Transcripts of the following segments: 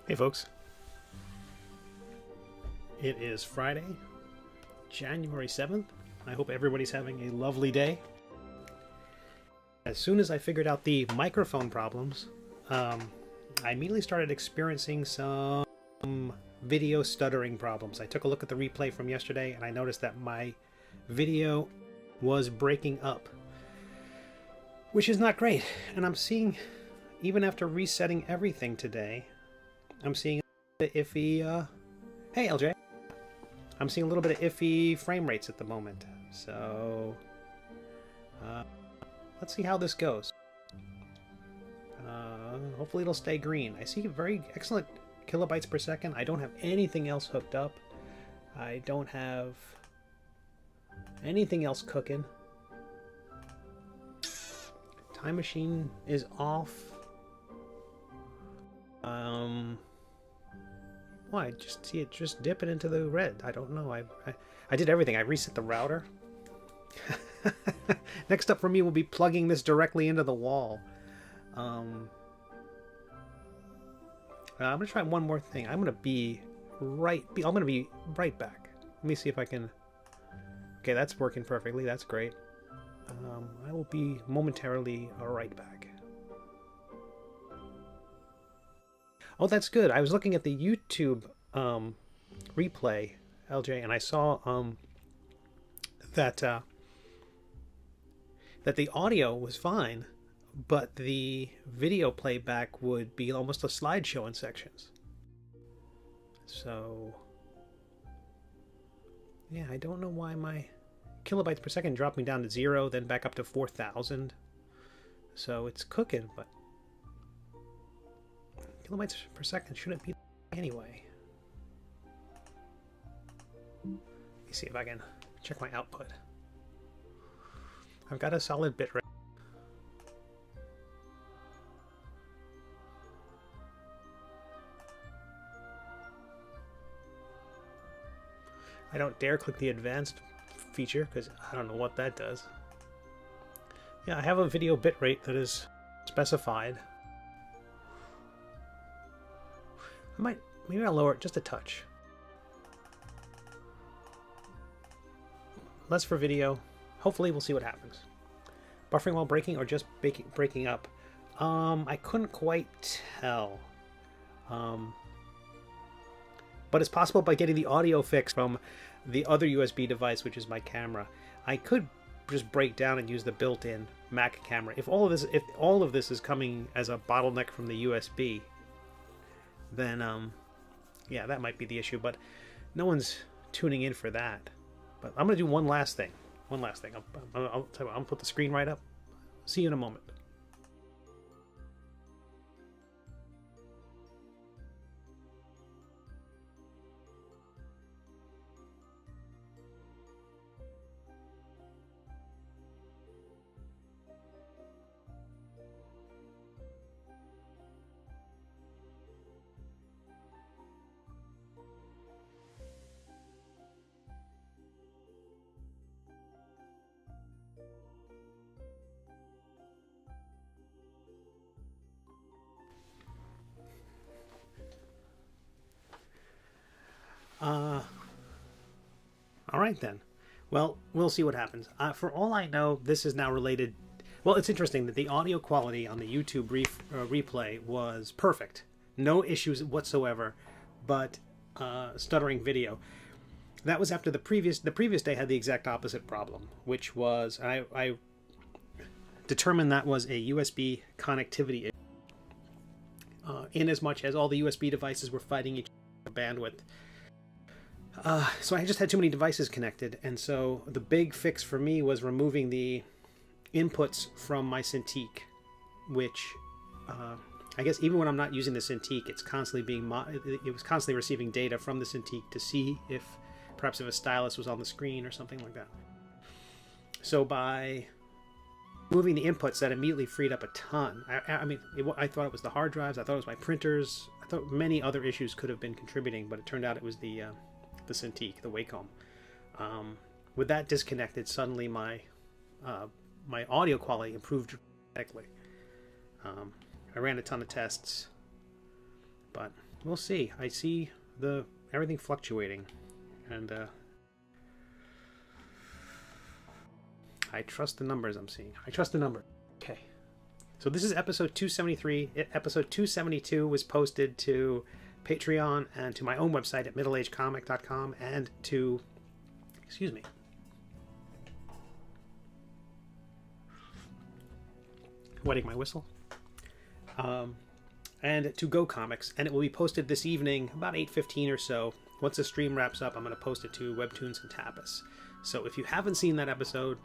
Hey folks, it is Friday, January 7th. I hope everybody's having a lovely day. As soon as I figured out the microphone problems, I immediately started experiencing some video stuttering problems. I took a look at the replay from yesterday and I noticed that my video was breaking up, which is not great. And I'm seeing, even after resetting everything today, I'm seeing a bit iffy, hey LJ, I'm seeing a little bit of iffy frame rates at the moment. So, let's see how this goes. Hopefully it'll stay green. I see very excellent kilobytes per second. I don't have anything else hooked up. I don't have anything else cooking. Time machine is off. Well, I just see it just dipping into the red. I don't know. I did everything. I reset the router. Next up for me will be plugging this directly into the wall. I'm gonna try one more thing. I'm gonna be right back. Let me see if I can. Okay, that's working perfectly. That's great. I will be momentarily right back. Oh, that's good. I was looking at the YouTube replay, LJ, and I saw that the audio was fine, but the video playback would be almost a slideshow in sections. So, yeah, I don't know why my kilobytes per second dropped me down to 0, then back up to 4,000. So it's cooking, but kilobytes per second shouldn't be anyway. Let me see if I can check my output. I've got a solid bit rate. I don't dare click the advanced feature because I don't know what that does. Yeah, I have a video bitrate that is specified. Maybe I'll lower it just a touch. Less for video. Hopefully we'll see what happens. Buffering while breaking or just breaking up? I couldn't quite tell. But it's possible by getting the audio fix from the other USB device, which is my camera. I could just break down and use the built-in Mac camera. If all of this is coming as a bottleneck from the USB, then yeah, that might be the issue, but no one's tuning in for that. But I'm gonna do one last thing. I'll tell you what, I'm gonna put the screen right up. See you in a moment. All right then. Well, we'll see what happens. For all I know, this is now related. Well, it's interesting that the audio quality on the YouTube replay was perfect. No issues whatsoever, but stuttering video. That was after the previous day had the exact opposite problem, which was I determined that was a USB connectivity issue. In as much as all the USB devices were fighting each other for bandwidth. So I just had too many devices connected, and so the big fix for me was removing the inputs from my Cintiq, which I guess even when I'm not using the Cintiq, it's constantly it was constantly receiving data from the Cintiq to see if perhaps if a stylus was on the screen or something like that. So by moving the inputs, that immediately freed up a ton. I thought it was the hard drives, I thought it was my printers, I thought many other issues could have been contributing, but it turned out it was the Cintiq, the Wacom. With that disconnected, suddenly my audio quality improved dramatically. I ran a ton of tests, but we'll see. I see everything fluctuating, and I trust the numbers I'm seeing. I trust the number. Okay. So this is episode 273. Episode 272 was posted to Patreon and to my own website at middleagecomic.com and to, excuse me, wetting my whistle, and to GoComics, and it will be posted this evening about 8:15 or so. Once the stream wraps up, I'm going to post it to WEBTOONs and Tapas. So if you haven't seen that episode,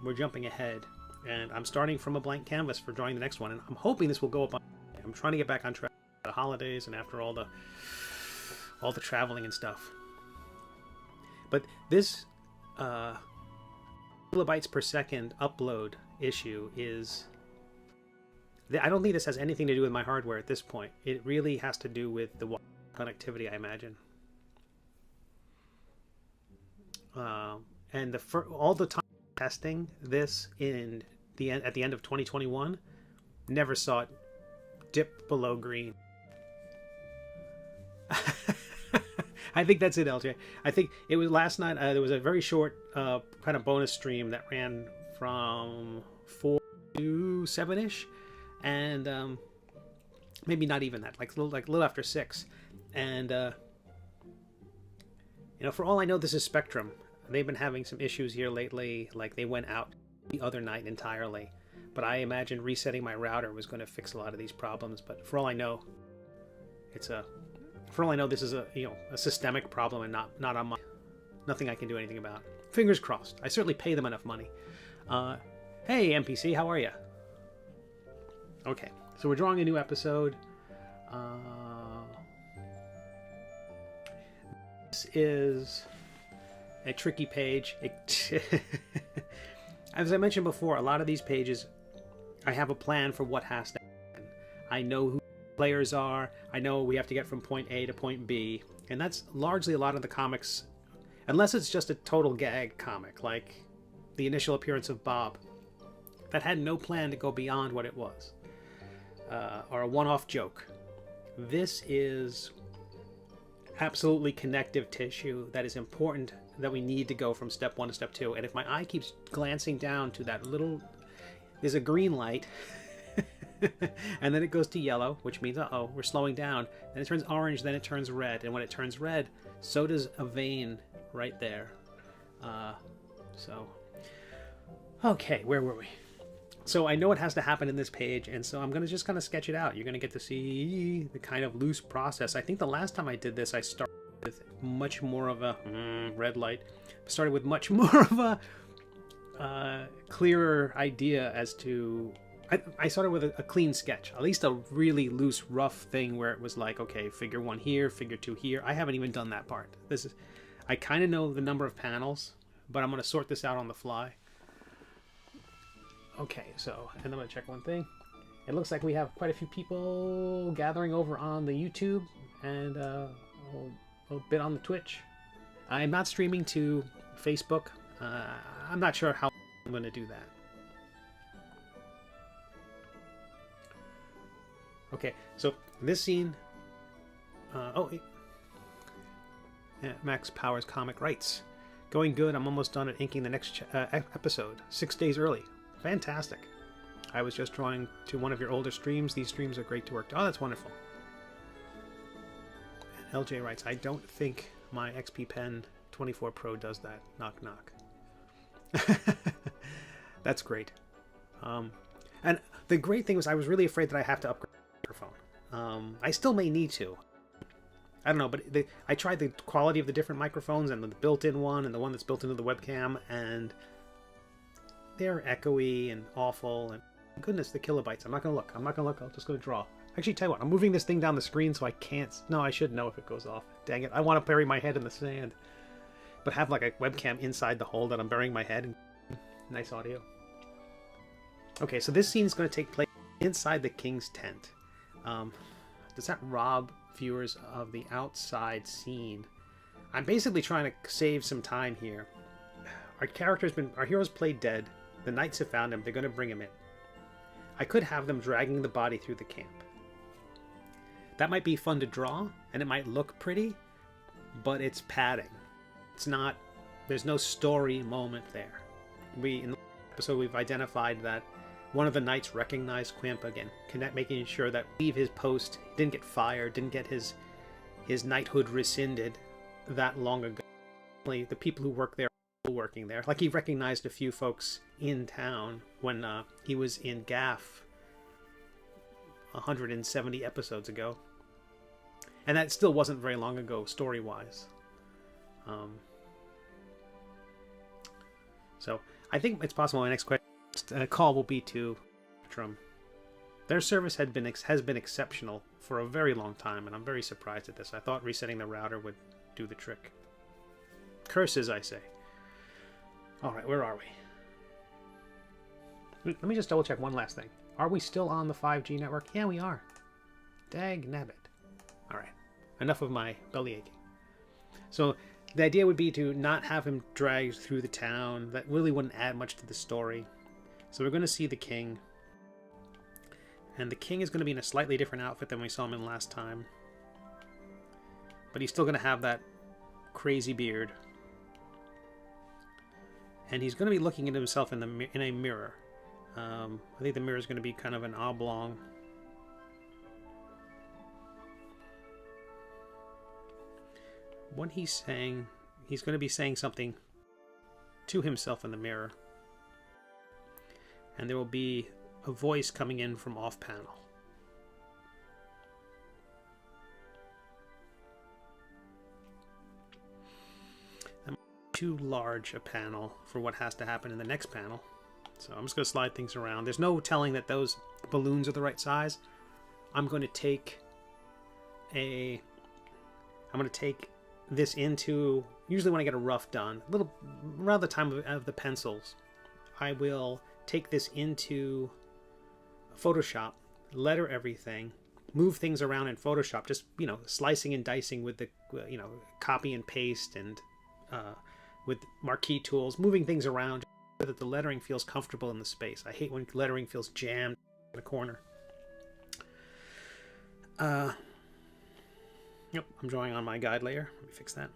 we're jumping ahead, and I'm starting from a blank canvas for drawing the next one, and I'm hoping this will go up on. I'm trying to get back on track for the holidays and after all the traveling and stuff. But this kilobytes per second upload issue is, I don't think this has anything to do with my hardware at this point. It really has to do with the connectivity, I imagine. And all the time testing this at the end of 2021, never saw it dip below green. I think that's it, LJ. I think it was last night. There was a very short kind of bonus stream that ran from 4 to 7-ish, and maybe not even that, like a little after 6. And for all I know, this is Spectrum. They've been having some issues here lately. Like, they went out the other night entirely, but I imagine resetting my router was going to fix a lot of these problems. But for all I know, this is a systemic problem and not on nothing I can do anything about. Fingers crossed. I certainly pay them enough money. Hey NPC, how are you? Okay, so we're drawing a new episode. This is a tricky page. As I mentioned before, a lot of these pages, I have a plan for what has to happen. I know who players are. I know we have to get from point A to point B, and that's largely a lot of the comics, unless it's just a total gag comic like the initial appearance of Bob that had no plan to go beyond what it was, or a one-off joke. This is absolutely connective tissue that is important, that we need to go from step 1 to step 2. And if my eye keeps glancing down to that little, there's a green light and then it goes to yellow, which means we're slowing down. Then it turns orange, then it turns red, and when it turns red, so does a vein right there. Okay, where were we? So I know what has to happen in this page, and so I'm going to just kind of sketch it out. You're going to get to see the kind of loose process. I think the last time I did this, I started with much more of a red light. Started with much more of a clearer idea as to. I started with a clean sketch, at least a really loose, rough thing where it was like, okay, figure 1 here, figure 2 here. I haven't even done that part. I kind of know the number of panels, but I'm going to sort this out on the fly. Okay, so, and I'm going to check one thing. It looks like we have quite a few people gathering over on the YouTube and a bit on the Twitch. I'm not streaming to Facebook. I'm not sure how I'm going to do that. Okay, so this scene... Max Powers Comic writes, going good. I'm almost done at inking the next episode. 6 days early. Fantastic. I was just drawing to one of your older streams. These streams are great to work to. Oh, that's wonderful. And LJ writes, I don't think my XP Pen 24 Pro does that. Knock, knock. That's great. And the great thing was I was really afraid that I have to upgrade the microphone. I still may need to. I don't know, but I tried the quality of the different microphones and the built-in one and the one that's built into the webcam, and they're echoey and awful, and goodness, the kilobytes. I'm not going to look. I'm just going to draw. Actually, tell you what, I'm moving this thing down the screen so I can't... No, I should know if it goes off. Dang it, I want to bury my head in the sand. But have like a webcam inside the hole that I'm burying my head in. Nice audio. Okay, so this scene is going to take place inside the king's tent. Does that rob viewers of the outside scene? I'm basically trying to save some time here. Our hero's played dead. The knights have found him. They're going to bring him in. I could have them dragging the body through the camp. That might be fun to draw, and it might look pretty, but it's padding. It's not, there's no story moment there. In the episode, we've identified that one of the knights recognized Quimp again, making sure that leave his post, didn't get fired, didn't get his knighthood rescinded that long ago. The people who work there are still working there. Like, he recognized a few folks in town when he was in Gaff 170 episodes ago. And that still wasn't very long ago, story-wise. So, I think it's possible my next call will be to Spectrum. Their service has been exceptional for a very long time, and I'm very surprised at this. I thought resetting the router would do the trick. Curses, I say. Alright, where are we? Let me just double check one last thing. Are we still on the 5G network? Yeah, we are. Dag nabbit. Alright, enough of my belly aching. So, the idea would be to not have him dragged through the town. That really wouldn't add much to the story. So we're going to see the king. And the king is going to be in a slightly different outfit than we saw him in last time. But he's still going to have that crazy beard. And he's going to be looking at himself in a mirror. I think the mirror is going to be kind of an oblong. What he's saying, he's going to be saying something to himself in the mirror. And there will be a voice coming in from off panel. That might be too large a panel for what has to happen in the next panel. So I'm just going to slide things around. There's no telling that those balloons are the right size. I'm going to take this into, usually when I get a rough done, around the time of the pencils, I will take this into Photoshop, letter everything, move things around in Photoshop, just, slicing and dicing with the, copy and paste and with marquee tools, moving things around so that the lettering feels comfortable in the space. I hate when lettering feels jammed in a corner. Yep, I'm drawing on my guide layer. Let me fix that.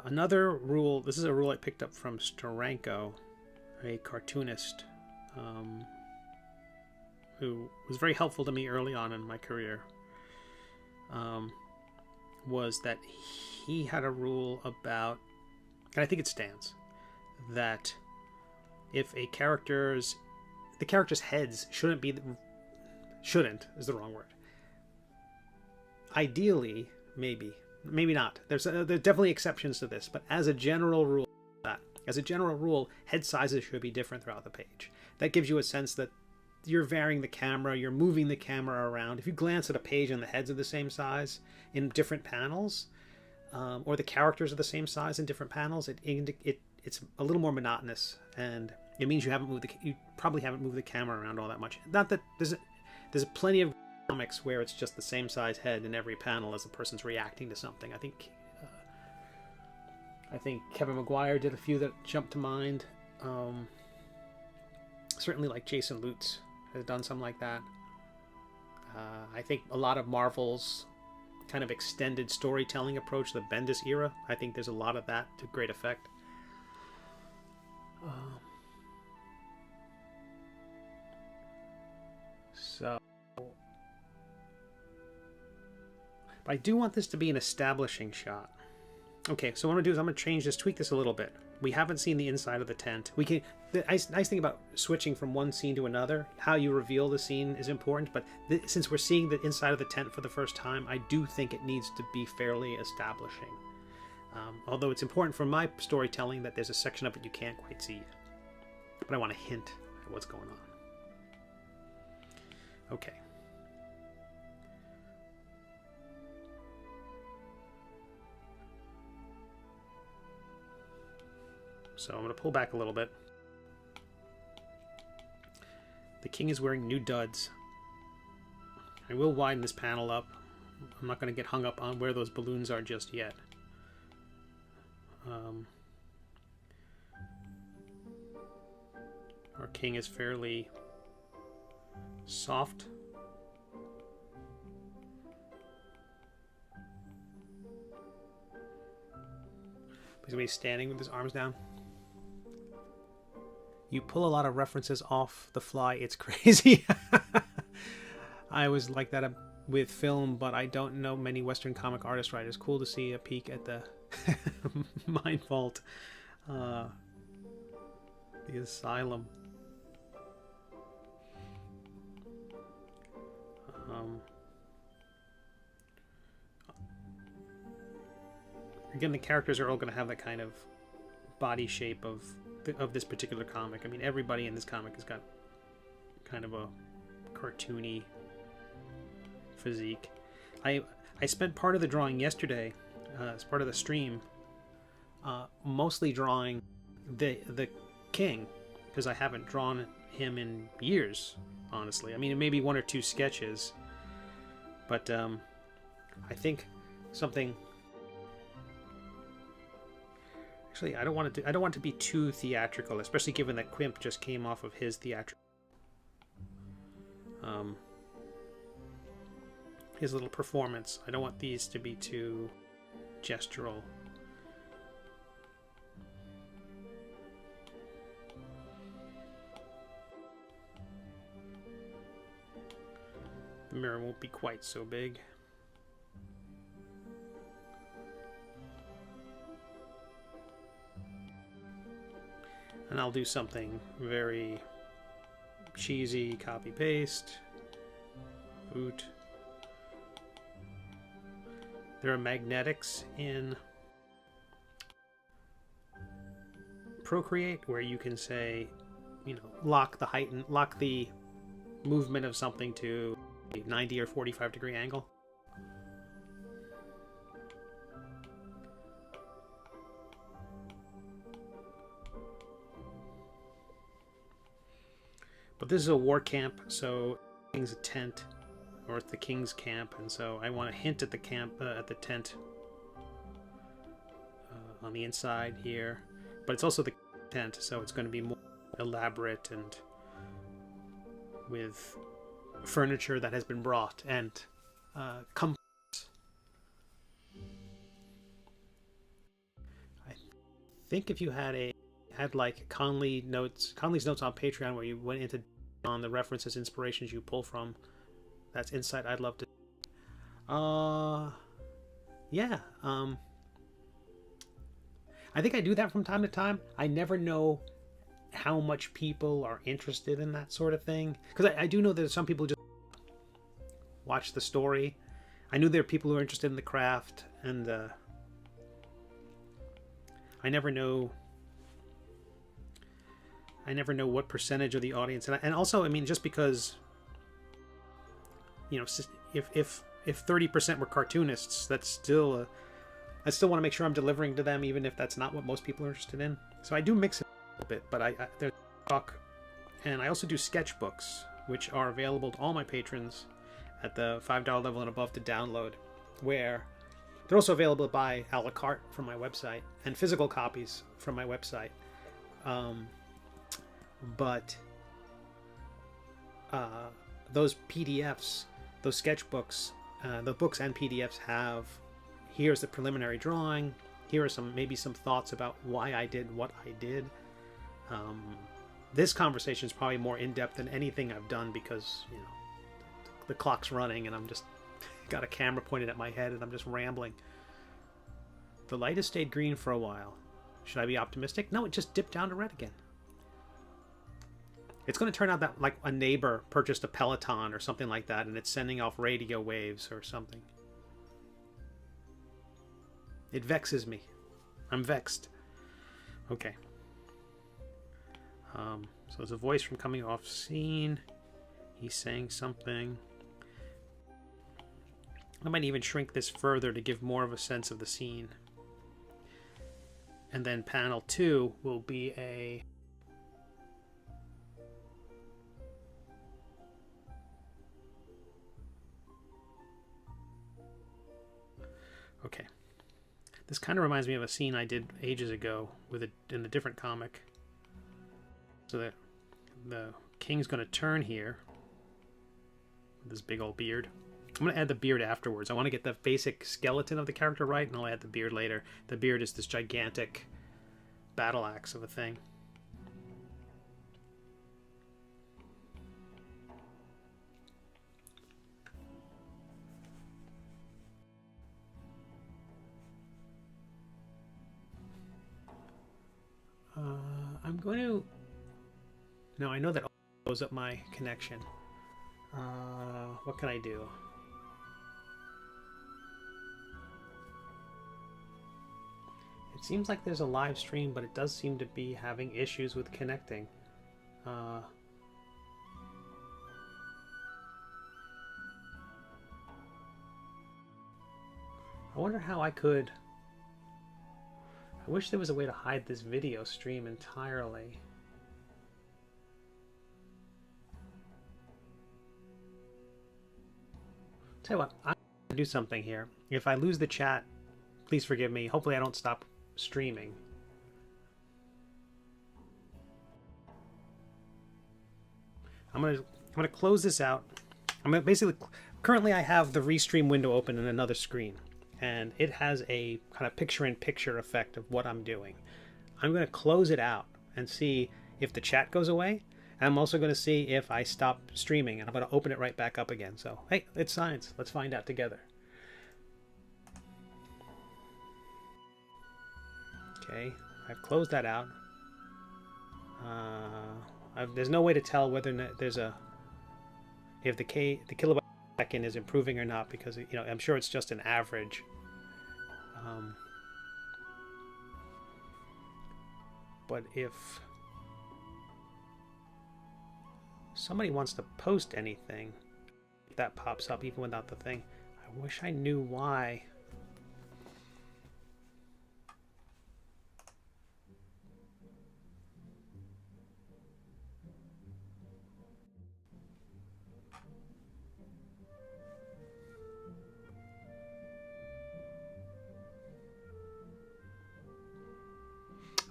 Another rule, this is a rule I picked up from Steranko, a cartoonist who was very helpful to me early on in my career, was that he had a rule about, and I think it stands, that if the character's heads shouldn't is the wrong word. Ideally, maybe not. There's definitely exceptions to this, but as a general rule, head sizes should be different throughout the page. That gives you a sense that you're varying the camera, you're moving the camera around. If you glance at a page and the heads are the same size in different panels, or the characters are the same size in different panels, it's a little more monotonous, and it means you probably haven't moved the camera around all that much. Not that there's plenty of comics where it's just the same size head in every panel as the person's reacting to something. I think Kevin Maguire did a few that jumped to mind. Certainly, like Jason Lutz has done some like that. I think a lot of Marvel's kind of extended storytelling approach, the Bendis era, I think there's a lot of that to great effect. But I do want this to be an establishing shot. Okay, so what I'm going to do is I'm going to change this, tweak this a little bit. We haven't seen the inside of the tent. The nice thing about switching from one scene to another, how you reveal the scene is important, but since we're seeing the inside of the tent for the first time, I do think it needs to be fairly establishing. Although it's important for my storytelling that there's a section of it you can't quite see yet. But I want to hint at what's going on. Okay. So I'm going to pull back a little bit. The king is wearing new duds. I will widen this panel up. I'm not going to get hung up on where those balloons are just yet. Our king is fairly soft. He's gonna be standing with his arms down. You pull a lot of references off the fly. It's crazy. I was like that with film, but I don't know many Western comic artist writers. Cool to see a peek at the Mind Vault, the Asylum. Again, the characters are all going to have that kind of body shape of this particular comic. I mean, everybody in this comic has got kind of a cartoony physique. I spent part of the drawing yesterday as part of the stream, mostly drawing the king, because I haven't drawn him in years, honestly. I mean, maybe one or two sketches, but I think something. Actually, I don't want it to be too theatrical, especially given that Quimp just came off of his theatrical. His little performance. I don't want these to be too gestural. The mirror won't be quite so big. And I'll do something very cheesy, copy paste, boot. There are magnetics in Procreate where you can say, you know, lock the height and lock the movement of something to a 90 or 45 degree angle. But this is a war camp, so the king's a tent, or it's the king's camp, and so I want to hint at the camp, at the tent on the inside here. But it's also the tent, so it's going to be more elaborate and with furniture that has been brought and comforts. I think if you had like Conley's notes on Patreon, where you went into on the references, inspirations you pull from, that's insight I'd love to. Yeah. I think I do that from time to time. I never know how much people are interested in that sort of thing, because I do know that some people just watch the story. I knew there are people who are interested in the craft, and I never know what percentage of the audience, and also, I mean, just because, you know, if 30% were cartoonists, that's still I still want to make sure I'm delivering to them, even if that's not what most people are interested in. So I do mix it a little bit, but there's talk, and I also do sketchbooks, which are available to all my patrons at the $5 level and above to download, where they're also available to buy a la carte from my website and physical copies from my website. But those PDFs, those sketchbooks, the books and PDFs have, here's the preliminary drawing, here are maybe some thoughts about why I did what I did. This conversation is probably more in-depth than anything I've done, because, you know, the clock's running and I'm just got a camera pointed at my head and I'm just rambling. The light has stayed green for a while. Should I be optimistic? No, it just dipped down to red again. It's going to turn out that, like, a neighbor purchased a Peloton or something like that, and it's sending off radio waves or something. It vexes me. I'm vexed. Okay. So there's a voice from coming off scene. He's saying something. I might even shrink this further to give more of a sense of the scene. And then panel 2 will be a... Okay. This kind of reminds me of a scene I did ages ago in a different comic. So that the king's going to turn here. This big old beard. I'm going to add the beard afterwards. I want to get the basic skeleton of the character right, and I'll add the beard later. The beard is this gigantic battle axe of a thing. I'm going to... No, I know that blows up my connection. What can I do? It seems like there's a live stream, but it does seem to be having issues with connecting. I wonder how I could... I wish there was a way to hide this video stream entirely. Tell you what, I'm going to do something here. If I lose the chat, please forgive me. Hopefully I don't stop streaming. I'm gonna close this out. I'm gonna basically... Currently I have the restream window open in another screen, and it has a kind of picture-in-picture effect of what I'm doing. I'm going to close it out and see if the chat goes away. And I'm also going to see if I stop streaming, and I'm going to open it right back up again. So, hey, it's science. Let's find out together. Okay, I've closed that out. There's no way to tell whether there's a... if the kilobyte per second is improving or not, because, you know, I'm sure it's just an average. But if somebody wants to post anything, that pops up even without the thing. I wish I knew why.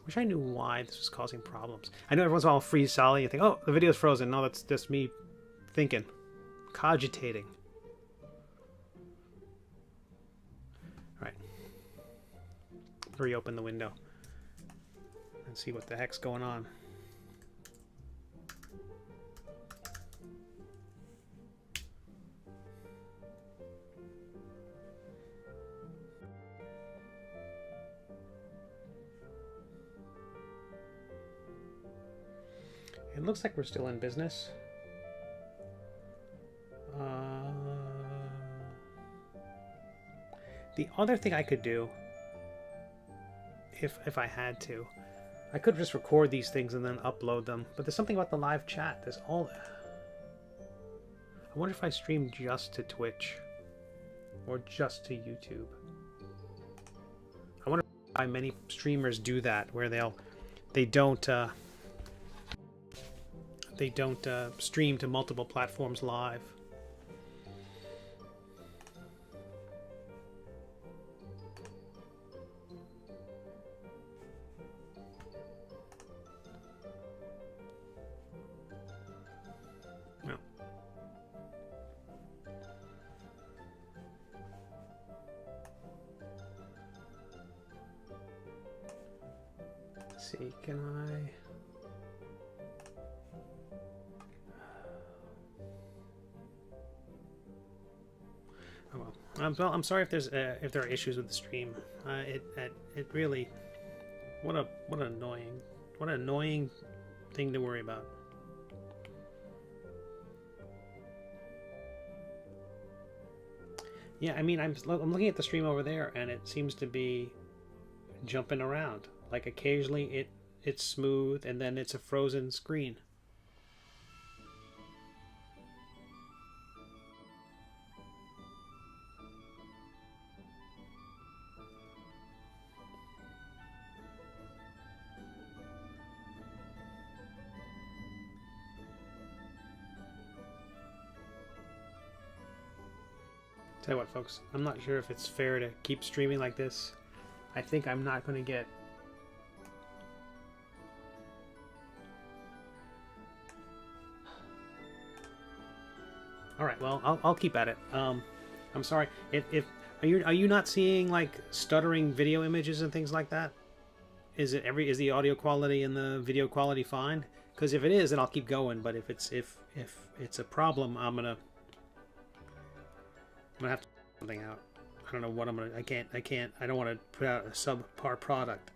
Wish I knew why this was causing problems. I know every once in a while I'll freeze solid. You think, oh, the video's frozen. No, that's just me thinking, cogitating. All right. Reopen the window and see what the heck's going on. It looks like we're still in business. The other thing I could do, if I had to, I could just record these things and then upload them. But there's something about the live chat. There's all... I wonder if I stream just to Twitch or just to YouTube. I wonder why many streamers do that, where they don't stream to multiple platforms live. No. Let's see, can I... Well, I'm sorry if there are issues with the stream. It really, what an annoying thing to worry about. Yeah, I mean, I'm looking at the stream over there, and it seems to be jumping around. Like occasionally it's smooth, and then it's a frozen screen. Tell you what, folks, I'm not sure if it's fair to keep streaming like this. I think I'm not going to get... All right. Well, I'll keep at it. I'm sorry. If are you not seeing like stuttering video images and things like that? Is the audio quality and the video quality fine? Because if it is, then I'll keep going. But if it's a problem, I'm gonna have to put something out. I don't know what I'm gonna. I can't. I don't want to put out a subpar product.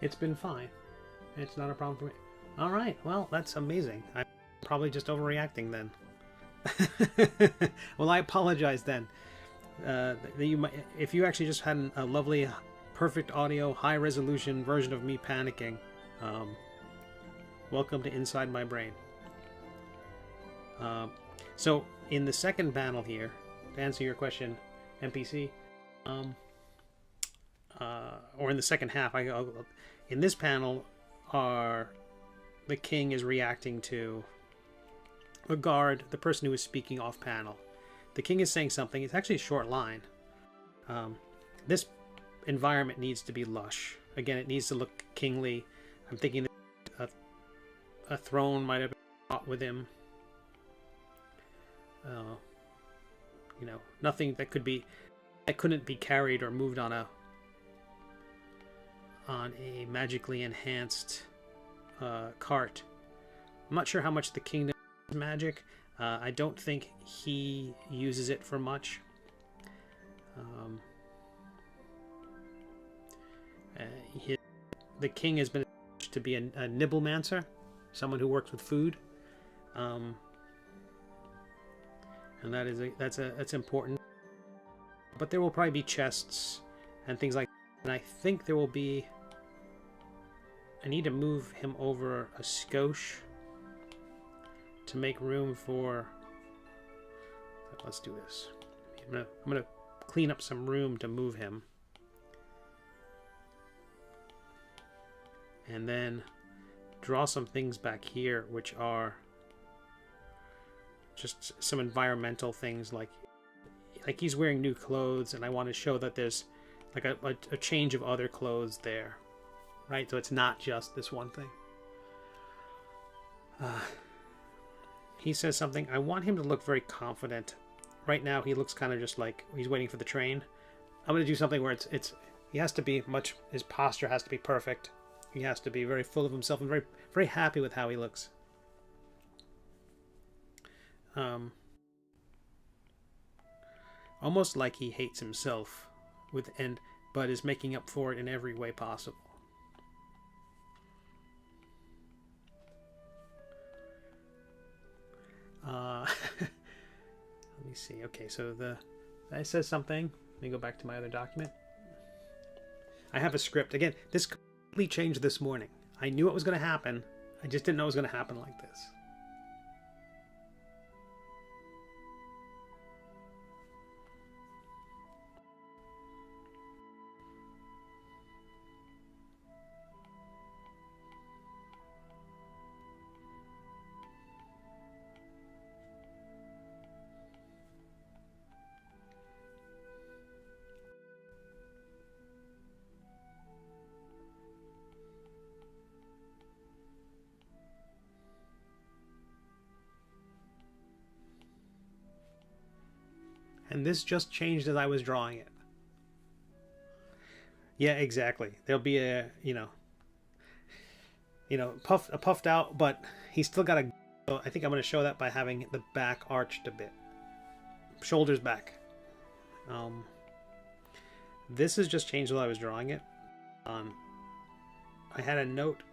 It's been fine. It's not a problem for me. All right. Well, that's amazing. I'm probably just overreacting then. Well, I apologize then. If you actually just had a lovely, perfect audio, high resolution version of me panicking, welcome to Inside My Brain. So in the second panel here, to answer your question, NPC, or in the second half, in this panel, the king is reacting to a guard, the person who is speaking off panel. The king is saying something. It's actually a short line. This environment needs to be lush. Again, it needs to look kingly. I'm thinking that a throne might have been brought with him. Nothing that couldn't be carried or moved on a magically enhanced cart. I'm not sure how much the kingdom is magic. I don't think he uses it for much. The king has been to be a nibblemancer, someone who works with food, and that's important. But there will probably be chests and things like that. And I think there will be. I need to move him over a skosh to make room for. Let's do this. I'm gonna clean up some room to move him, and then draw some things back here, which are just some environmental things, like he's wearing new clothes, and I want to show that there's like a change of other clothes there, right? So it's not just this one thing. He says something. I want him to look very confident. Right now he looks kind of just like he's waiting for the train. I'm going to do something where he has to be his posture has to be perfect. He has to be very full of himself and very, very happy with how he looks. Almost like he hates himself but is making up for it in every way possible. Let me see. Okay, so that says something. Let me go back to my other document. I have a script. Again, this completely changed this morning. I knew it was going to happen. I just didn't know it was going to happen like this. And this just changed as I was drawing it. Yeah, exactly. There'll be a puffed out, but he's still got a. I think I'm going to show that by having the back arched a bit, shoulders back. This has just changed while I was drawing it. I had a note.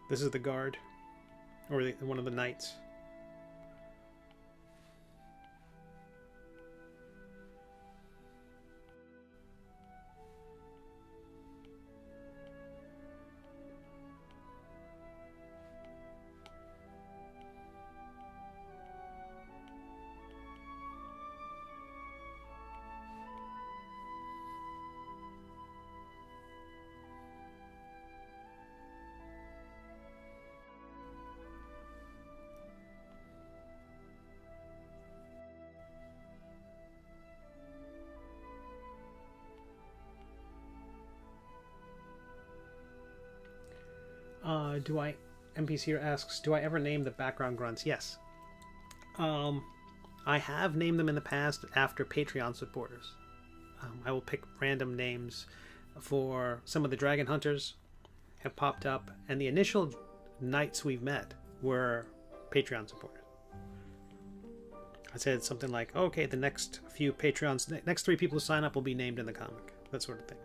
This is the guard, or one of the knights. NPC here asks, do I ever name the background grunts? Yes. I have named them in the past after Patreon supporters. I will pick random names for some of the dragon hunters have popped up, and the initial knights we've met were Patreon supporters. I said something like, okay, the next few Patreons, next 3 people who sign up will be named in the comic, that sort of thing.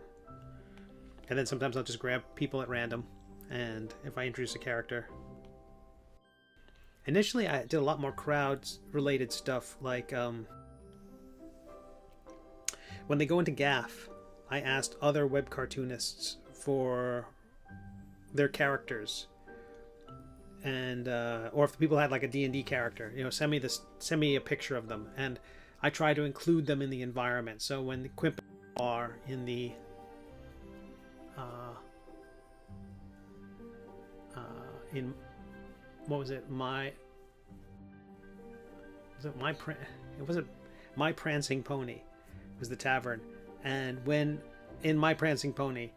And then sometimes I'll just grab people at random, and if I introduce a character. Initially, I did a lot more crowd-related stuff, like when they go into GAF, I asked other web cartoonists for their characters, and or if the people had like a D&D character, you know, send me a picture of them, and I try to include them in the environment. So when the Quimp are in the in what was it? My Prancing Pony was the tavern, and when in My Prancing Pony,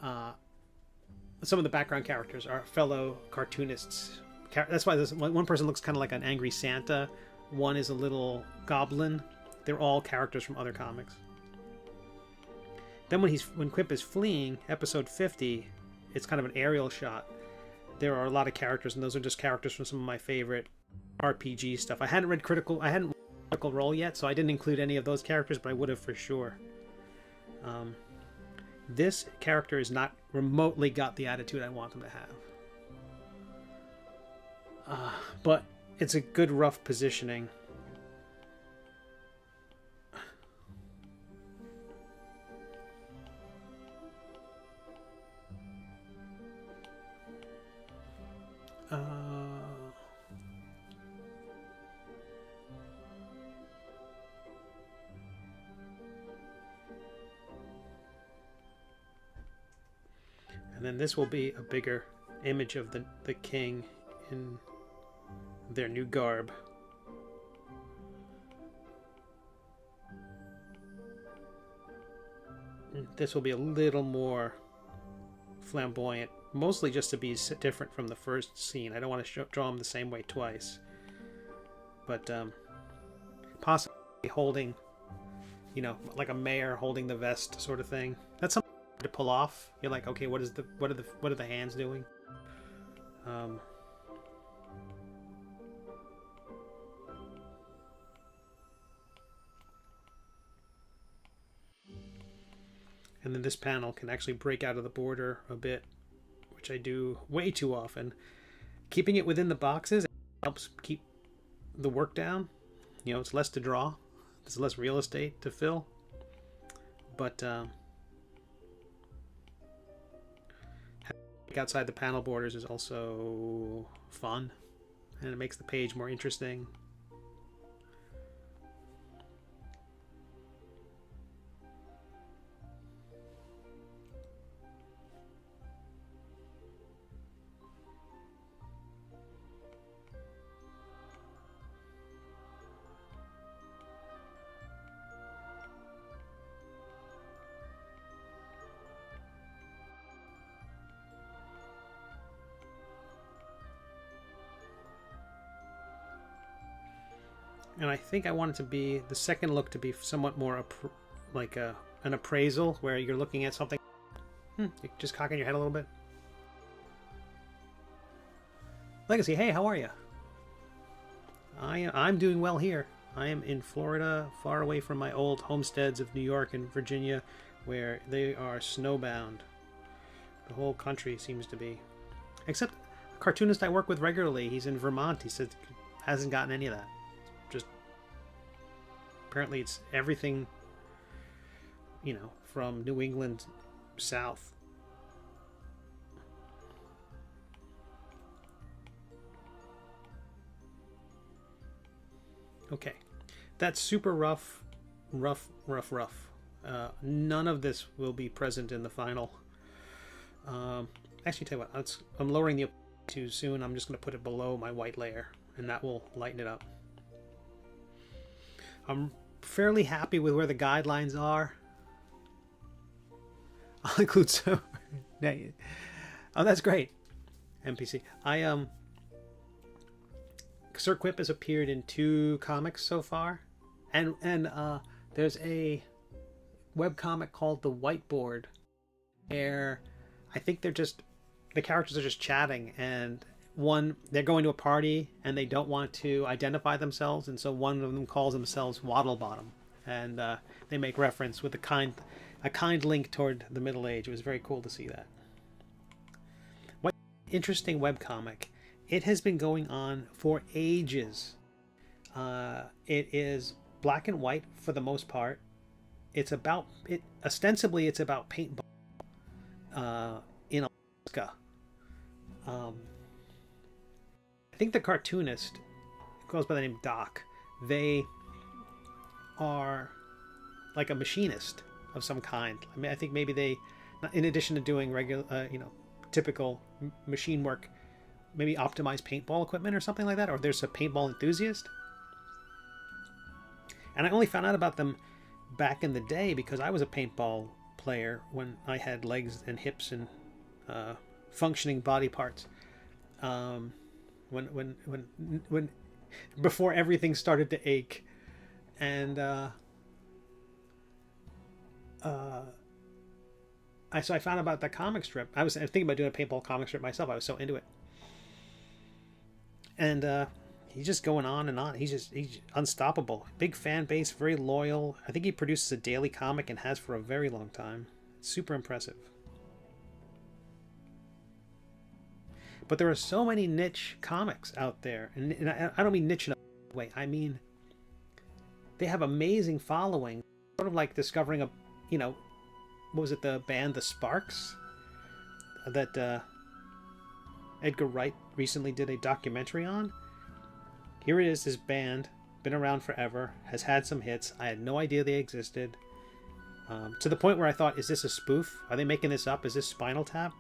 some of the background characters are fellow cartoonists. That's why this one person looks kind of like an angry Santa. One is a little goblin. They're all characters from other comics. Then when Quimp is fleeing, episode 50, it's kind of an aerial shot. There are a lot of characters, and those are just characters from some of my favorite RPG stuff. I hadn't read Critical Role yet, so I didn't include any of those characters, but I would have for sure. This character is not remotely got the attitude I want him to have. But it's a good rough positioning. And then this will be a bigger image of the king in their new garb. This will be a little more flamboyant, mostly just to be different from the first scene. I don't want to draw him the same way twice, but possibly holding, you know, like a mayor holding the vest sort of thing. That's something to pull off. You're like, okay, what are the hands doing? And then this panel can actually break out of the border a bit, which I do way too often. Keeping it within the boxes helps keep the work down. You know, it's less to draw. There's less real estate to fill. But outside the panel borders is also fun, and it makes the page more interesting. And I think I want it to be, the second look to be somewhat more like an appraisal, where you're looking at something, you're just cocking your head a little bit. Legacy, hey, how are you? I'm doing well here. I am in Florida, far away from my old homesteads of New York and Virginia, where they are snowbound. The whole country seems to be. Except cartoonist I work with regularly, he's in Vermont. He said hasn't gotten any of that. Just apparently it's everything, you know, from New England south. Okay, that's super rough. None of this will be present in the final. Actually, tell you what, I'm lowering the too soon. I'm just going to put it below my white layer, and that will lighten it up. I'm fairly happy with where the guidelines are. I'll include some. Oh, that's great. NPC. Sir Quip has appeared in 2 comics so far, and there's a webcomic called The Whiteboard, where I think the characters are just chatting, and they're going to a party and they don't want to identify themselves, and so one of them calls themselves Waddlebottom, and they make reference with a kind link toward the Middle Age. It was very cool to see that. What interesting webcomic. It has been going on for ages. It is black and white for the most part. Ostensibly it's about paintball in Alaska. I think the cartoonist goes by the name Doc. They are like a machinist of some kind. I mean, I think maybe they, in addition to doing regular, typical machine work, maybe optimize paintball equipment or something like that, or there's a paintball enthusiast. And I only found out about them back in the day because I was a paintball player when I had legs and hips and functioning body parts. When before everything started to ache, and I found out about that comic strip. I was thinking about doing a paintball comic strip myself. I was so into it. And he's just going on and on. He's unstoppable. Big fan base, very loyal. I think he produces a daily comic and has for a very long time. Super impressive. But there are so many niche comics out there. And I don't mean niche in a way. I mean, they have amazing following. Sort of like discovering what was it, the band The Sparks? That Edgar Wright recently did a documentary on. Here it is, this band, been around forever, has had some hits. I had no idea they existed. To the point where I thought, is this a spoof? Are they making this up? Is this Spinal Tap?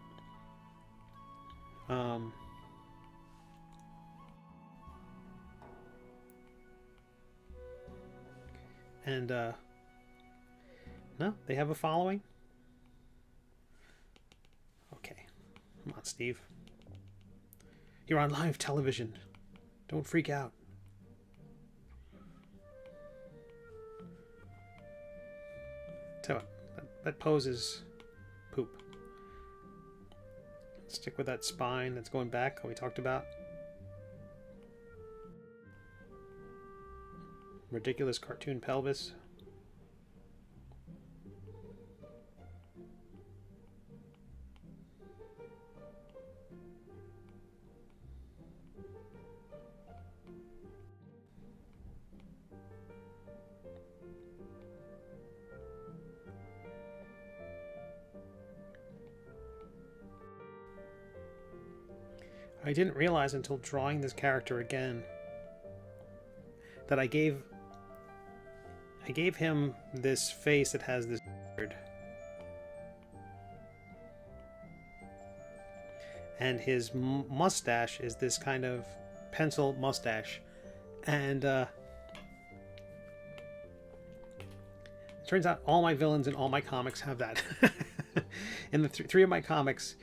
No, they have a following. Okay, come on, Steve. You're on live television. Don't freak out. Tell you what, that pose is poop. Stick with that spine that's going back, what we talked about. Ridiculous cartoon pelvis. I didn't realize until drawing this character again that I gave him this face that has this beard. And his mustache is this kind of pencil mustache. And it turns out all my villains in all my comics have that. In the three of my comics,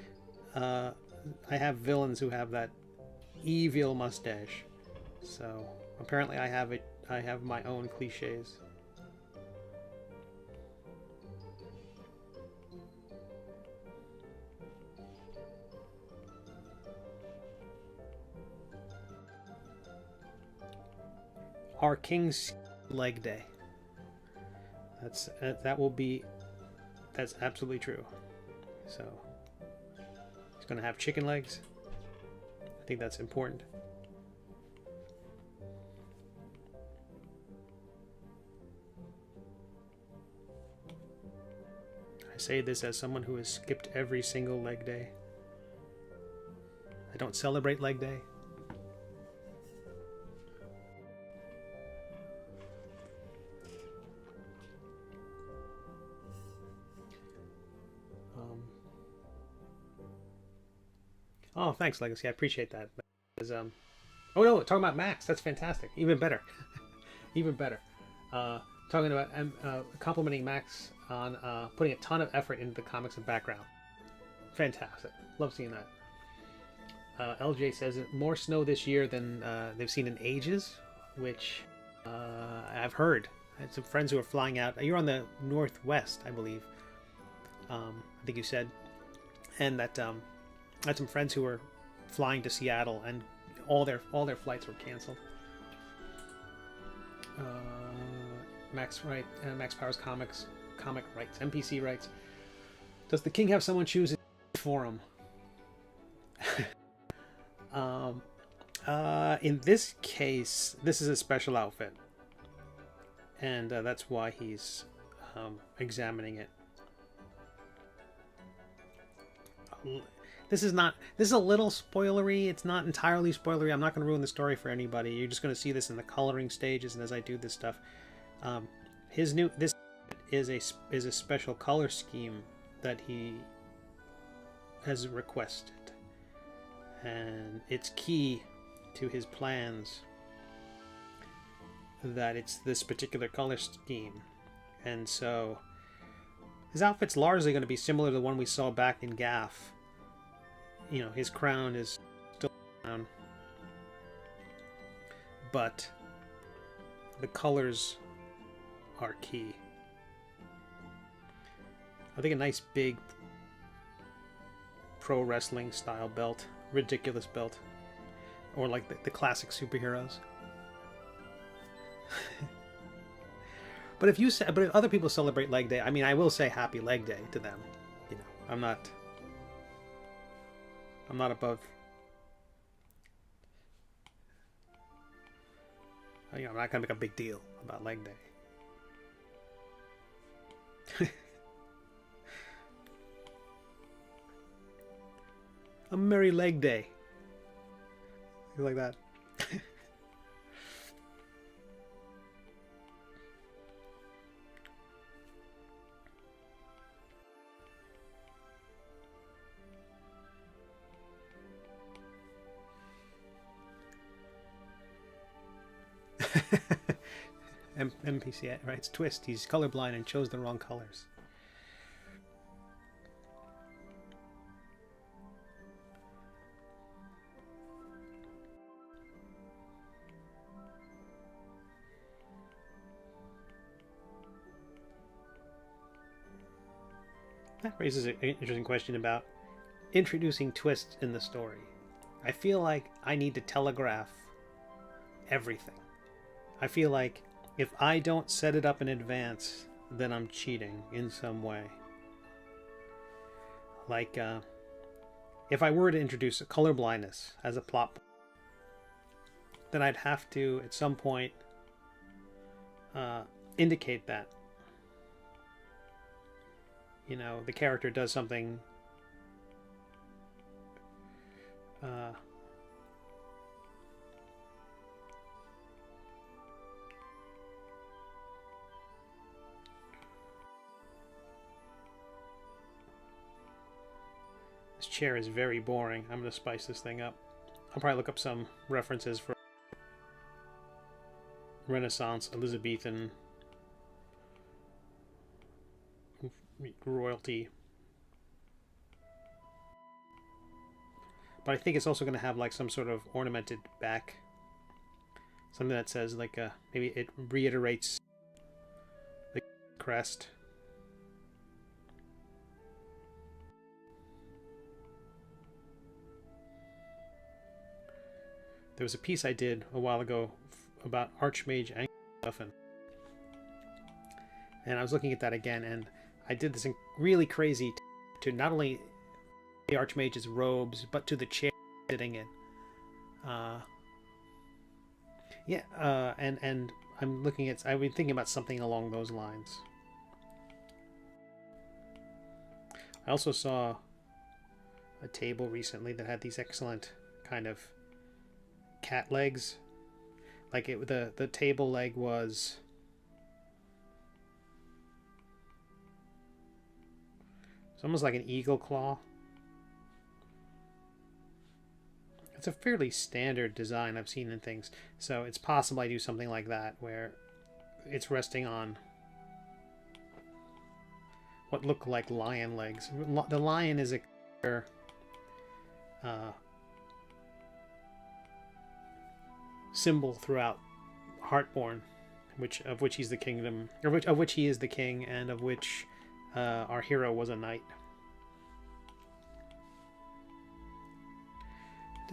I have villains who have that evil mustache. So apparently I have my own cliches. Our King's Leg Day. That's absolutely true. So he's gonna have chicken legs. I think that's important. I say this as someone who has skipped every single leg day. I don't celebrate leg day. Oh, thanks, Legacy. I appreciate that. Oh no, talking about Max. That's fantastic. Even better. Even better. Talking about complimenting Max on putting a ton of effort into the comics and background. Fantastic. Love seeing that. LJ says more snow this year than they've seen in ages, which I've heard. I had some friends who are flying out. You're on the northwest, I believe. I think you said, and that I had some friends who were flying to Seattle, and all their flights were canceled. Max Powers Comics, comic rights, NPC rights. Does the king have someone choose his for him? In this case, this is a special outfit, and that's why he's examining it. This is a little spoilery. It's not entirely spoilery. I'm not going to ruin the story for anybody. You're just going to see this in the coloring stages and as I do this stuff. This is a special color scheme that he has requested, and it's key to his plans that it's this particular color scheme. And so his outfit's largely going to be similar to the one we saw back in Gaff. You know, his crown is still down, but the colors are key. I think a nice big pro wrestling style belt, ridiculous belt, or like the classic superheroes. But if other people celebrate leg day, I mean, I will say happy leg day to them. You know, I'm not above. You know, I'm not gonna make a big deal about leg day. A merry leg day. You like that? NPC writes, twist, he's colorblind and chose the wrong colors. That raises an interesting question about introducing twists in the story. I feel like I need to telegraph everything. I feel like if I don't set it up in advance, then I'm cheating in some way. Like, if I were to introduce a color blindness as a plot, then I'd have to, at some point, indicate that. You know, the character does something this chair is very boring. I'm going to spice this thing up. I'll probably look up some references for Renaissance, Elizabethan, royalty. But I think it's also going to have like some sort of ornamented back. Something that says like maybe it reiterates the crest. There was a piece I did a while ago about Archmage Anglofuffin. And I was looking at that again, and I did this really crazy to not only the Archmage's robes, but to the chair sitting in. Yeah, and I'm looking at. I've been thinking about something along those lines. I also saw a table recently that had these excellent kind of cat legs. Like the table leg was it's almost like an eagle claw. It's a fairly standard design I've seen in things, so it's possible I do something like that where it's resting on what look like lion legs. The lion is a symbol throughout Heartborn, of which he's the kingdom, of which he is the king, and of which our hero was a knight.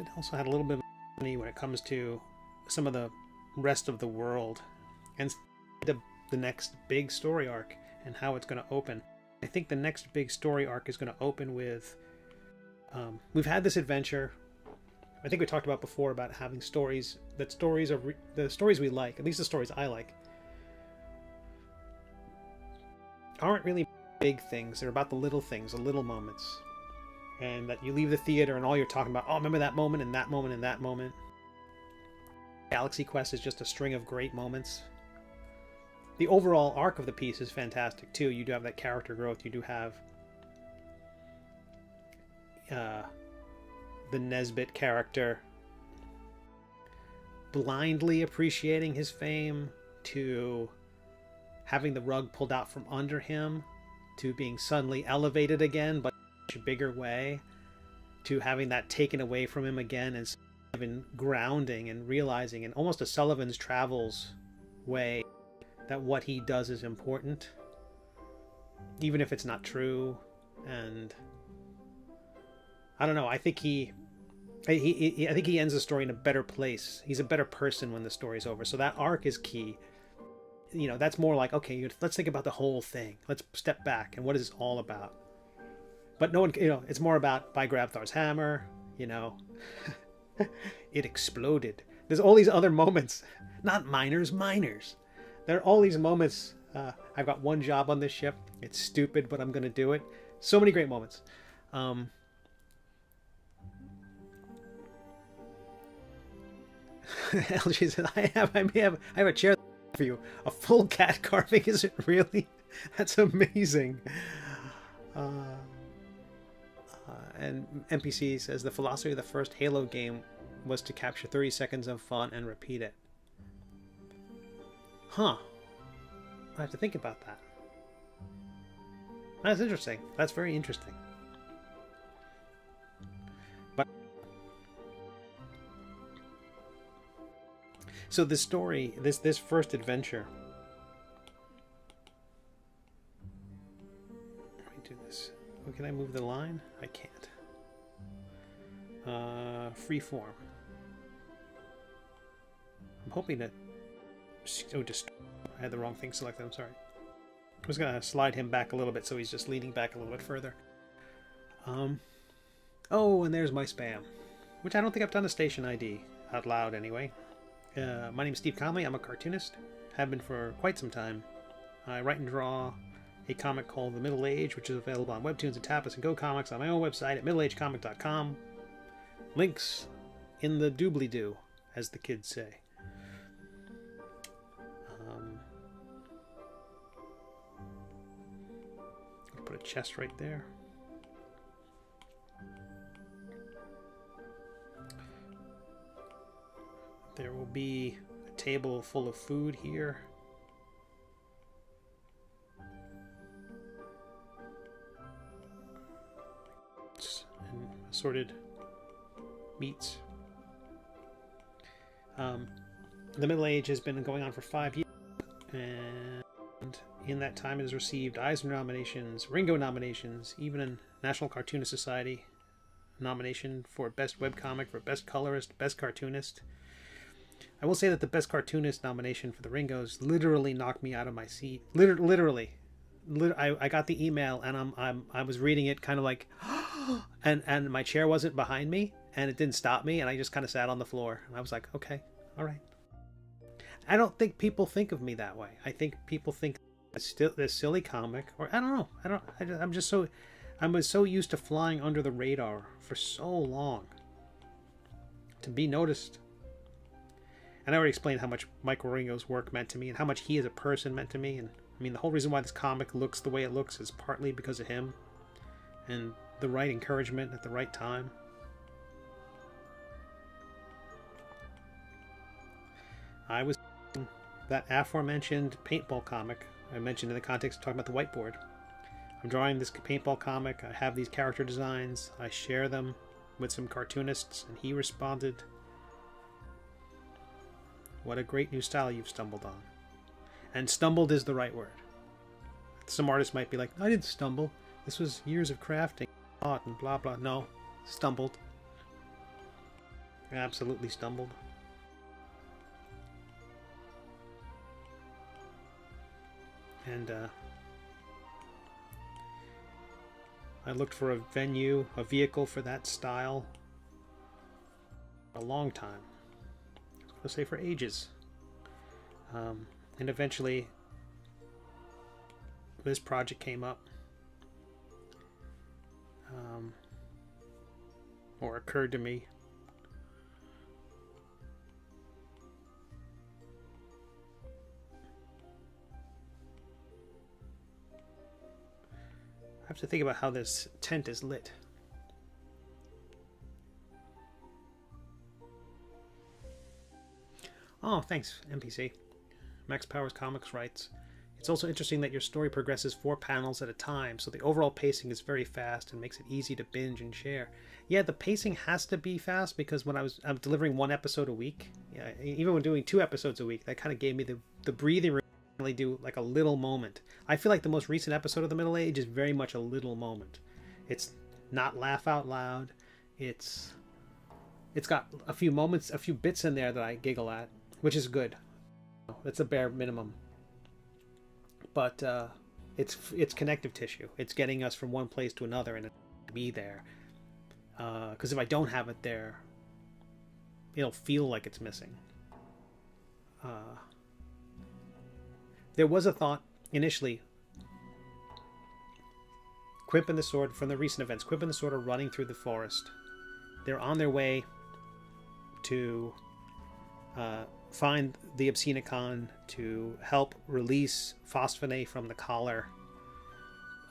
It also had a little bit of money when it comes to some of the rest of the world and the next big story arc and how it's going to open. I think the next big story arc is going to open with we've had this adventure. I think we talked about before about having stories that the stories we like, at least the stories I like, aren't really big things. They're about the little things, the little moments. And that you leave the theater and all you're talking about, oh, remember that moment and that moment and that moment. Galaxy Quest is just a string of great moments. The overall arc of the piece is fantastic too. You do have that character growth. You do have the Nesbit character blindly appreciating his fame, to having the rug pulled out from under him, to being suddenly elevated again, but a bigger way, to having that taken away from him again, and even grounding and realizing in almost a Sullivan's Travels way that what he does is important, even if it's not true. And I don't know, I think I think he ends the story in a better place. He's a better person when the story's over. So that arc is key. You know, that's more like, okay, let's think about the whole thing. Let's step back and what is this all about? But no one, you know, it's more about by Grabthar's hammer, you know, it exploded. There's all these other moments, not minors. There are all these moments. I've got one job on this ship. It's stupid, but I'm going to do it. So many great moments. LG said, I have a chair for you. A full cat carving, is it really? That's amazing. And NPC says the philosophy of the first Halo game was to capture 30 seconds of fun and repeat it. Huh. I have to think about that. That's interesting. That's very interesting. But so this story, this first adventure. Let me do this. Oh, can I move the line? I can't. Free form. I'm hoping that. Oh, just I had the wrong thing selected. I'm sorry. I was gonna slide him back a little bit so he's just leaning back a little bit further. Oh, and there's my spam, which I don't think I've done a station ID out loud anyway. My name is Steve Conley. I'm a cartoonist. Have been for quite some time. I write and draw a comic called The Middle Age, which is available on WEBTOONs and Tapas and GoComics on my own website at middleagecomic.com. Links in the doobly-doo, as the kids say. I'll put a chest right there. There will be a table full of food here. And assorted meats. The Middle Age has been going on for 5 years, and in that time it has received Eisner nominations, Ringo nominations, even a National Cartoonist Society nomination for Best Webcomic, for Best Colorist, Best Cartoonist. I will say that the Best Cartoonist nomination for the Ringos literally knocked me out of my seat. Literally. I got the email and I was reading it kind of like, and my chair wasn't behind me, and it didn't stop me, and I just kind of sat on the floor, and I was like, okay, all right. I don't think people think of me that way. I think people think this silly comic, or I don't know. I was so used to flying under the radar for so long to be noticed. And I already explained how much Michael Ringo's work meant to me and how much he as a person meant to me. And I mean, the whole reason why this comic looks the way it looks is partly because of him and the right encouragement at the right time. I was that aforementioned paintball comic I mentioned in the context of talking about the whiteboard. I'm drawing this paintball comic. I have these character designs. I share them with some cartoonists, and he responded, "What a great new style you've stumbled on." And stumbled is the right word. Some artists might be like, "I didn't stumble. This was years of crafting, thought, and blah blah." No, stumbled. Absolutely stumbled. And I looked for a venue, a vehicle for that style for a long time. I was going to say for ages. And eventually this project came up. Or occurred to me. I have to think about how this tent is lit. Oh, thanks, NPC. Max Powers Comics writes, "It's also interesting that your story progresses 4 panels at a time, so the overall pacing is very fast and makes it easy to binge and share." Yeah, the pacing has to be fast because when I'm delivering 1 episode a week, yeah, even when doing 2 episodes a week, that kind of gave me the breathing room to really do like a little moment. I feel like the most recent episode of The Middle Age is very much a little moment. It's not laugh out loud. It's got a few moments, a few bits in there that I giggle at, which is good. It's a bare minimum. But it's connective tissue. It's getting us from one place to another and it'll be there. Because if I don't have it there, it'll feel like it's missing. There was a thought initially. Quimp and the Sword, from the recent events, Quimp and the Sword are running through the forest. They're on their way to find the Obscenicon to help release Phosphene from the collar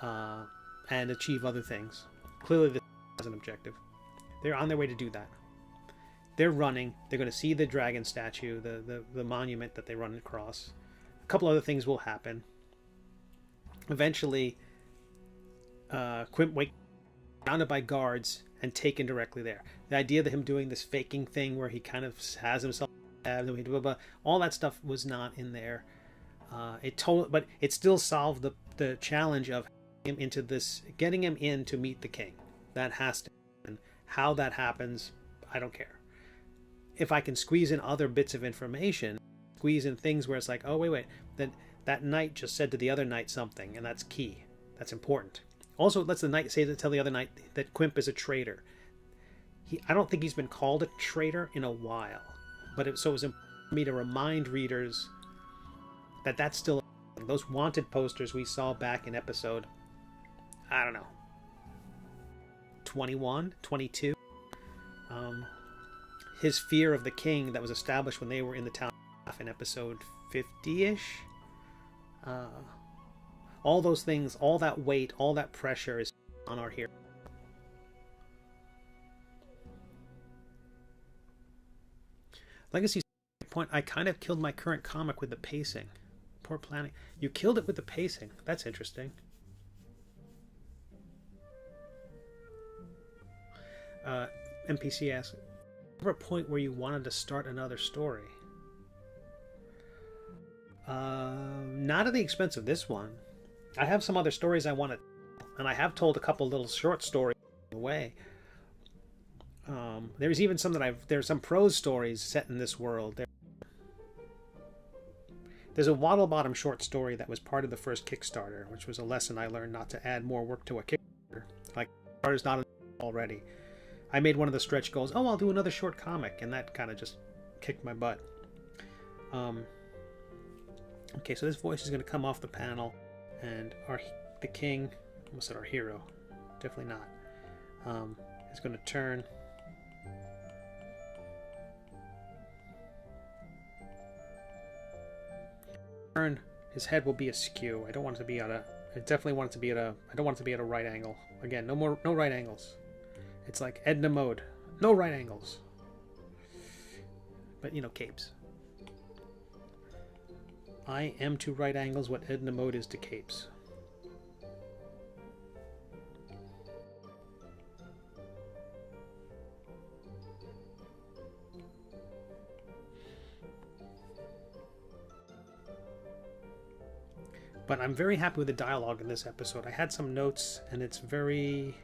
and achieve other things. Clearly this has an objective. They're on their way to do that. They're running. They're going to see the dragon statue, the monument that they run across. A couple other things will happen. Eventually, Quimp wakes surrounded by guards and taken directly there. The idea that him doing this faking thing where he kind of has himself all that stuff was not in there. But it still solved the challenge of getting him in to meet the king. That has to happen. How that happens, I don't care. If I can squeeze in other bits of information, squeeze in things where it's like, oh wait, then that knight just said to the other knight something, and that's key. That's important. Also, it lets the knight tell the other knight that Quimp is a traitor. I don't think he's been called a traitor in a while. But it was important for me to remind readers that that's still those wanted posters we saw back in episode, I don't know, 21, 22. His fear of the king that was established when they were in the town in episode 50-ish. All those things, all that weight, all that pressure is on our hero. Legacy point, I kind of killed my current comic with the pacing. Poor planning. You killed it with the pacing. That's interesting. NPC asks, ever a point where you wanted to start another story? Not at the expense of this one. I have some other stories I want to, and I have told a couple little short stories away. There's even some there's some prose stories set in this world. There's a Waddlebottom short story that was part of the first Kickstarter, which was a lesson I learned not to add more work to a Kickstarter. Like, Kickstarter's not already. I made one of the stretch goals, oh, I'll do another short comic, and that kind of just kicked my butt. Okay, so this voice is going to come off the panel, and the king, almost said our hero, definitely not, is going to turn. His head will be askew. I don't want it to be at a. I definitely want it to be at a. I don't want it to be at a right angle. Again, no right angles. It's like Edna mode. No right angles. But you know, capes. I am to right angles what Edna mode is to capes. But I'm very happy with the dialogue in this episode. I had some notes, and it's very...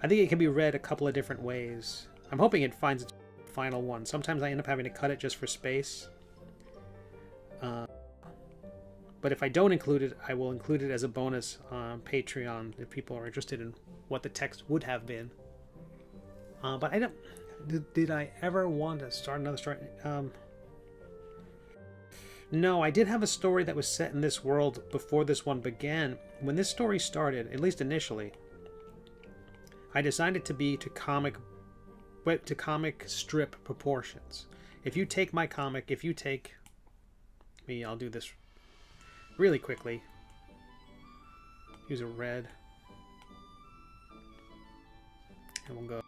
I think it can be read a couple of different ways. I'm hoping it finds its final one. Sometimes I end up having to cut it just for space. But if I don't include it, I will include it as a bonus on Patreon if people are interested in what the text would have been. But I don't... Did I ever want to start another story? No, I did have a story that was set in this world before this one began. When this story started, at least initially, I designed it to be to comic strip proportions. If you take my comic, if you take me, I'll do this really quickly. Use a red. And we'll go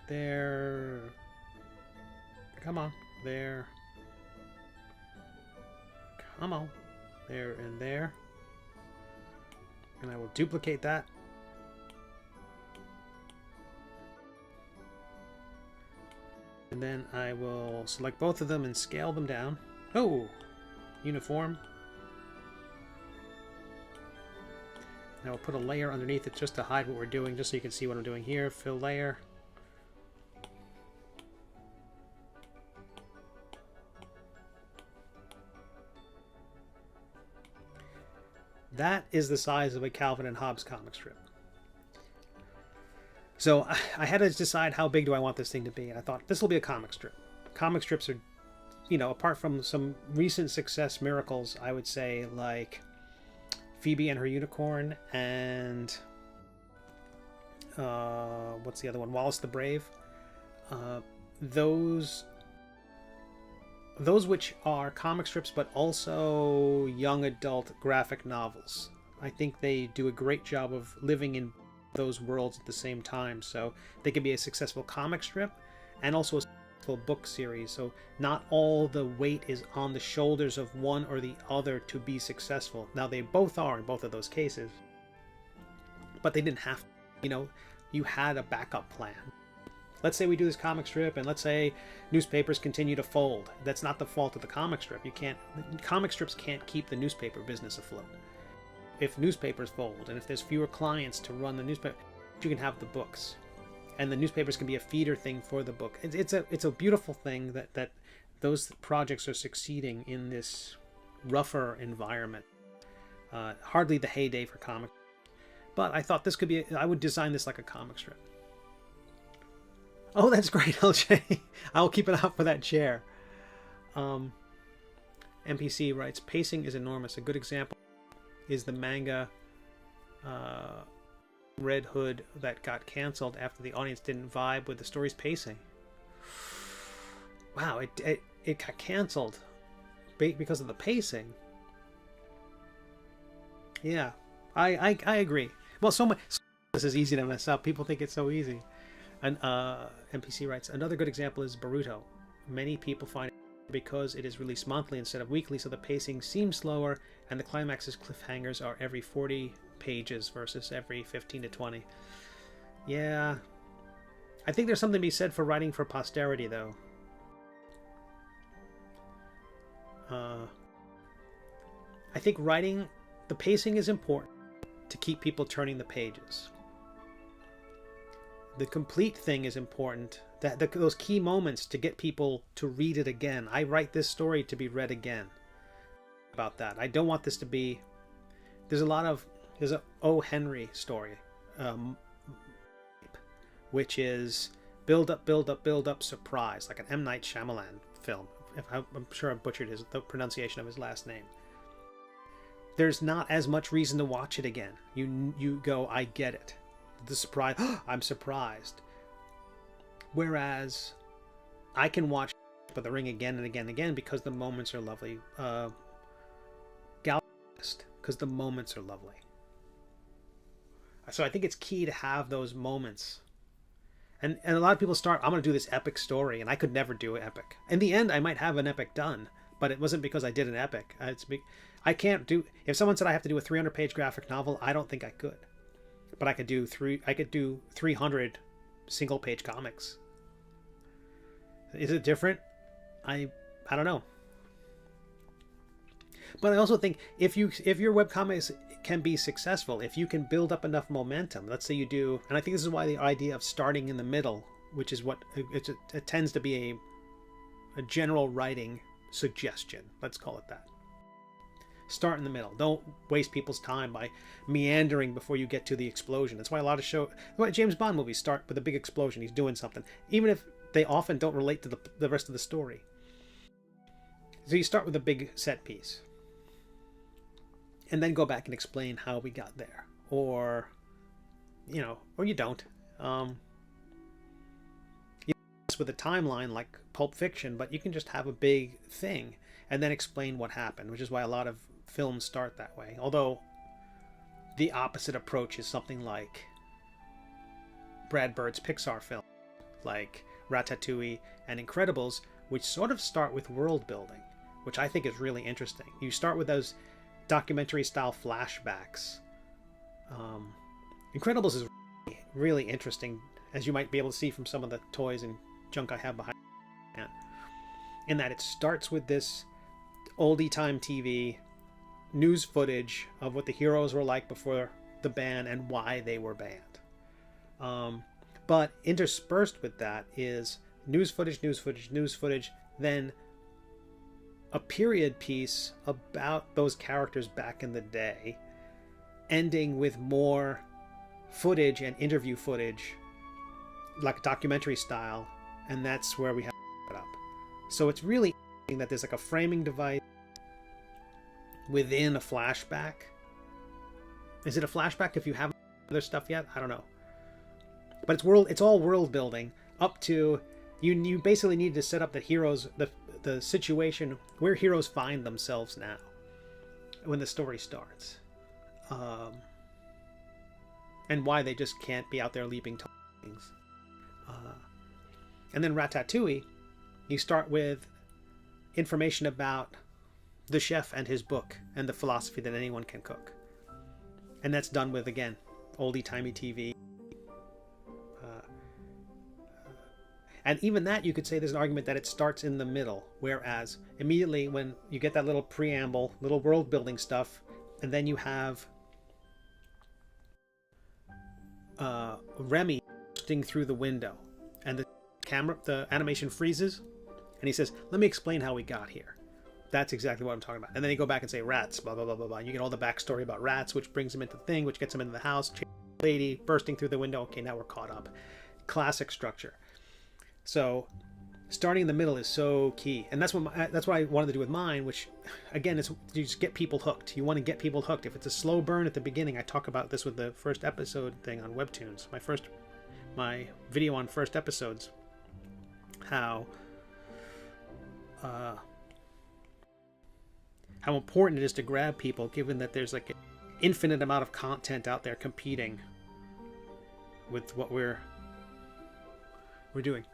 there. Come on, there. Come on, there and there. And I will duplicate that. And then I will select both of them and scale them down. Oh, uniform. Now we'll put a layer underneath it just to hide what we're doing, just so you can see what I'm doing here. Fill layer. That is the size of a Calvin and Hobbes comic strip. So I had to decide how big do I want this thing to be, and I thought this will be a comic strip. Comic strips are, you know, apart from some recent success miracles, I would say, like Phoebe and Her Unicorn and what's the other one? Wallace the Brave. Those which are comic strips but also young adult graphic novels. I think they do a great job of living in those worlds at the same time, so they can be a successful comic strip and also a successful book series. So not all the weight is on the shoulders of one or the other to be successful. Now they both are in both of those cases, but they didn't have to. You know, you had a backup plan. Let's say we do this comic strip, and let's say newspapers continue to fold. That's not the fault of the comic strip. Comic strips can't keep the newspaper business afloat. If newspapers fold, and if there's fewer clients to run the newspaper, you can have the books, and the newspapers can be a feeder thing for the book. It's a beautiful thing that those projects are succeeding in this rougher environment. Hardly the heyday for comics, but I thought this could be. I would design this like a comic strip. Oh, that's great, LJ. I'll keep it out for that chair. NPC writes, pacing is enormous. A good example is the manga Red Hood that got canceled after the audience didn't vibe with the story's pacing. Wow, it got canceled because of the pacing. Yeah, I agree. Well, so much. This is easy to mess up. People think it's so easy. And NPC writes, another good example is Boruto. Many people find it because it is released monthly instead of weekly, so the pacing seems slower, and the climax's cliffhangers are every 40 pages versus every 15 to 20. Yeah. I think there's something to be said for writing for posterity, though. I think writing, the pacing is important to keep people turning the pages. The complete thing is important, those key moments to get people to read it again. I write this story to be read again. About that, I don't want this to be. There's a lot of, there's a O. Henry story, which is build up, surprise, like an M. Night Shyamalan film. I'm sure I butchered the pronunciation of his last name. There's not as much reason to watch it again. You go, I get it. The surprise, I'm surprised. Whereas I can watch The Ring again and again and again because the moments are lovely. Galvanized, because the moments are lovely. So I think it's key to have those moments. And a lot of people start, I'm going to do this epic story, and I could never do an epic. In the end, I might have an epic done, but it wasn't because I did an epic. I can't do, if someone said I have to do a 300-page graphic novel, I don't think I could. But I could do 300 single-page comics. Is it different? I don't know. But I also think if your webcomics can be successful, if you can build up enough momentum, let's say you do, and I think this is why the idea of starting in the middle, which is what it tends to be a general writing suggestion, let's call it that. Start in the middle. Don't waste people's time by meandering before you get to the explosion. That's why a lot of James Bond movies start with a big explosion. He's doing something, even if they often don't relate to the rest of the story. So you start with a big set piece, and then go back and explain how we got there, or you don't. You mess with a timeline like Pulp Fiction, but you can just have a big thing and then explain what happened, which is why a lot of films start that way. Although the opposite approach is something like Brad Bird's Pixar film, like Ratatouille and Incredibles, which sort of start with world building, which I think is really interesting. You start with those documentary style flashbacks. Incredibles is really interesting, as you might be able to see from some of the toys and junk I have behind me, in that it starts with this oldie time TV news footage of what the heroes were like before the ban and why they were banned. But interspersed with that is news footage, then a period piece about those characters back in the day, ending with more footage and interview footage, like documentary style, and that's where we have it up. So it's really interesting that there's like a framing device within a flashback. Is it a flashback if you haven't other stuff yet? I don't know. But it's all world building up to you basically need to set up the heroes, the situation where heroes find themselves now when the story starts, and why they just can't be out there leaping things. And then Ratatouille, you start with information about the chef and his book and the philosophy that anyone can cook, and that's done with, again, oldie-timey TV. And even that, you could say there's an argument that it starts in the middle, whereas immediately when you get that little preamble, little world building stuff, and then you have Remy bursting through the window, and the animation freezes, and he says, "Let me explain how we got here." That's exactly what I'm talking about. And then you go back and say rats, blah blah blah blah blah. And you get all the backstory about rats, which brings him into the thing, which gets him into the house. Lady bursting through the window. Okay, now we're caught up. Classic structure. So starting in the middle is so key, and that's what I wanted to do with mine, which again is you just get people hooked. You want to get people hooked. If it's a slow burn at the beginning, I talk about this with the first episode thing on WEBTOONs, my video on first episodes, how important it is to grab people, given that there's like an infinite amount of content out there competing with what we're doing.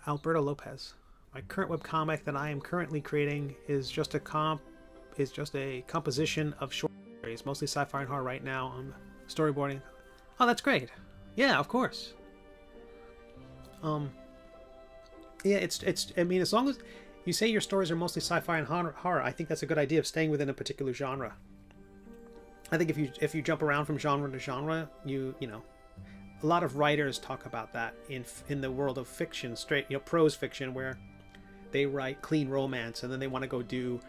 Alberto Lopez. My current webcomic that I am currently creating is just a composition of short stories, mostly sci-fi and horror right now. I'm storyboarding. Oh, that's great. Yeah, of course. Yeah, it's. I mean, as long as you say your stories are mostly sci-fi and horror, I think that's a good idea of staying within a particular genre. I think if you jump around from genre to genre, you know, a lot of writers talk about that in the world of fiction, straight, you know, prose fiction, where they write clean romance and then they want to go do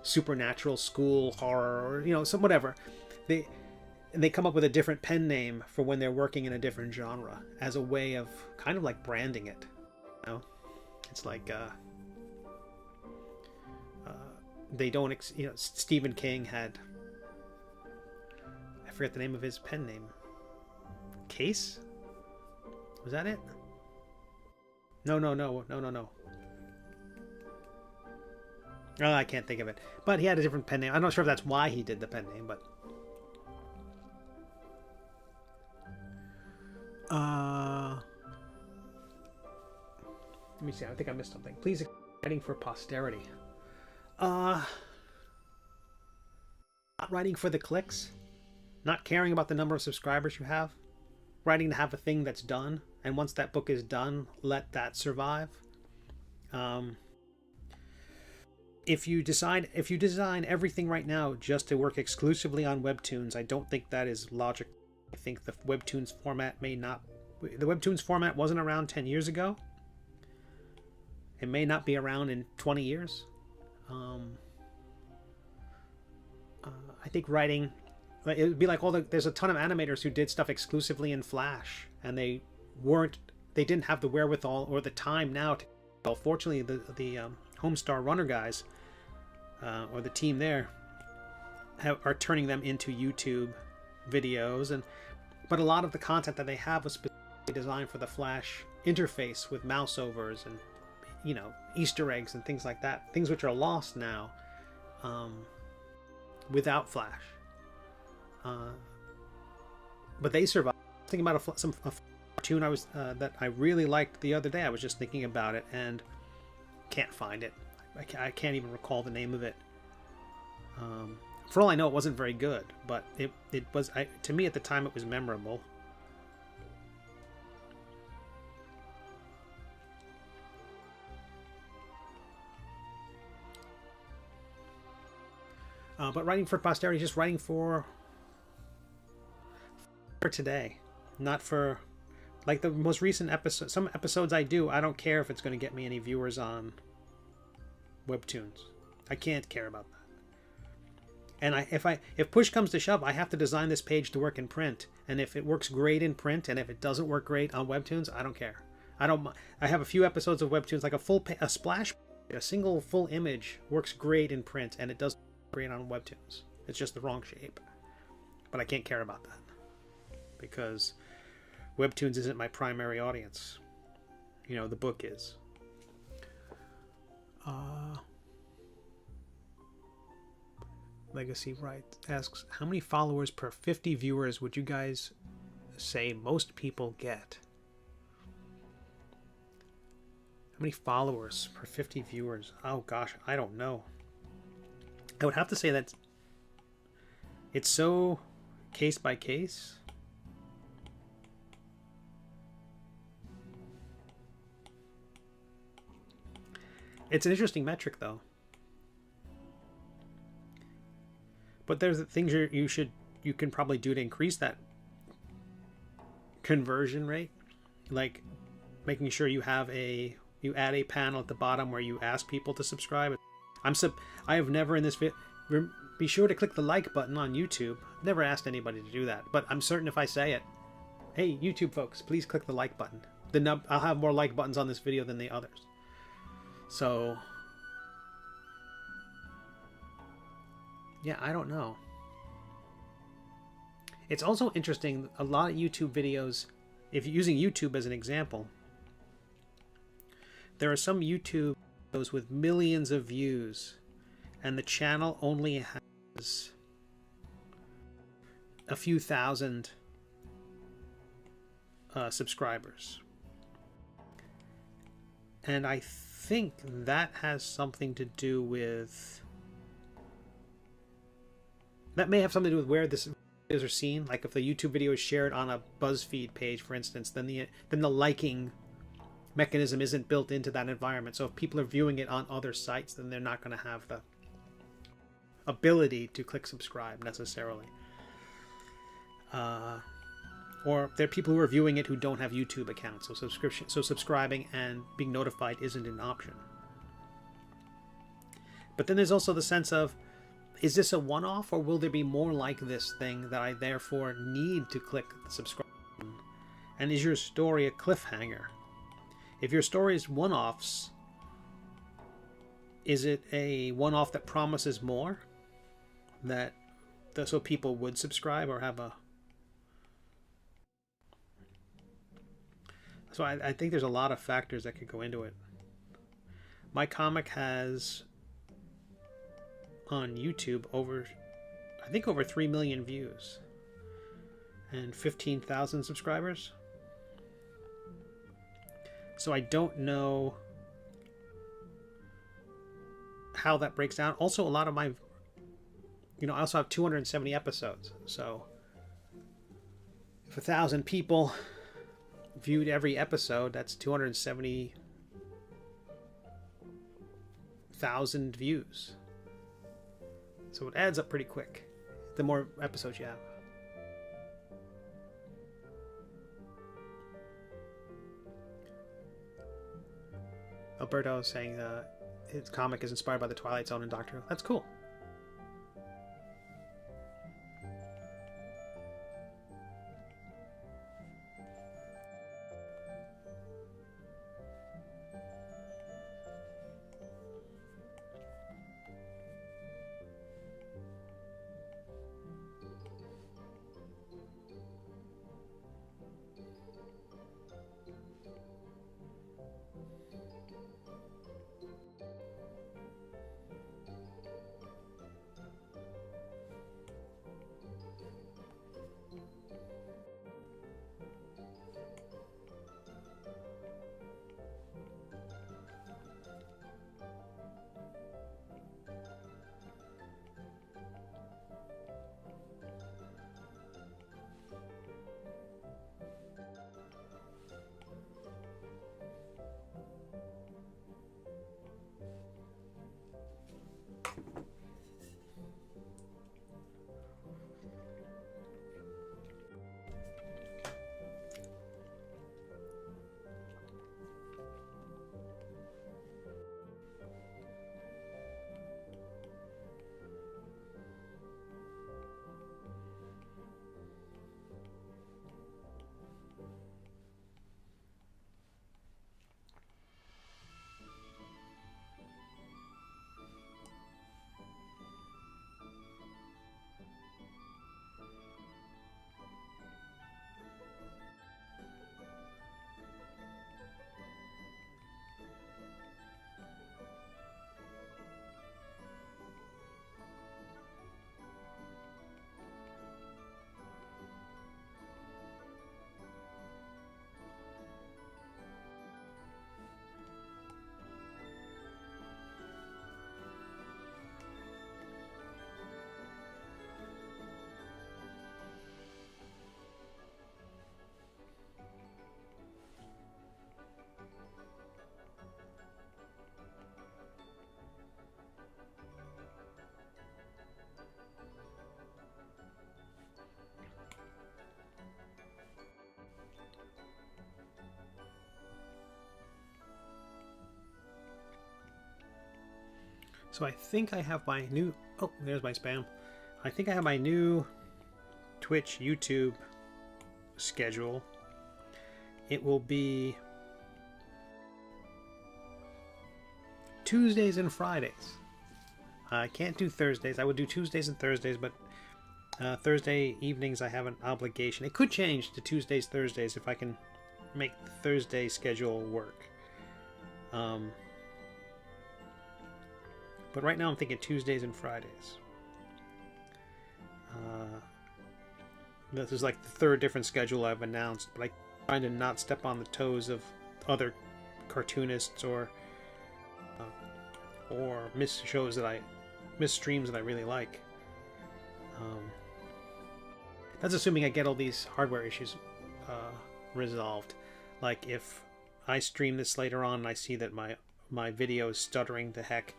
supernatural school horror, or, you know, some whatever. They come up with a different pen name for when they're working in a different genre as a way of kind of like branding it. You know, it's like they don't, you know, Stephen King had, I forget the name of his pen name. Case? Was that it? No. Oh, I can't think of it. But he had a different pen name. I'm not sure if that's why he did the pen name, but let me see. I think I missed something. Please, writing for posterity. Not writing for the clicks. Not caring about the number of subscribers you have. Writing to have a thing that's done, and once that book is done, let that survive. If you design everything right now just to work exclusively on webtoons, I don't think that is logic. I think the webtoons format may not. The webtoons format wasn't around 10 years ago. It may not be around in 20 years. I think writing, it would be like there's a ton of animators who did stuff exclusively in Flash, and they didn't have the wherewithal or the time now to. Well, fortunately, the Homestar Runner guys, or the team there, are turning them into YouTube videos, but a lot of the content that they have was specifically designed for the Flash interface with mouse overs and, you know, Easter eggs and things like that, things which are lost now without Flash. But they survived. Thinking about a cartoon that I really liked the other day. I was just thinking about it and can't find it. I can't even recall the name of it. For all I know, it wasn't very good, but it was, to me at the time, it was memorable. But writing for posterity, just writing for today, not for, like the most recent episode. Some episodes I don't care if it's going to get me any viewers on webtoons. I can't care about that. And if push comes to shove, I have to design this page to work in print. And if it works great in print, and if it doesn't work great on webtoons, I don't care. I have a few episodes of webtoons, like a splash, a single full image works great in print, and it does great on webtoons. It's just the wrong shape. But I can't care about that because webtoons isn't my primary audience. You know, the book is. Legacy Right asks, how many followers per 50 viewers would you guys say most people get? How many followers per 50 viewers? Oh gosh, I don't know. I would have to say that it's so case by case. It's an interesting metric, though. But there's things you can probably do to increase that conversion rate, like making sure you add a panel at the bottom where you ask people to subscribe. I have never in this video. Be sure to click the like button on YouTube. I've never asked anybody to do that, but I'm certain if I say it, hey YouTube folks, please click the like button. I'll have more like buttons on this video than the others. So, yeah, I don't know. It's also interesting, a lot of YouTube videos, if you're using YouTube as an example, there are some YouTube videos with millions of views, and the channel only has a few thousand subscribers. And I think that has something to do with... That may have something to do with where this videos are seen. Like if the YouTube video is shared on a BuzzFeed page, for instance, then the liking mechanism isn't built into that environment. So if people are viewing it on other sites, then they're not going to have the ability to click subscribe necessarily. or there are people who are viewing it who don't have YouTube accounts, so subscribing and being notified isn't an option. But then there's also the sense of, is this a one-off, or will there be more like this thing that I therefore need to click the subscribe button? And is your story a cliffhanger? If your story is one-offs, is it a one-off that promises more? So people would subscribe or have a... So I think there's a lot of factors that could go into it. My comic has on YouTube over 3 million views and 15,000 subscribers. So I don't know how that breaks down. Also, a lot of my, I also have 270 episodes. So if 1,000 people viewed every episode, that's 270,000 views. So it adds up pretty quick, the more episodes you have. Alberto is saying his comic is inspired by the Twilight Zone and Doctor Who. That's cool. So I think I have my new... Oh, there's my spam. I think I have my new Twitch, YouTube schedule. It will be Tuesdays and Fridays. I can't do Thursdays. I would do Tuesdays and Thursdays, but Thursday evenings I have an obligation. It could change to Tuesdays, Thursdays if I can make the Thursday schedule work. But right now I'm thinking Tuesdays and Fridays. This is like the third different schedule I've announced, but I'm trying to not step on the toes of other cartoonists or miss streams that I really like. That's assuming I get all these hardware issues resolved. Like if I stream this later on and I see that my video is stuttering to heck,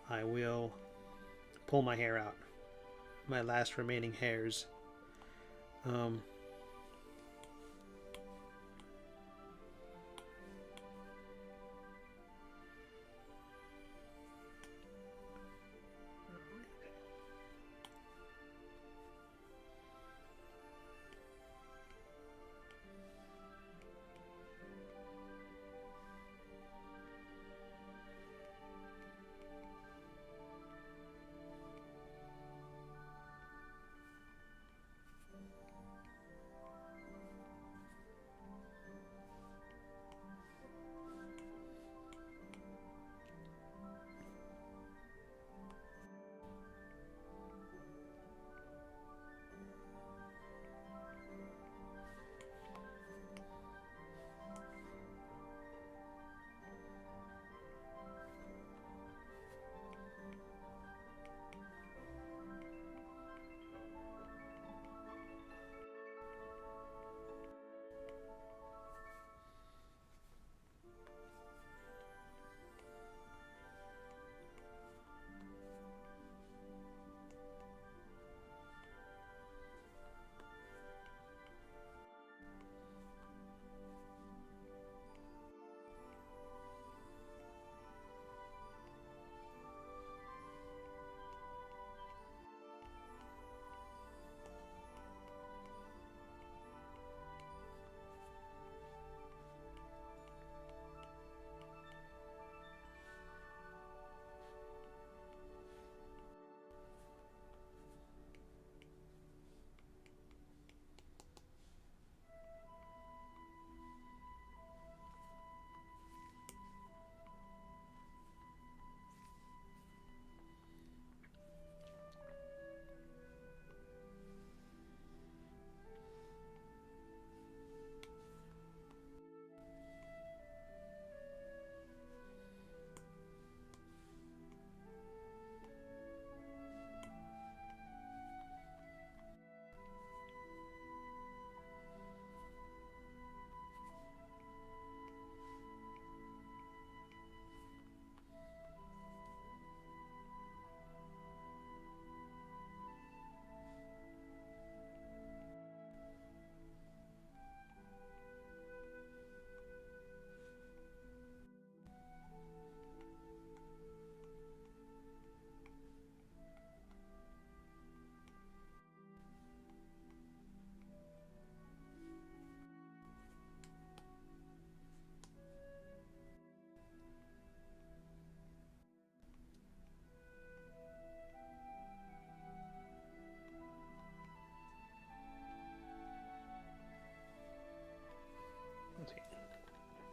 I will pull my hair out. My last remaining hairs.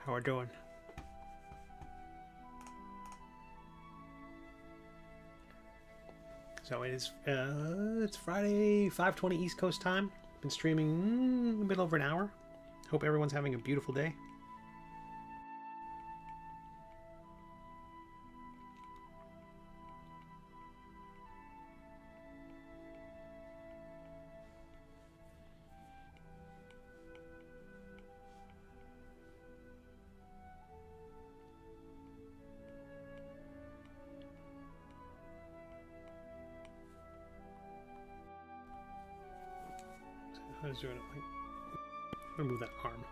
How we're doing. So it's Friday, 5:20 East Coast time. Been streaming a bit over an hour. Hope everyone's having a beautiful day. I was doing it like, I'm gonna move that arm.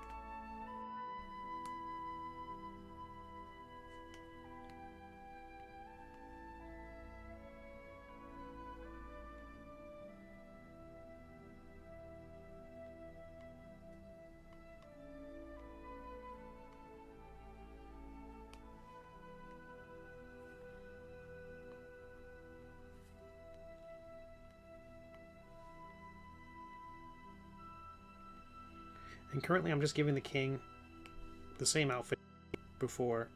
And currently I'm just giving the king the same outfit before,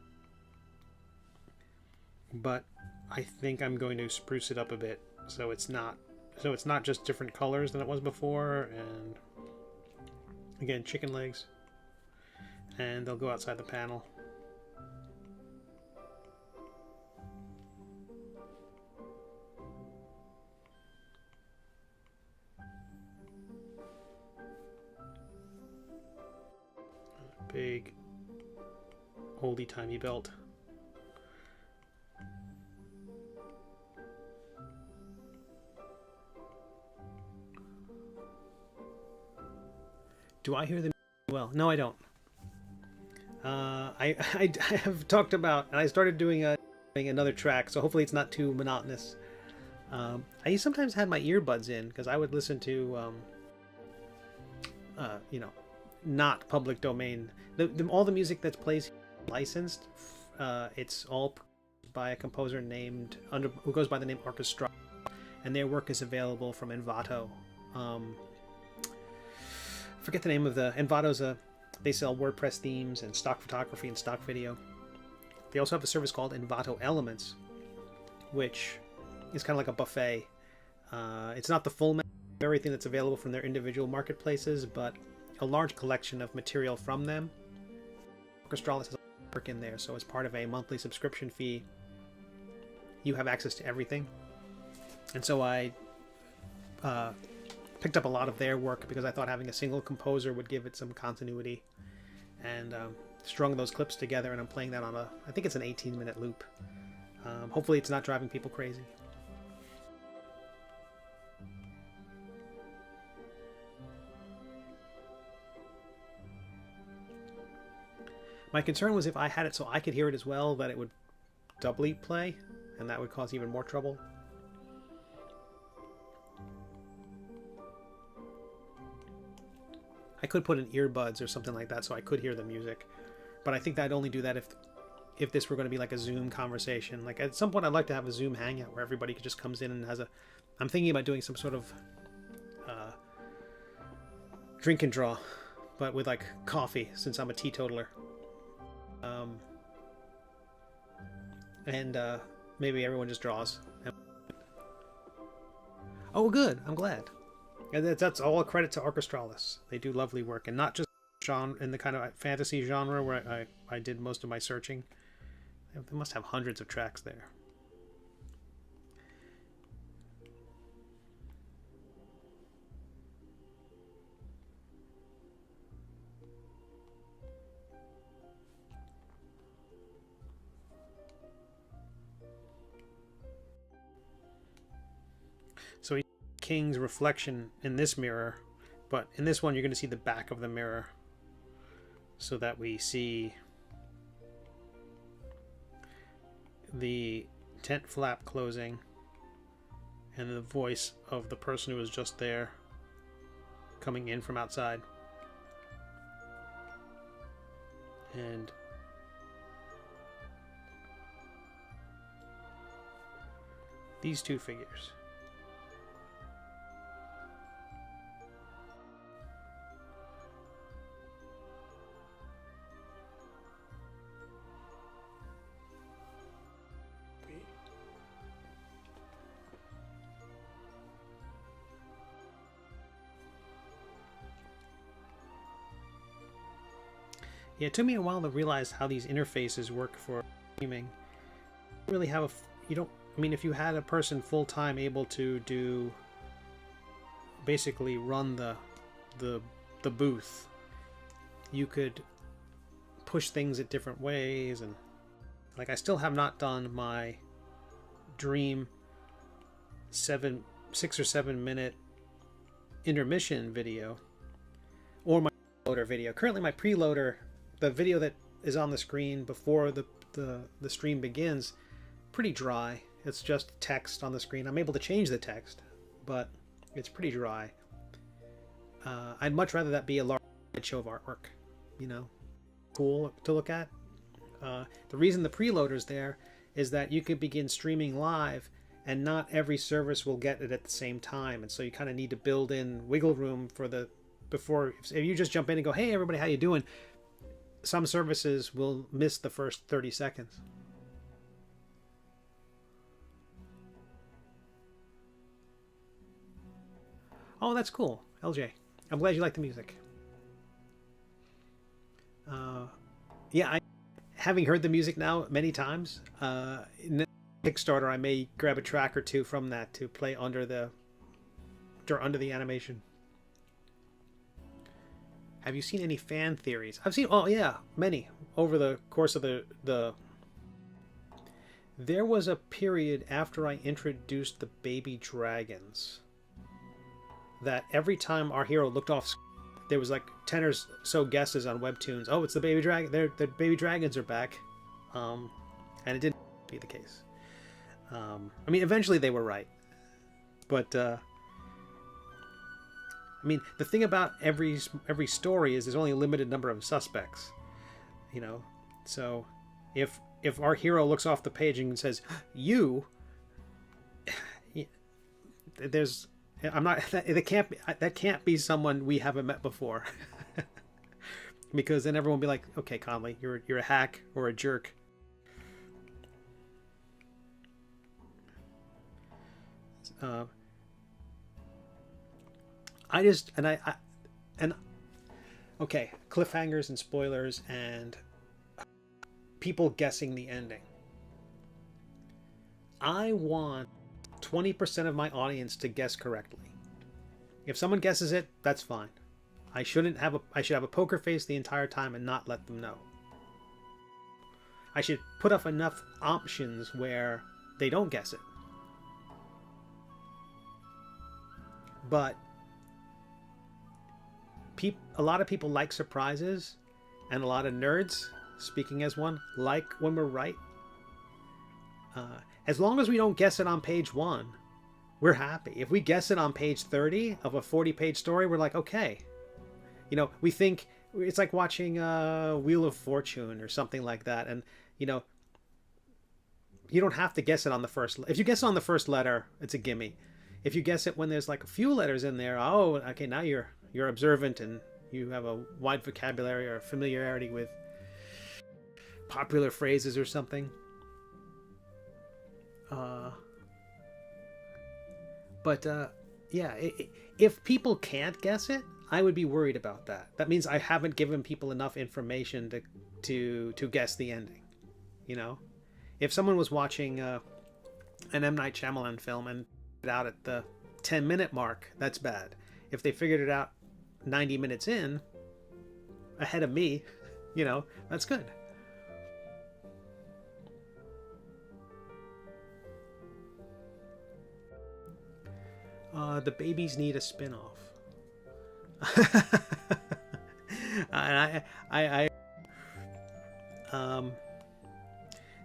but I think I'm going to spruce it up a bit so it's not just different colors than it was before. And again, chicken legs, and they'll go outside the panel. Big oldie-timey belt. Do I hear them well? No, I don't. I have talked about, and I started doing another track, so hopefully it's not too monotonous. I sometimes had my earbuds in because I would listen to, you know, not public domain. All the music that plays licensed. It's all by a composer named who goes by the name Orchestra, and their work is available from Envato. Forget the name of the Envato's. They sell WordPress themes and stock photography and stock video. They also have a service called Envato Elements, which is kind of like a buffet. It's not the full menu of everything that's available from their individual marketplaces, but a large collection of material from them. Orchestralis has work in there, so as part of a monthly subscription fee, you have access to everything. And so I picked up a lot of their work because I thought having a single composer would give it some continuity, and strung those clips together, and I'm playing that on I think it's an 18-minute loop. Hopefully it's not driving people crazy. My concern was if I had it so I could hear it as well, that it would doubly play, and that would cause even more trouble. I could put in earbuds or something like that so I could hear the music, but I think that I'd only do that if this were going to be like a Zoom conversation. Like at some point I'd like to have a Zoom hangout where everybody just comes in and has a... I'm thinking about doing some sort of drink and draw, but with like coffee, since I'm a teetotaler. And maybe everyone just draws. Oh, good. I'm glad. And that's all a credit to Orchestralis. They do lovely work, and not just genre in the kind of fantasy genre where I did most of my searching. They must have hundreds of tracks there. So King's reflection in this mirror, but in this one you're going to see the back of the mirror, so that we see the tent flap closing and the voice of the person who was just there coming in from outside. And these two figures. Yeah, it took me a while to realize how these interfaces work for streaming. You don't really have a, you don't, I mean, if you had a person full-time able to do, basically run the booth, you could push things at different ways. And like, I still have not done my dream 6 or 7 minute intermission video, or my preloader video. Currently my preloader, the video that is on the screen before the stream begins, pretty dry. It's just text on the screen. I'm able to change the text, but it's pretty dry. I'd much rather that be a large show of artwork, you know, cool to look at. The reason the preloader's there is that you could begin streaming live, and not every service will get it at the same time, and so you kind of need to build in wiggle room for the before. If you just jump in and go, "Hey everybody, how you doing?" Some services will miss the first 30 seconds. Oh, that's cool, LJ. I'm glad you like the music. Yeah, having heard the music now many times, in Kickstarter, I may grab a track or two from that to play under the animation. Have you seen any fan theories? I've seen, oh yeah, many over the course of the. There was a period after I introduced the baby dragons that every time our hero looked off, there was like 10 or so guesses on Webtoons. Oh, it's the baby dragon. The baby dragons are back, and it didn't be the case. I mean, eventually they were right, but I mean, the thing about every story is there's only a limited number of suspects, you know. So if our hero looks off the page and says you, there's I'm not that can't be someone we haven't met before. Because then everyone will be like, okay, Conley, you're a hack or a jerk. Okay, cliffhangers and spoilers and people guessing the ending. I want 20% of my audience to guess correctly. If someone guesses it, that's fine. I should have a poker face the entire time and not let them know. I should put up enough options where they don't guess it. But a lot of people like surprises, and a lot of nerds, speaking as one, like when we're right. As long as we don't guess it on page 1, we're happy. If we guess it on page 30 of a 40-page story, we're like, okay. You know, we think it's like watching Wheel of Fortune or something like that. And, you know, you don't have to guess it on the first. If you guess on the first letter, it's a gimme. If you guess it when there's like a few letters in there, oh, okay, now you're observant and you have a wide vocabulary or familiarity with popular phrases or something. Yeah, if people can't guess it, I would be worried about that. That means I haven't given people enough information to guess the ending. You know, if someone was watching an M. Night Shyamalan film and it out at the 10-minute mark, that's bad. If they figured it out 90 minutes in, ahead of me, you know, that's good. The babies need a spin-off.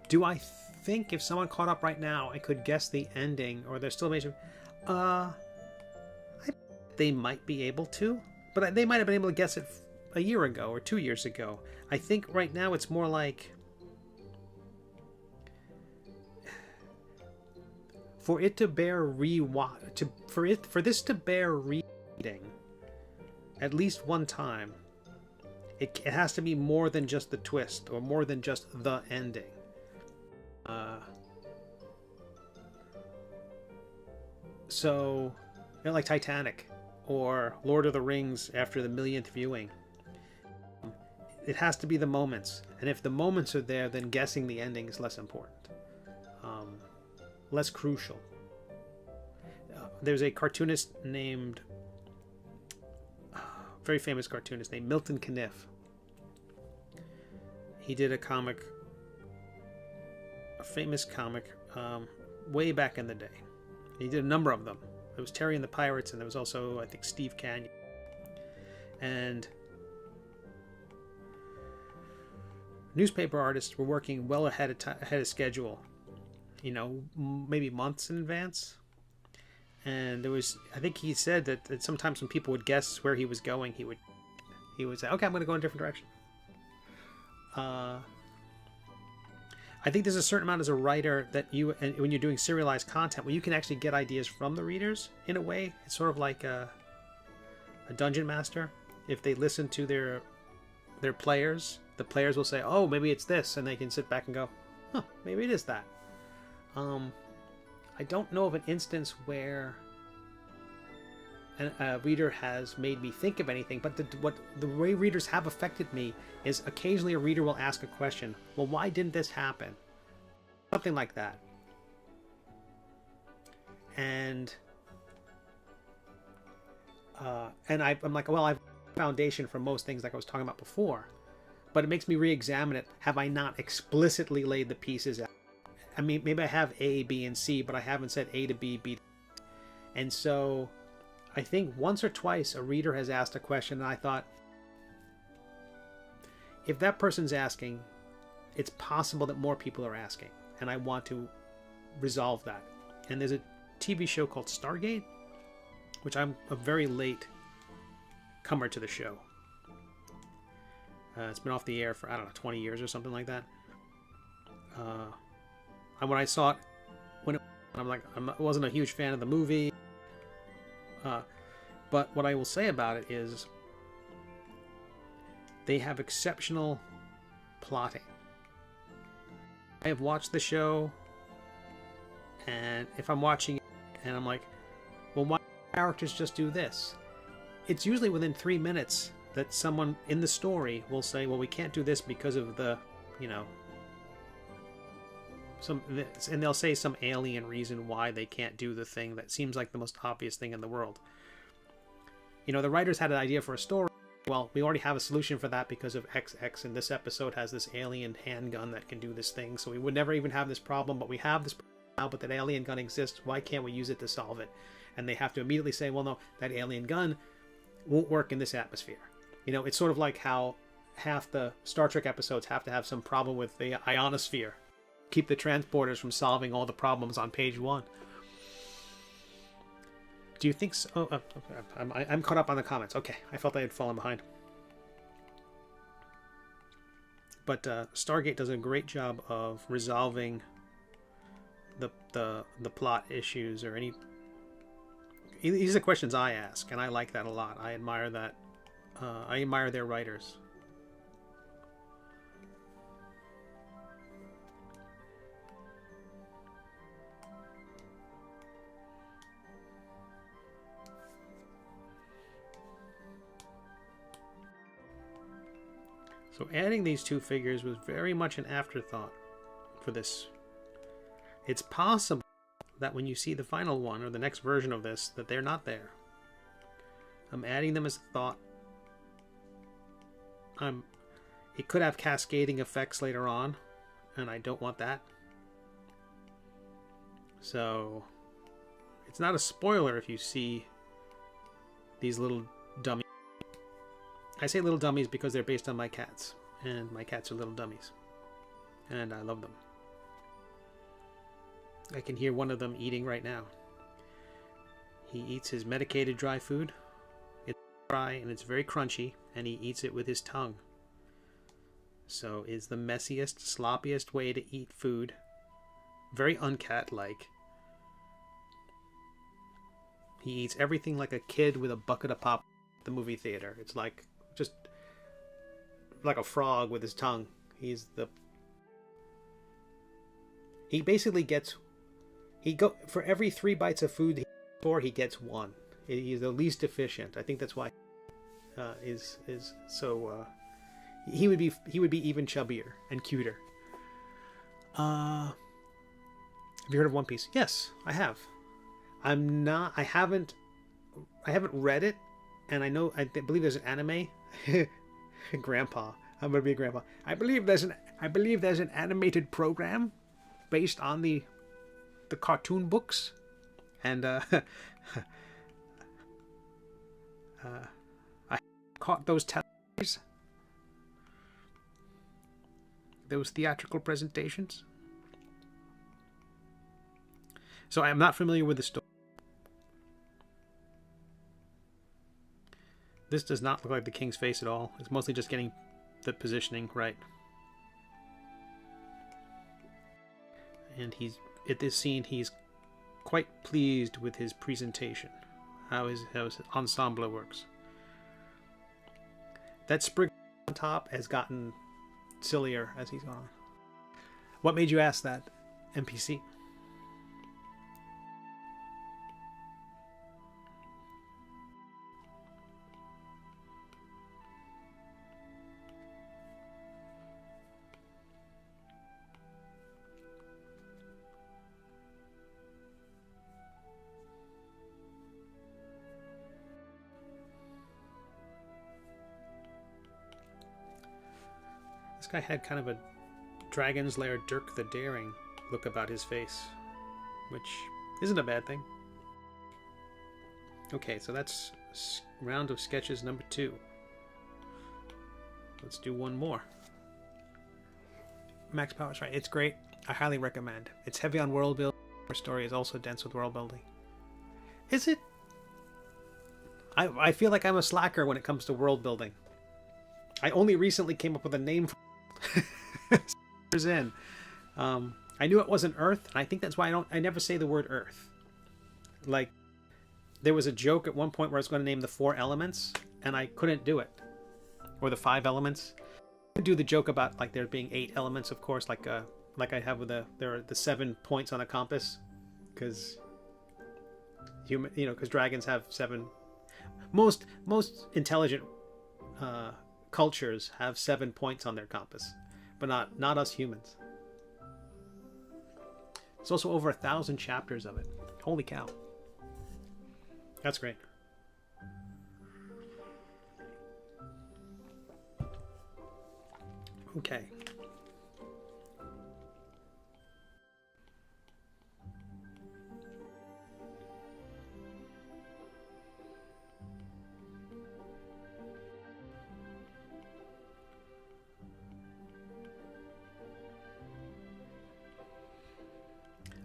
Do I think if someone caught up right now, I could guess the ending, or they're still major? They might be able to, but they might have been able to guess it a year ago or 2 years ago. I think right now it's more like for this to bear reading at least one time, it has to be more than just the twist or more than just the ending. So, you know, like Titanic or Lord of the Rings after the millionth viewing. it has to be the moments. And if the moments are there, then guessing the ending is less important. Less crucial. There's a cartoonist named, very famous cartoonist named Milton Caniff. He did a comic, a famous comic, way back in the day. He did a number of them. There was Terry and the Pirates, and there was also, I think, Steve Canyon. And newspaper artists were working well ahead of schedule, maybe months in advance. And there was, I think he said that sometimes when people would guess where he was going, he would say, okay, I'm going to go in a different direction. I think there's a certain amount as a writer that when you're doing serialized content, where you can actually get ideas from the readers in a way. It's sort of like a dungeon master. If they listen to their players, the players will say, oh, maybe it's this, and they can sit back and go, huh, maybe it is that. I don't know of an instance where a reader has made me think of anything, but the way readers have affected me is occasionally a reader will ask a question. Well, why didn't this happen? Something like that. And I'm like, well, I've foundation for most things like I was talking about before, but it makes me re-examine it. Have I not explicitly laid the pieces out? I mean, maybe I have A, B, and C, but I haven't said A to B, B to C. And so I think once or twice a reader has asked a question and I thought, if that person's asking, it's possible that more people are asking, and I want to resolve that. And there's a TV show called Stargate, which I'm a very late comer to the show. It's been off the air for, 20 years or something like that. And when I saw it, I wasn't a huge fan of the movie. But what I will say about it is they have exceptional plotting. I have watched the show, and if I'm watching it and I'm like, well, why don't characters just do this? It's usually within 3 minutes that someone in the story will say, well, we can't do this because of the, and they'll say some alien reason why they can't do the thing that seems like the most obvious thing in the world. The writers had an idea for a story. Well, we already have a solution for that because of XX, and this episode has this alien handgun that can do this thing, so we would never even have this problem, but we have this problem now, but that alien gun exists. Why can't we use it to solve it? And they have to immediately say, well, no, that alien gun won't work in this atmosphere. It's sort of like how half the Star Trek episodes have to have some problem with the ionosphere. Keep the transporters from solving all the problems on page 1. Do you think so? Oh, okay. I'm caught up on the comments. Okay, I felt I had fallen behind. But Stargate does a great job of resolving the plot issues or any. These are the questions I ask, and I like that a lot. I admire that. I admire their writers. So adding these two figures was very much an afterthought for this. It's possible that when you see the final one or the next version of this, that they're not there. I'm adding them as a thought. It could have cascading effects later on, and I don't want that. So it's not a spoiler if you see these little dummies. I say little dummies because they're based on my cats, and my cats are little dummies, and I love them. I can hear one of them eating right now. He eats his medicated dry food. It's dry and it's very crunchy, and he eats it with his tongue. So it's the messiest, sloppiest way to eat food. Very uncat-like. He eats everything like a kid with a bucket of pop at the movie theater. It's like just like a frog with his tongue. He basically gets for every 3 bites of food he gets 1. He's the least efficient. I think that's why is so He would be even chubbier and cuter. Have you heard of One Piece? Yes, I have. I haven't read it, and I believe there's an anime. Grandpa, I'm gonna be a grandpa. I believe there's an animated program based on the cartoon books, and I caught those televisions, those theatrical presentations. So I am not familiar with the story. This does not look like the king's face at all. It's mostly just getting the positioning right. And at this scene, he's quite pleased with his presentation, how his ensemble works. That sprig on top has gotten sillier as he's gone on. What made you ask that, NPC? This guy had kind of a Dragon's Lair Dirk the Daring look about his face, which isn't a bad thing. Okay, so that's round of sketches number 2. Let's do one more. Max Power's right. It's great. I highly recommend. It's heavy on world building. Our story is also dense with world building. Is it? I feel like I'm a slacker when it comes to world building. I only recently came up with a name for years in. I knew it wasn't Earth, and I think that's why I never say the word Earth. Like, there was a joke at one point where I was going to name the 4 elements, and I couldn't do it. Or the 5 elements. I could do the joke about like there being 8 elements, of course, like I have with there are the 7 points on a compass, because because dragons have 7. Most intelligent cultures have 7 points on their compass, but not us humans. There's also over 1,000 chapters of it. Holy cow. That's great. Okay.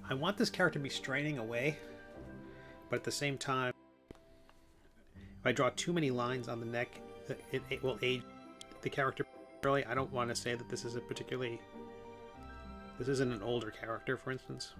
I want this character to be straining away, but at the same time, if I draw too many lines on the neck, it will age the character early. I don't want to say that this isn't an older character, for instance.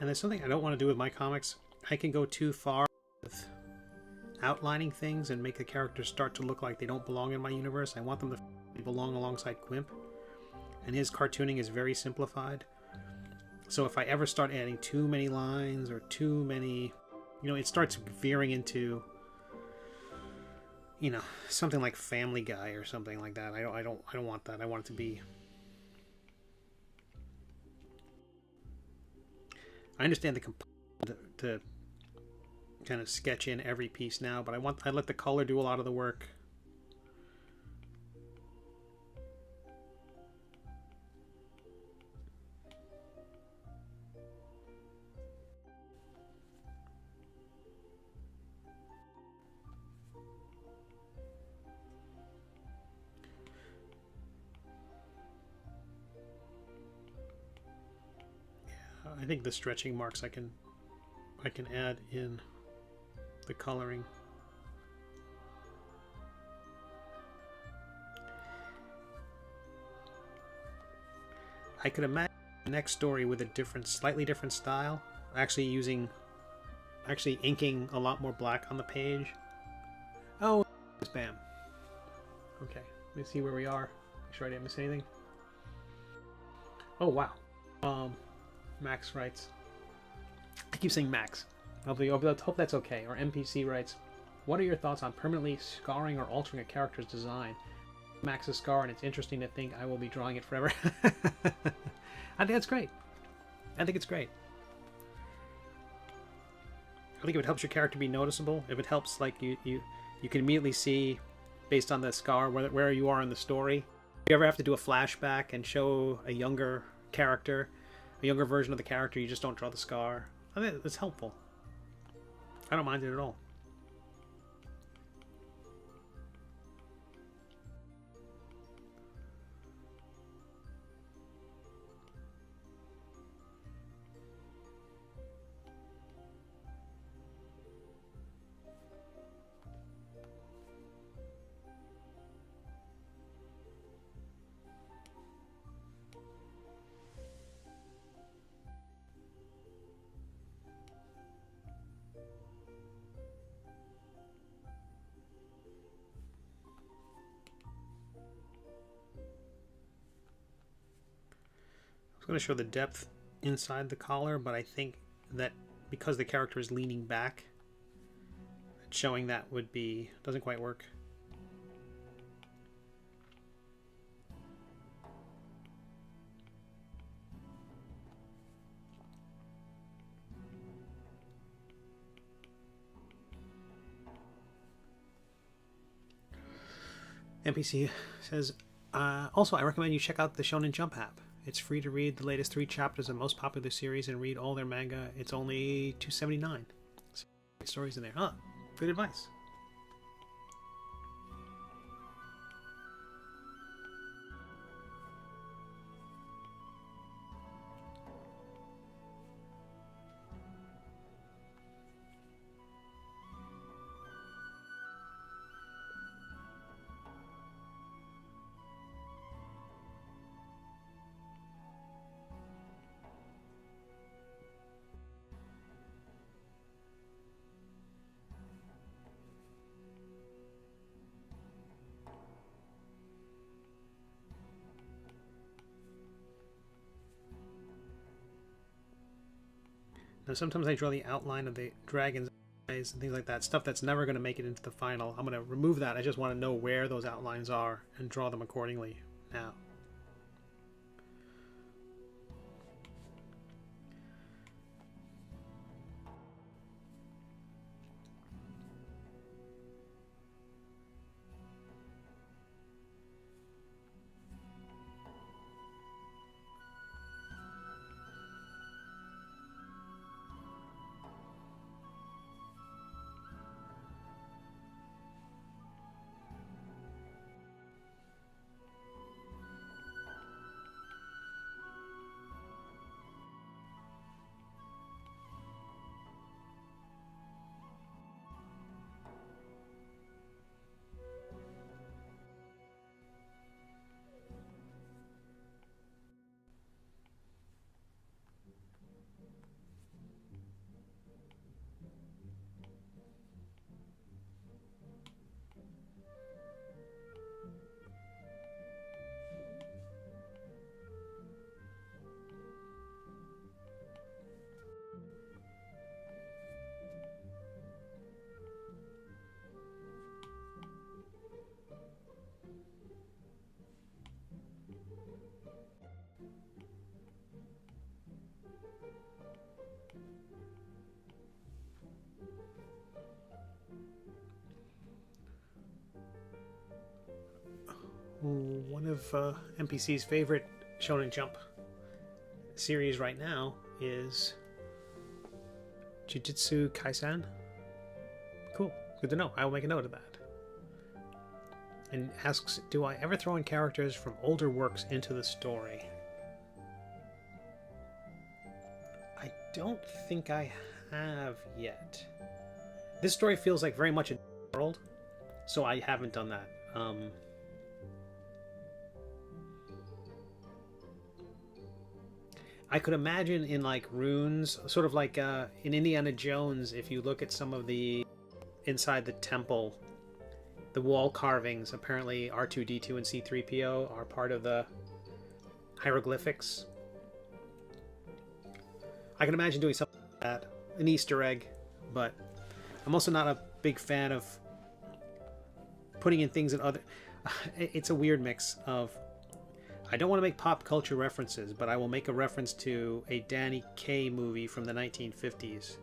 And there's something I don't want to do with my comics. I can go too far with outlining things and make the characters start to look like they don't belong in my universe. I want them to belong alongside Quimp. And his cartooning is very simplified. So if I ever start adding too many lines or too many, it starts veering into, something like Family Guy or something like that. I don't want that. I want it to be. I understand the to kind of sketch in every piece now, but I let the color do a lot of the work. I think the stretching marks I can add in the coloring. I could imagine the next story with a slightly different style, actually inking a lot more black on the page. Oh, spam. Okay, let me see where we are. Make sure I didn't miss anything. Oh wow. Max writes. I keep saying Max. Hope that's okay. Or MPC writes, what are your thoughts on permanently scarring or altering a character's design? Max's scar, and it's interesting to think I will be drawing it forever. I think that's great. I think it's great. I think if it helps your character be noticeable, if it helps, like you can immediately see, based on the scar, where you are in the story. If you ever have to do a flashback and show a younger character, a younger version of the character, you just don't draw the scar. I think it's helpful. I don't mind it at all. I was going to show the depth inside the collar, but I think that because the character is leaning back, showing that doesn't quite work. NPC says, also I recommend you check out the Shonen Jump app. It's free to read the latest 3 chapters of the most popular series and read all their manga. It's only $2.79. So, stories in there. Huh. Good advice. Now sometimes I draw the outline of the dragon's eyes and things like that, stuff that's never going to make it into the final. I'm going to remove that. I just want to know where those outlines are and draw them accordingly now. of NPC's favorite Shonen Jump series right now is Jujutsu Kaisen. Cool. Good to know. I will make a note of that. And asks, do I ever throw in characters from older works into the story? I don't think I have yet. This story feels like very much a world, so I haven't done that. I could imagine in like runes, sort of like in Indiana Jones, if you look at some of the inside the temple, the wall carvings, apparently R2-D2 and C-3PO are part of the hieroglyphics. I can imagine doing something like that, an Easter egg, but I'm also not a big fan of putting in things in other... It's a weird mix of... I don't want to make pop culture references, but I will make a reference to a Danny Kaye movie from the 1950s.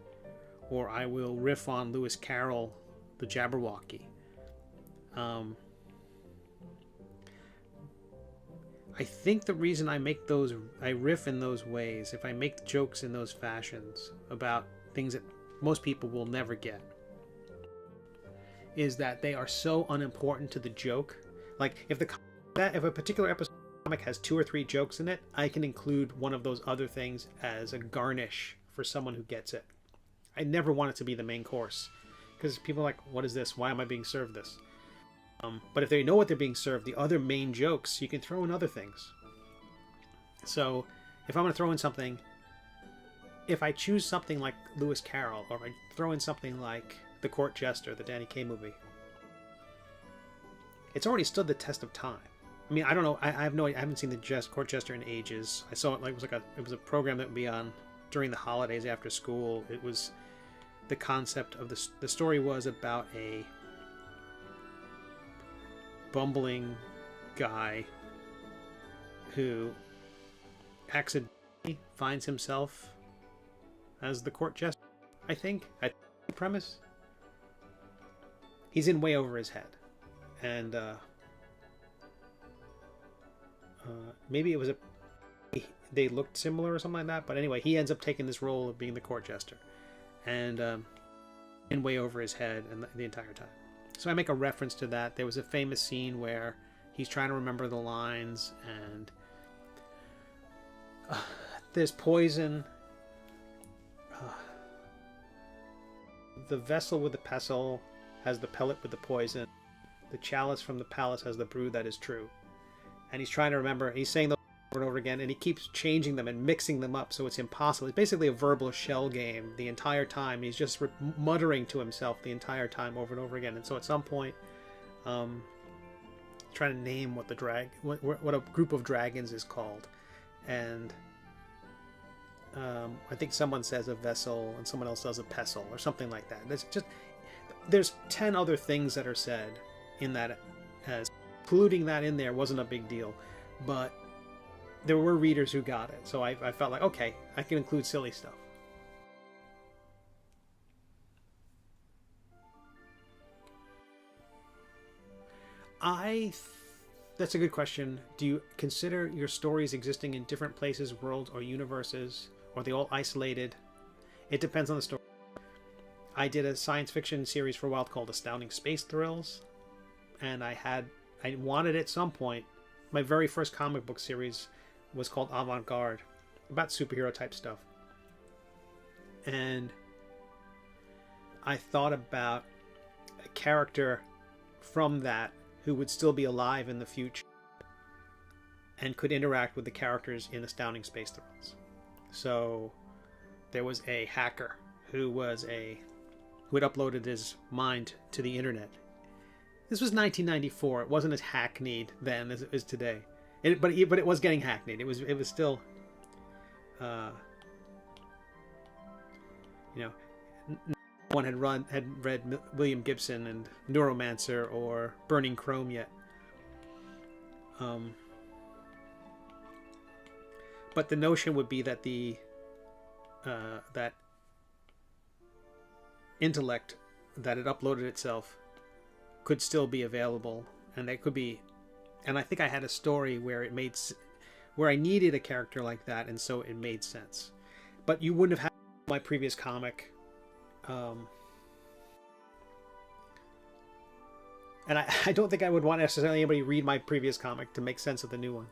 Or I will riff on Lewis Carroll, the Jabberwocky. I think the reason I riff in those ways, if I make jokes in those fashions about things that most people will never get, is that they are so unimportant to the joke. Like if a particular episode of the comic has 2 or 3 jokes in it, I can include one of those other things as a garnish for someone who gets it. I never want it to be the main course, because people are like, what is this? Why am I being served this? But if they know what they're being served, the other main jokes, you can throw in other things. So if I'm going to throw in something, if I choose something like Lewis Carroll, or I throw in something like The Court Jester, the Danny Kaye movie, it's already stood the test of time. I mean, I don't know. I haven't seen the Court Jester in ages. I saw it it was a program that would be on during the holidays after school. It was the concept of the story was about a bumbling guy who accidentally finds himself as the court jester. I think the premise. He's in way over his head, and maybe it was they looked similar or something like that. But anyway, he ends up taking this role of being the court jester, and in way over his head and the entire time. So I make a reference to that. There was a famous scene where he's trying to remember the lines, and there's poison. The vessel with the pestle has the pellet with the poison. The chalice from the palace has the brew that is true. And he's trying to remember. He's saying those over and over again, and he keeps changing them and mixing them up, so it's impossible. It's basically a verbal shell game the entire time. He's just muttering to himself the entire time over and over again. And so at some point, trying to name what what a group of dragons is called, and I think someone says a vessel and someone else does a pestle or something like that. There's 10 other things that are said in that, as including that in there wasn't a big deal, but there were readers who got it, so I felt like, okay, I can include silly stuff. That's a good question. Do you consider your stories existing in different places, worlds, or universes? Or are they all isolated? It depends on the story. I did a science fiction series for a while called Astounding Space Thrills, and I wanted at some point, my very first comic book series was called Avant-Garde, about superhero type stuff. And I thought about a character from that who would still be alive in the future and could interact with the characters in Astounding Space Thrills. So there was a hacker who had uploaded his mind to the internet. This was 1994. It wasn't as hackneyed then as it is today. But it was getting hackneyed. It was still, no one had read William Gibson and Neuromancer or Burning Chrome yet. But the notion would be that that intellect that had uploaded itself could still be available, and they could be And I think I had a story where where I needed a character like that, and so it made sense. But you wouldn't have had my previous comic. And I don't think I would want necessarily anybody read my previous comic to make sense of the new one.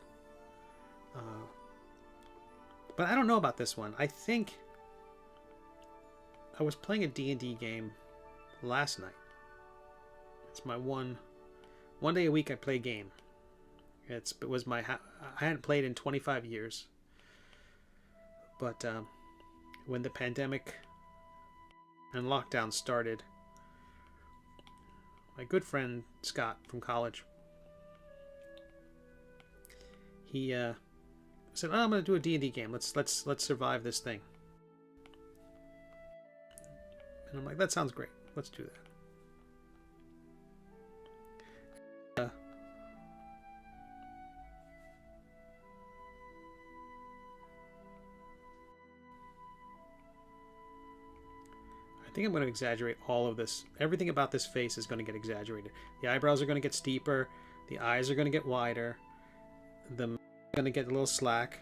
But I don't know about this one. I think I was playing a D&D game last night. It's my one day a week I play a game. I hadn't played in 25 years. But when the pandemic and lockdown started, my good friend Scott from college, he said, "Oh, I'm going to do a D&D game. Let's survive this thing." And I'm like, "That sounds great. Let's do that." I think I'm going to exaggerate all of this. Everything about this face is going to get exaggerated. The eyebrows are going to get steeper. The eyes are going to get wider. The mouth is going to get a little slack.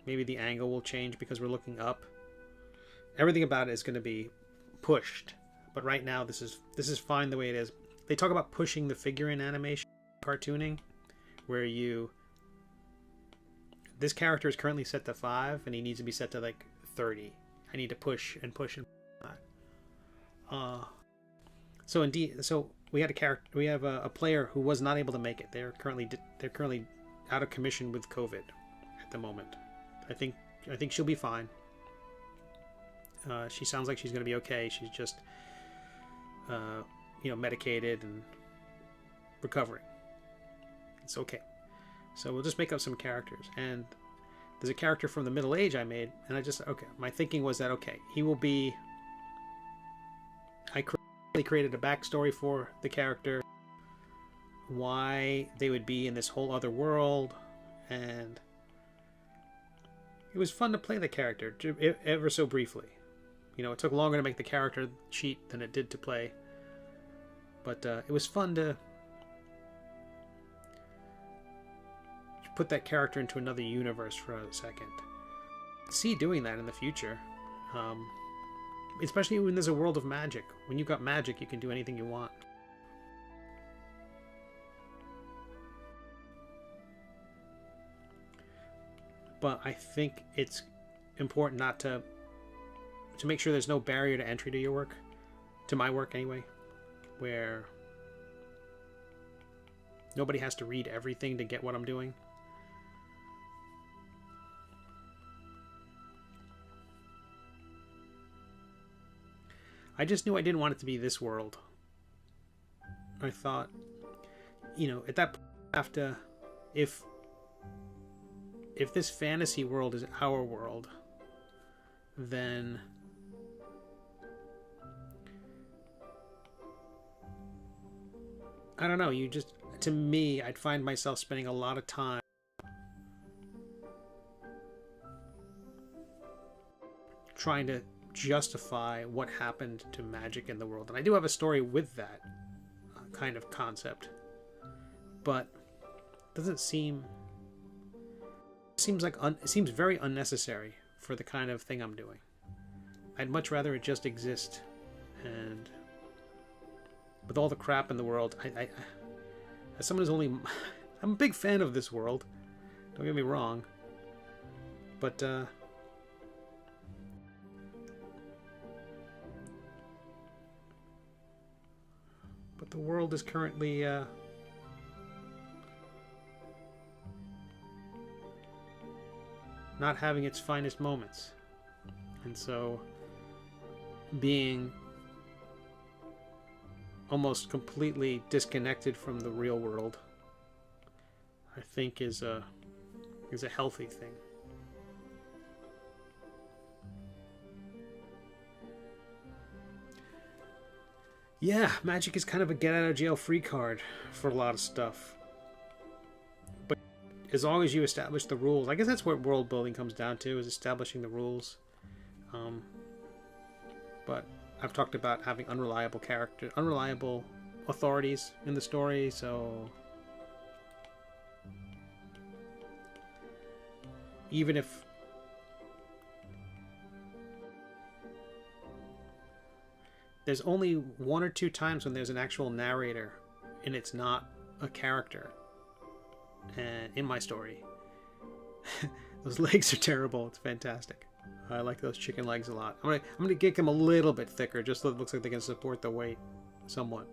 Maybe the angle will change because we're looking up. Everything about it is going to be pushed. But right now, this is fine the way it is. They talk about pushing the figure in animation, cartooning, where this character is currently set to 5, and he needs to be set to like 30. I need to push and push and so we had a player who was not able to make it. They're currently out of commission with COVID at the moment. I think she'll be fine. She sounds like she's going to be okay. She's just medicated and recovering. It's okay. So we'll just make up some characters. And there's a character from the Middle Age I made, and my thinking was that he will be. I created a backstory for the character, why they would be in this whole other world, and it was fun to play the character ever so briefly. It took longer to make the character sheet than it did to play, but it was fun to put that character into another universe for a second. See doing that in the future. Especially when there's a world of magic. When you've got magic, you can do anything you want. But I think it's important not to make sure there's no barrier to entry to your work, to my work anyway, where nobody has to read everything to get what I'm doing. I just knew I didn't want it to be this world. I thought, at that point, I have to, if this fantasy world is our world, then I don't know, to me, I'd find myself spending a lot of time trying to justify what happened to magic in the world. And I do have a story with that kind of concept, but it seems very unnecessary for the kind of thing I'm doing. I'd much rather it just exist, and with all the crap in the world, I as someone who's I'm a big fan of this world, don't get me wrong, but the world is currently not having its finest moments, and so being almost completely disconnected from the real world, I think is a healthy thing. Yeah, magic is kind of a get-out-of-jail-free card for a lot of stuff. But as long as you establish the rules, I guess that's what world building comes down to, is establishing the rules. But I've talked about having unreliable authorities in the story, so even if there's only 1 or 2 times when there's an actual narrator and it's not a character in my story. Those legs are terrible. It's fantastic. I like those chicken legs a lot. I'm gonna get them a little bit thicker, just so it looks like they can support the weight somewhat.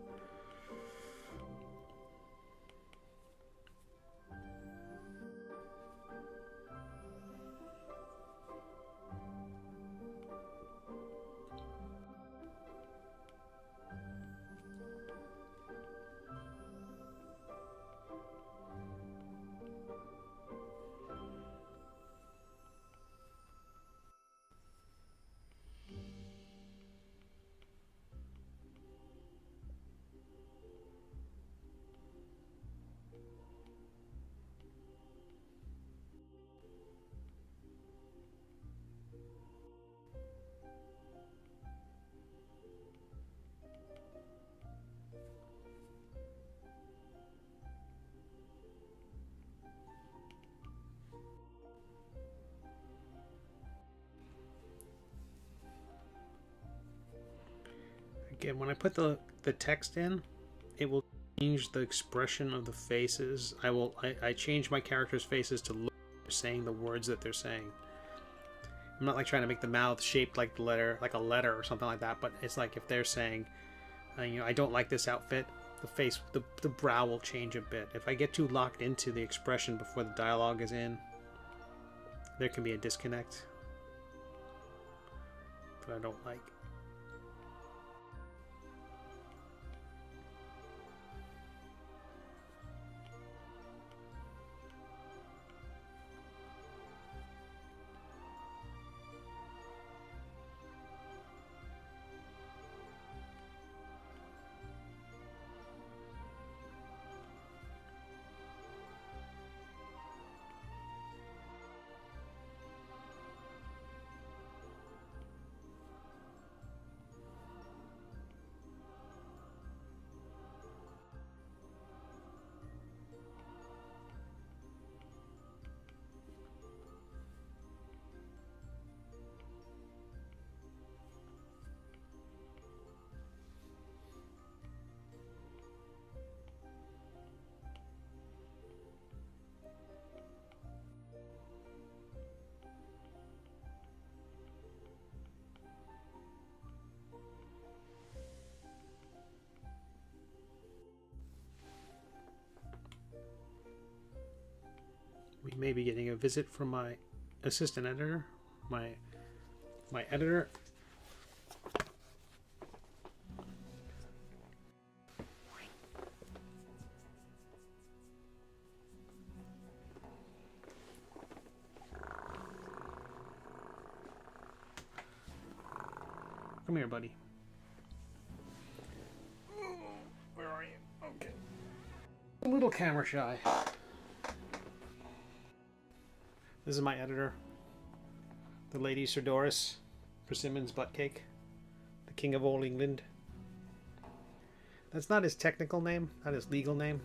Again, when I put the text in, it will change the expression of the faces. I change my characters' faces to look like they're saying the words that they're saying. I'm not like trying to make the mouth shaped like a letter or something like that, but it's like if they're saying, you know, I don't like this outfit, the face, the brow will change a bit. If I get too locked into the expression before the dialogue is in, there can be a disconnect that I don't like. We may be getting a visit from my assistant editor, my editor. Come here, buddy. Where are you? Okay. A little camera shy. This is my editor, the Lady Sir Doris Persimmon's Buttcake, the King of Old England. That's not his technical name, not his legal name.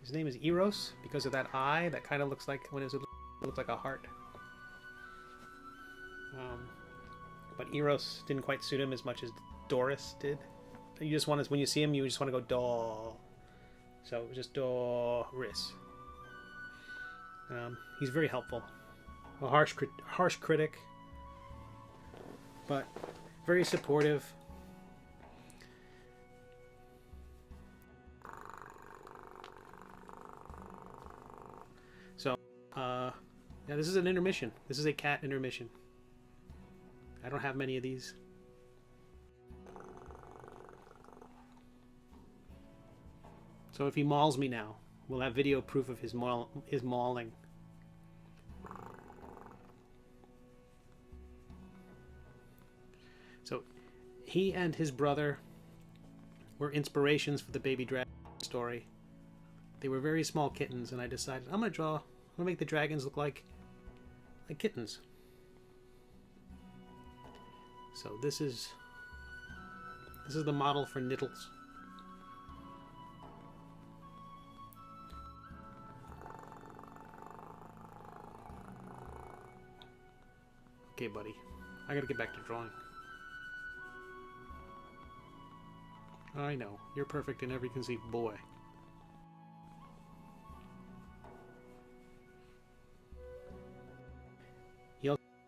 His name is Eros because of that eye that kind of looks like, when it looks like a heart. But Eros didn't quite suit him as much as Doris did. You just want to, when you see him, you just want to go Daw. So it was just Doris. He's very helpful. A harsh critic, but very supportive. So, yeah, this is an intermission. This is a cat intermission. I don't have many of these. So if he mauls me now, we'll have video proof of his mauling. So he and his brother were inspirations for the baby dragon story. They were very small kittens, and I decided I'm gonna make the dragons look like kittens. So this is the model for Nittles. Okay, buddy. I gotta get back to drawing. I know. You're perfect in every conceivable way.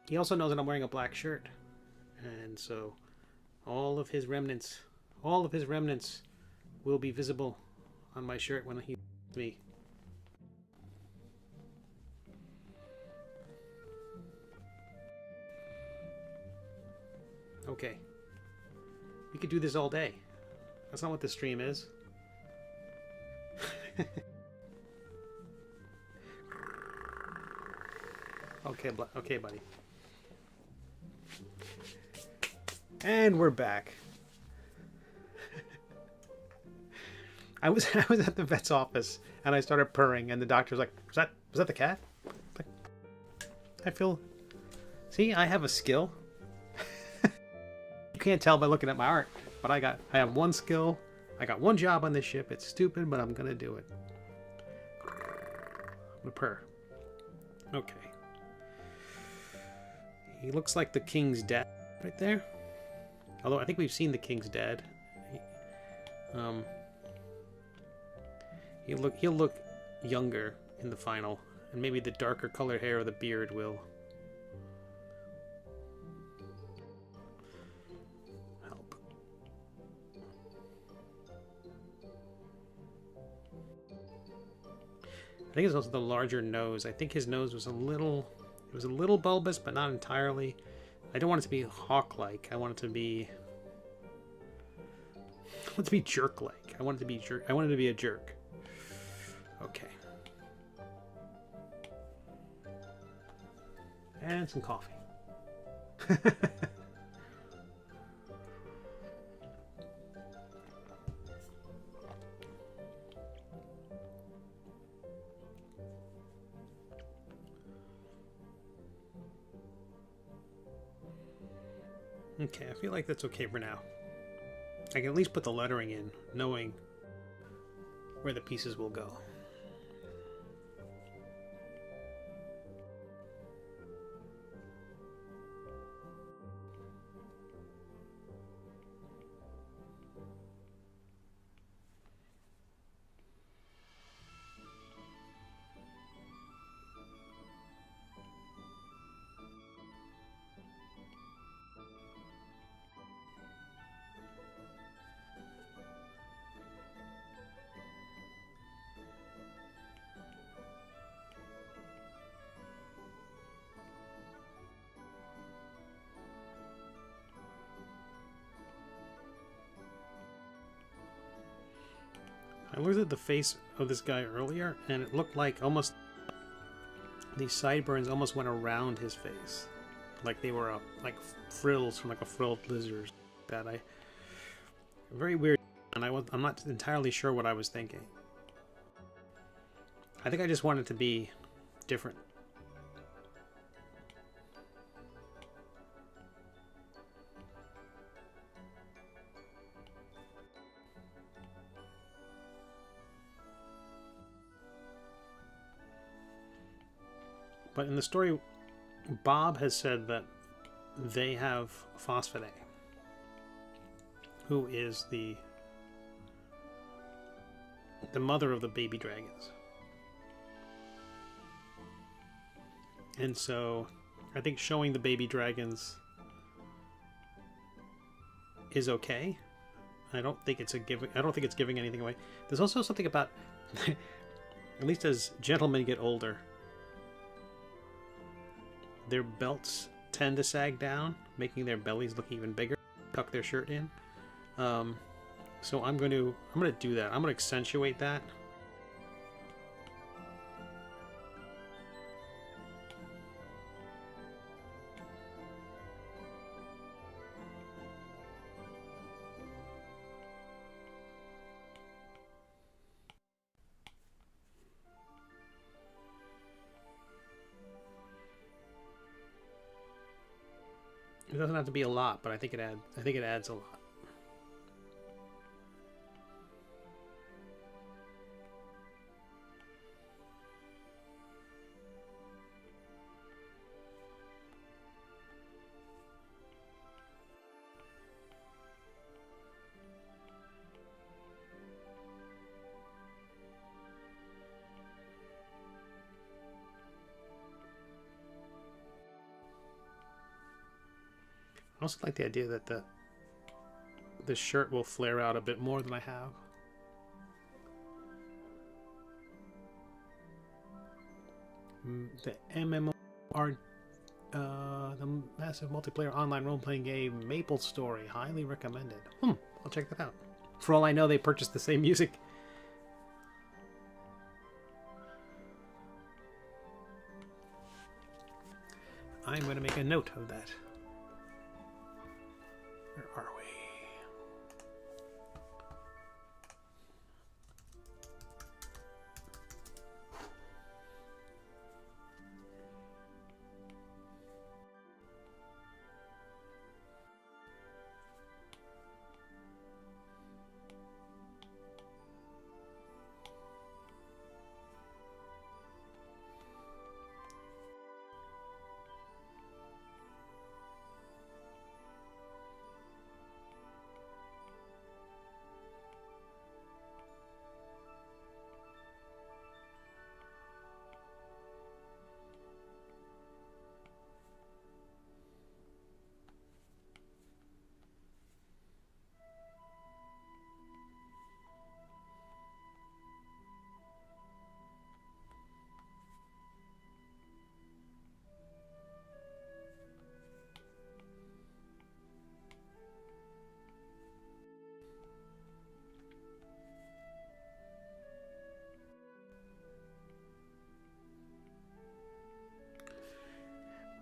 He also knows that I'm wearing a black shirt. And so all of his remnants will be visible on my shirt when he sees me. Okay. We could do this all day. That's not what this stream is. Okay, buddy. And we're back. I was at the vet's office and I started purring and the doctor was like, was that the cat? Like, I feel, see, I have a skill. You can't tell by looking at my art, but I have one skill. I got one job on this ship. It's stupid, but I'm gonna do it. I'm gonna purr. Okay. He looks like the king's dad right there. Although I think we've seen the king's dad. He'll look younger in the final, and maybe the darker colored hair or the beard will help. I think it's also the larger nose. I think his nose was a little bulbous, but not entirely. I don't want it to be hawk-like. I want it to be jerk-like. I want it to be a jerk. Okay. And some coffee. Okay, I feel like that's okay for now. I can at least put the lettering in, knowing where the pieces will go. I looked at the face of this guy earlier, and it looked like almost these sideburns almost went around his face, like they were like frills from like a frilled lizard. Very weird, and I'm not entirely sure what I was thinking. I think I just wanted to be different. But in the story, Bob has said that they have Phosphate, who is the mother of the baby dragons. And so I think showing the baby dragons is okay. I don't think it's giving anything away. There's also something about at least as gentlemen get older, their belts tend to sag down, making their bellies look even bigger. Tuck their shirt in. So I'm gonna do that. I'm gonna accentuate that. It doesn't have to be a lot, but I think it adds a lot. I also like the idea that the shirt will flare out a bit more than I have. The MMOR, the massive multiplayer online role-playing game MapleStory, highly recommended. I'll check that out. For all I know, they purchased the same music. I'm going to make a note of that. Where are we?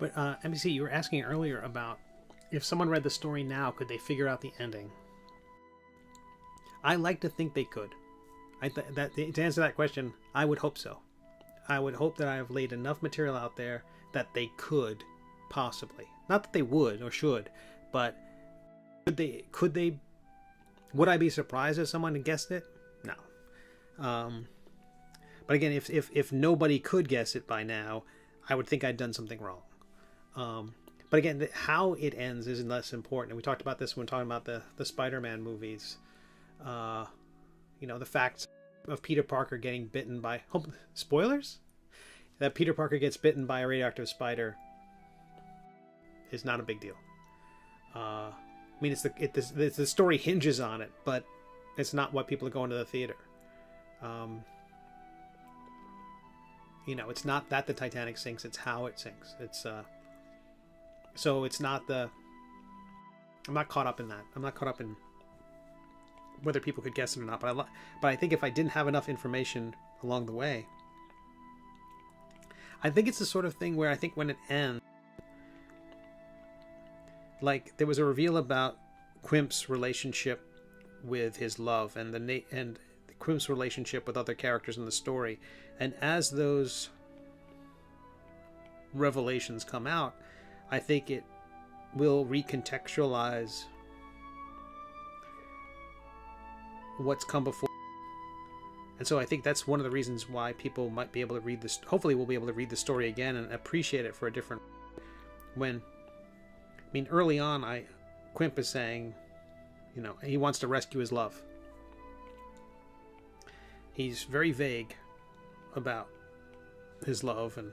But NBC, you were asking earlier about if someone read the story now, could they figure out the ending? I like to think they could. To answer that question, I would hope so. I would hope that I have laid enough material out there that they could possibly. Not that they would or should, but could they? Would I be surprised if someone had guessed it? No. But again, if nobody could guess it by now, I would think I'd done something wrong. But again, how it ends is less important. And we talked about this when talking about the Spider-Man movies. The fact of Peter Parker getting bitten by... spoilers? That Peter Parker gets bitten by a radioactive spider is not a big deal. I mean, the story hinges on it, but it's not what people are going to the theater. It's not that the Titanic sinks, it's how it sinks. So it's not I'm not caught up in that. I'm not caught up in whether people could guess it or not. But I think if I didn't have enough information along the way, I think it's the sort of thing where I think when it ends, like there was a reveal about Quimp's relationship with his love and Quimp's relationship with other characters in the story, and as those revelations come out, I think it will recontextualize what's come before. And so I think that's one of the reasons why people might be able to read this. Hopefully we'll be able to read the story again and appreciate it for a different... early on, Quimp is saying, he wants to rescue his love. He's very vague about his love and...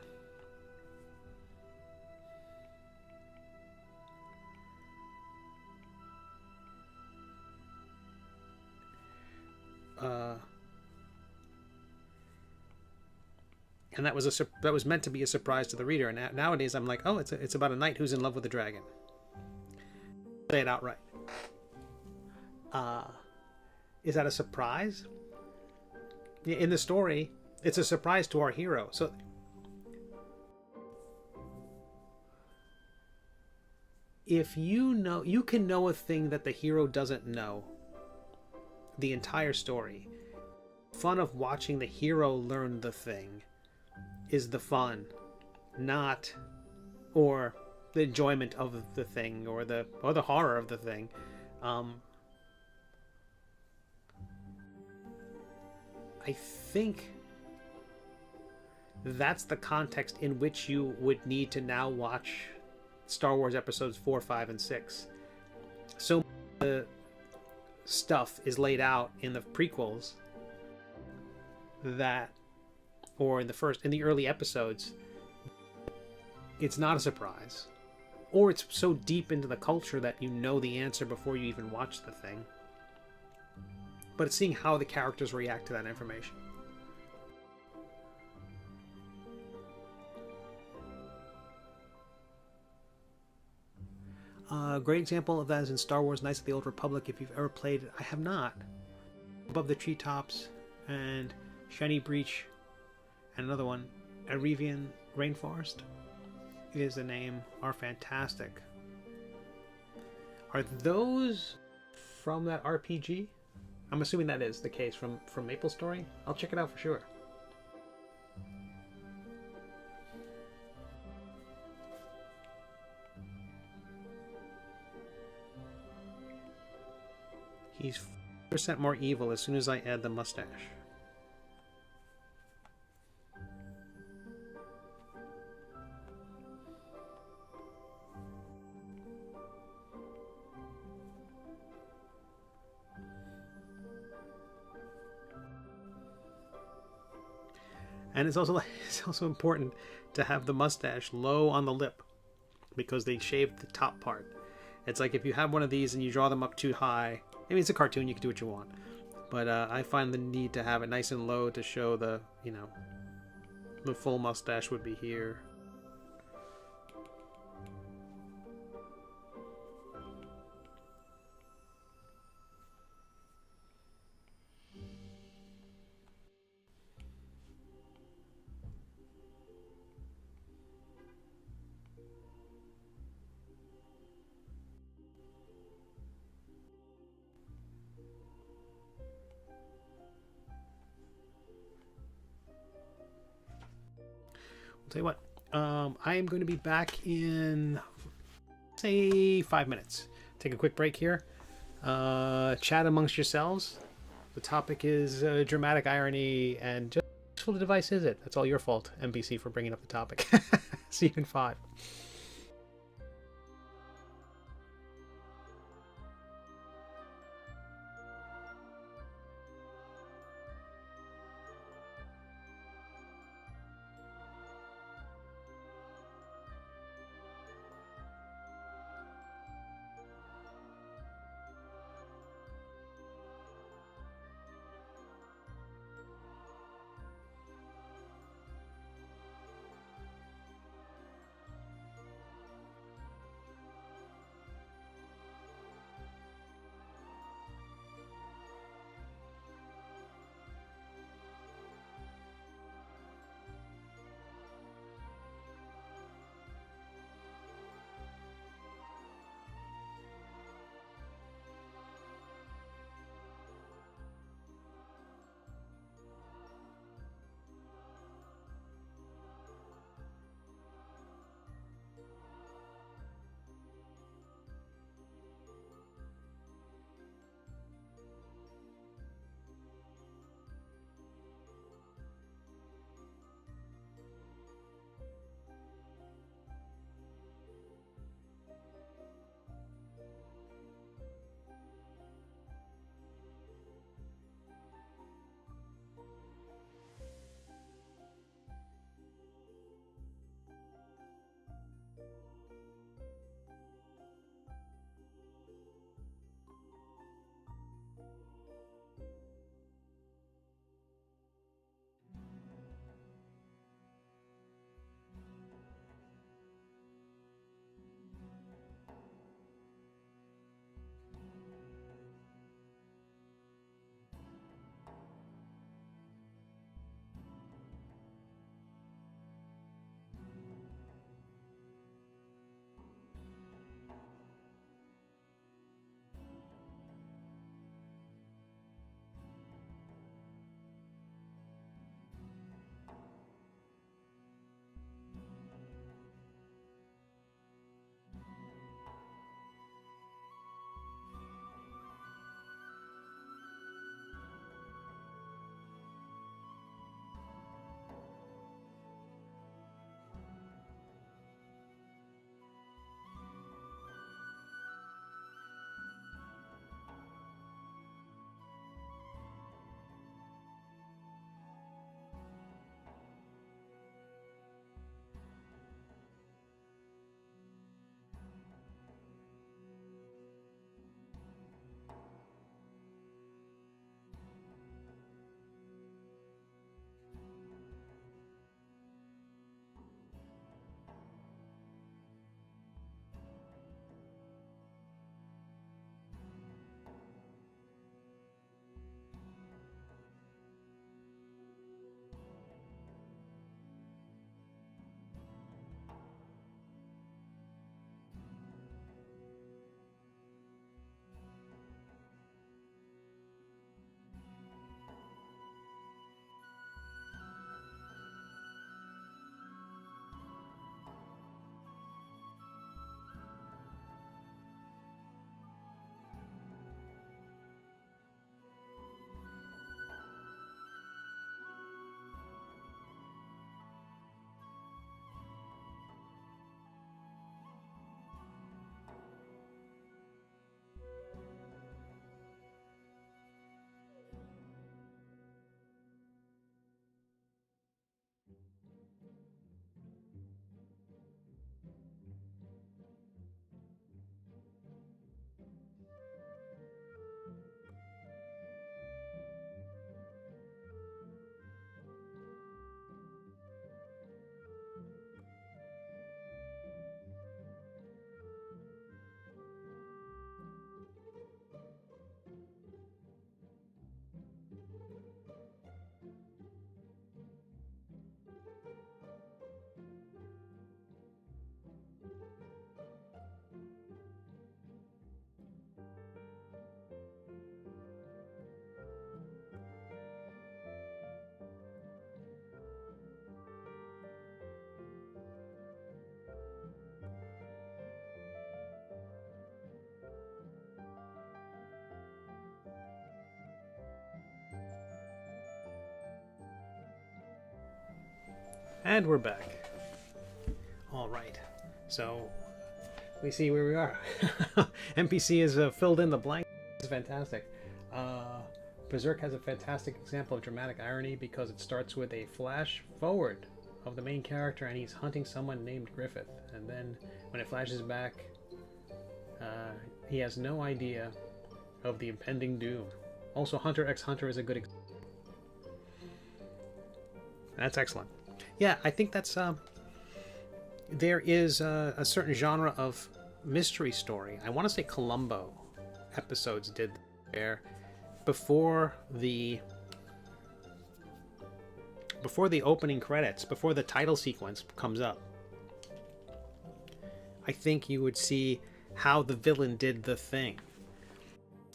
and that was meant to be a surprise to the reader. And nowadays, I'm like, oh, it's about a knight who's in love with a dragon. Say it outright. Is that a surprise? In the story, it's a surprise to our hero. So, if you can know a thing that the hero doesn't know. The entire story. Fun of watching the hero learn the thing is the fun, or the enjoyment of the thing, or the horror of the thing. I think that's the context in which you would need to now watch Star Wars episodes 4, 5, and 6. So the stuff is laid out in the prequels or in the early episodes. It's not a surprise. or it's so deep into the culture that you know the answer before you even watch the thing. But it's seeing how the characters react to that information. A great example of that is in Star Wars Knights of the Old Republic. If you've ever played it, I have not. Above the Treetops and Shiny Breach and another one, Aravian Rainforest is the name, are fantastic. Are those from that RPG? I'm assuming that is the case from MapleStory. I'll check it out for sure. He's 4% more evil as soon as I add the mustache. And it's also important to have the mustache low on the lip because they shaved the top part. It's like if you have one of these and you draw them up too high. I mean, it's a cartoon, you can do what you want. But I find the need to have it nice and low to show the, you know, the full mustache would be here. I'll tell you what, I am going to be back in, say, 5 minutes. Take a quick break here. Chat amongst yourselves. The topic is dramatic irony and just what the device is it? That's all your fault, NBC, for bringing up the topic. See you in 5. And we're back. All right. So we see where we are. NPC is filled in the blank. It's fantastic. Berserk has a fantastic example of dramatic irony because it starts with a flash forward of the main character and he's hunting someone named Griffith. And then when it flashes back, he has no idea of the impending doom. Also, Hunter x Hunter is a good example. That's excellent. Yeah, I think that's there is a certain genre of mystery story. I want to say Columbo episodes did there before the opening credits, before the title sequence comes up. I think you would see how the villain did the thing.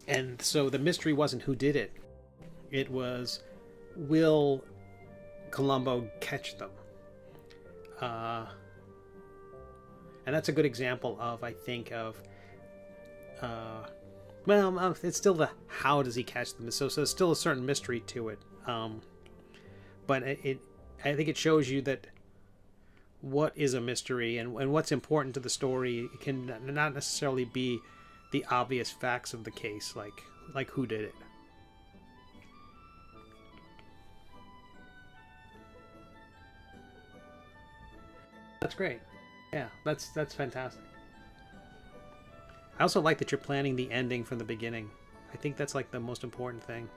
And so the mystery wasn't who did it. It was, will Columbo catch them? And that's a good example of, I think, of it's still the how does he catch them, so there's still a certain mystery to it, but I think it shows you that what is a mystery and what's important to the story can not necessarily be the obvious facts of the case, like who did it. That's great. Yeah, that's fantastic. I also like that you're planning the ending from the beginning. I think that's like the most important thing.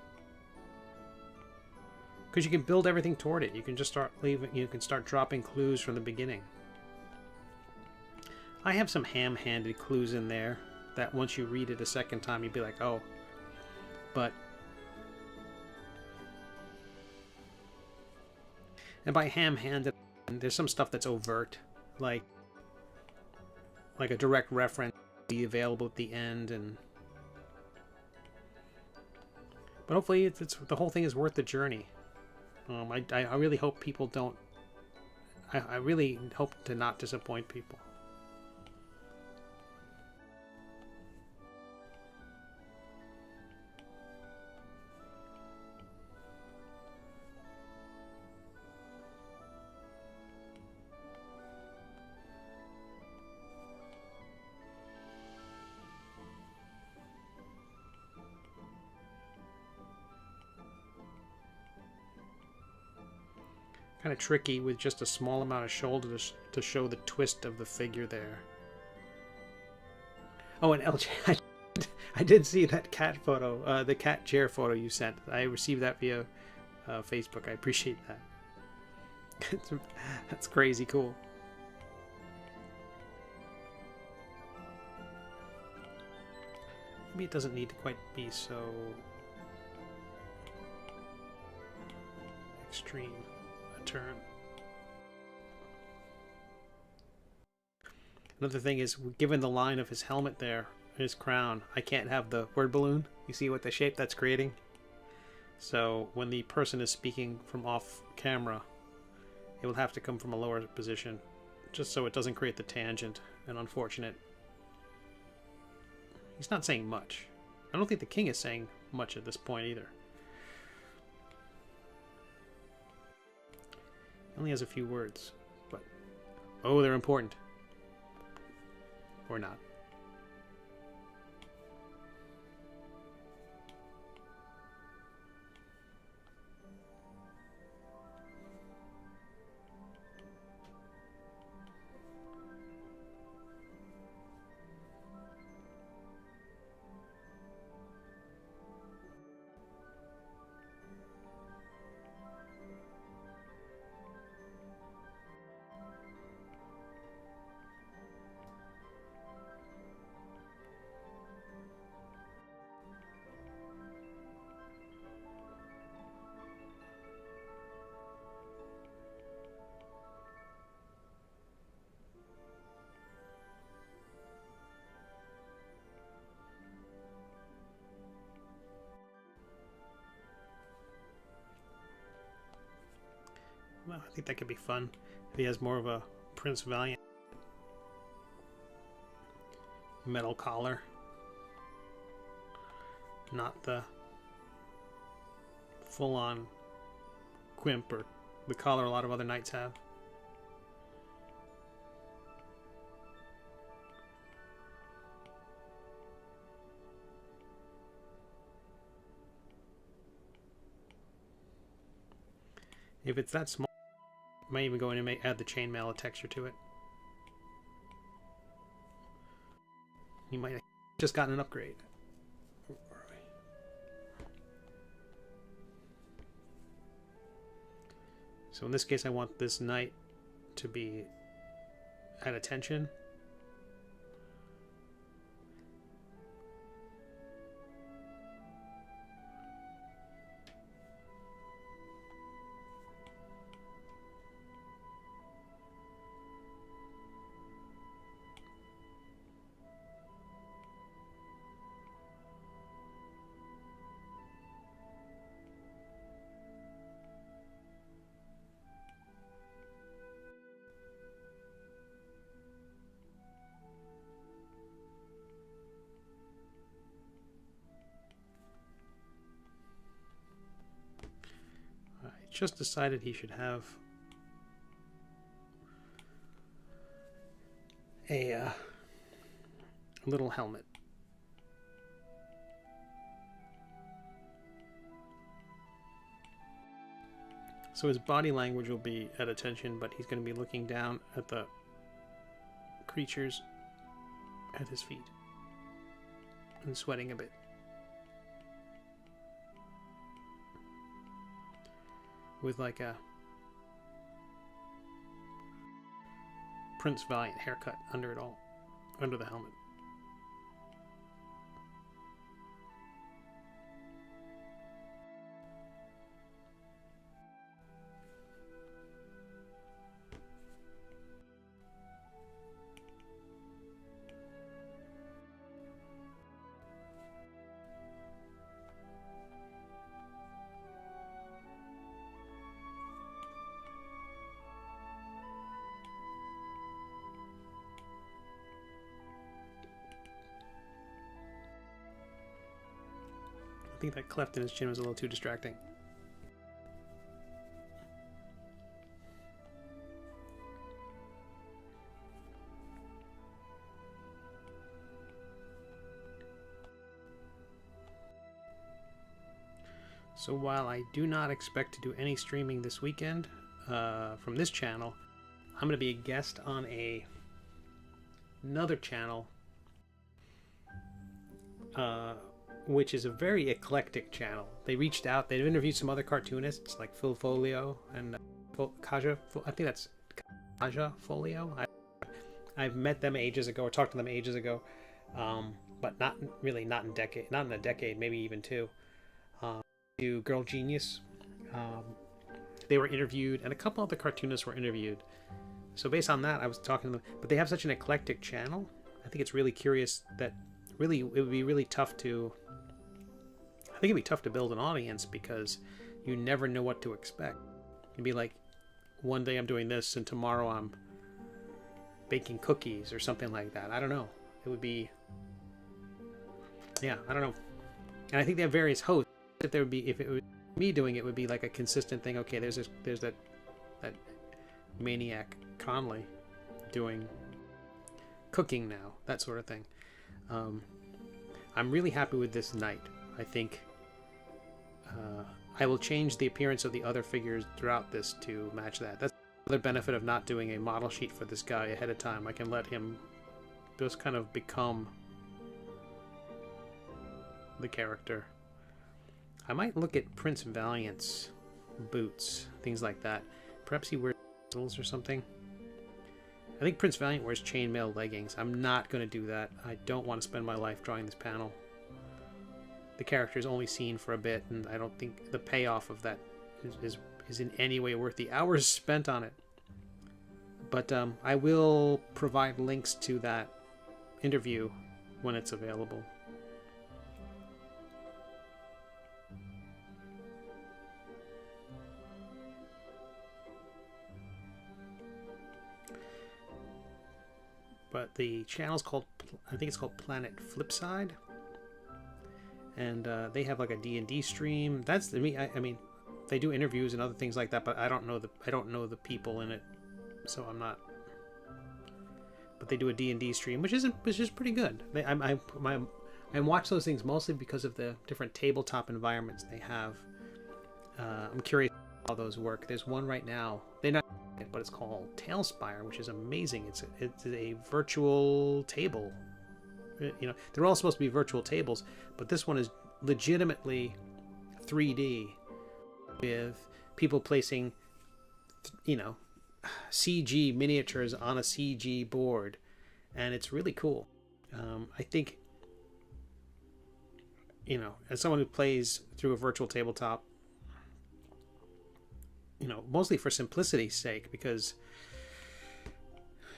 Because you can build everything toward it. You can just start dropping clues from the beginning. I have some ham-handed clues in there that once you read it a second time, you'd be like, oh. And by ham-handed, there's some stuff that's overt, like a direct reference be available at the end, but hopefully it's the whole thing is worth the journey. I really hope people don't. I really hope to not disappoint people. Kind of tricky with just a small amount of shoulder to show the twist of the figure there. Oh, and LJ, I did see that cat photo, the cat chair photo you sent. I received that via Facebook. I appreciate that. That's crazy cool. Maybe it doesn't need to quite be so extreme. Turn. Another thing is, given the line of his helmet there, his crown, I can't have the word balloon. You see what the shape that's creating? So when the person is speaking from off camera, it will have to come from a lower position, just so it doesn't create the tangent and unfortunate. He's not saying much. I don't think the king is saying much at this point either. Only has a few words, but oh, they're important. Or not. Well, I think that could be fun if he has more of a Prince Valiant metal collar, not the full-on quimp or the collar a lot of other knights have. If it's that small, I might even go in and add the chainmail texture to it. You might have just gotten an upgrade. So in this case, I want this knight to be at attention. Just decided he should have a little helmet. So his body language will be at attention, but he's going to be looking down at the creatures at his feet and sweating a bit. With like a Prince Valiant haircut under it all, under the helmet. I think that cleft in his chin was a little too distracting. So while I do not expect to do any streaming this weekend from this channel, I'm going to be a guest on another channel which is a very eclectic channel. They reached out, they've interviewed some other cartoonists like Phil Folio and Kaja, I think that's Kaja Folio. I've met them ages ago, or talked to them ages ago, but not in a decade, maybe even two. To Girl Genius, they were interviewed, and a couple other cartoonists were interviewed. So based on that, I was talking to them, but they have such an eclectic channel. I think it's really curious that really it would be really tough to, I think it'd be tough to build an audience because you never know what to expect. It'd be like, one day I'm doing this and tomorrow I'm baking cookies or something like that. I don't know. It would be, yeah, I don't know. And I think they have various hosts. If it was me doing it, it would be like a consistent thing. Okay, there's that maniac Conley doing cooking now, that sort of thing. I'm really happy with this knight. I think I will change the appearance of the other figures throughout this to match that. That's another benefit of not doing a model sheet for this guy ahead of time. I can let him just kind of become the character. I might look at Prince Valiant's boots, things like that. Perhaps he wears sandals or something. I think Prince Valiant wears chainmail leggings. I'm not going to do that. I don't want to spend my life drawing this panel. The character is only seen for a bit, and I don't think the payoff of that is in any way worth the hours spent on it. But I will provide links to that interview when it's available. But the channel's called, I think it's called Planet Flipside, and they have like a D&D stream. That's the me. I mean, they do interviews and other things like that, but I don't know the people in it, so I'm not. But they do a D&D stream, which is pretty good. I watch those things mostly because of the different tabletop environments they have. I'm curious how those work. There's one right now. They're not, but it's called Tailspire, which is amazing. It's a virtual table. You know, they're all supposed to be virtual tables, but this one is legitimately 3D with people placing, you know, CG miniatures on a CG board, and it's really cool. I think, you know, as someone who plays through a virtual tabletop, you know, mostly for simplicity's sake, because,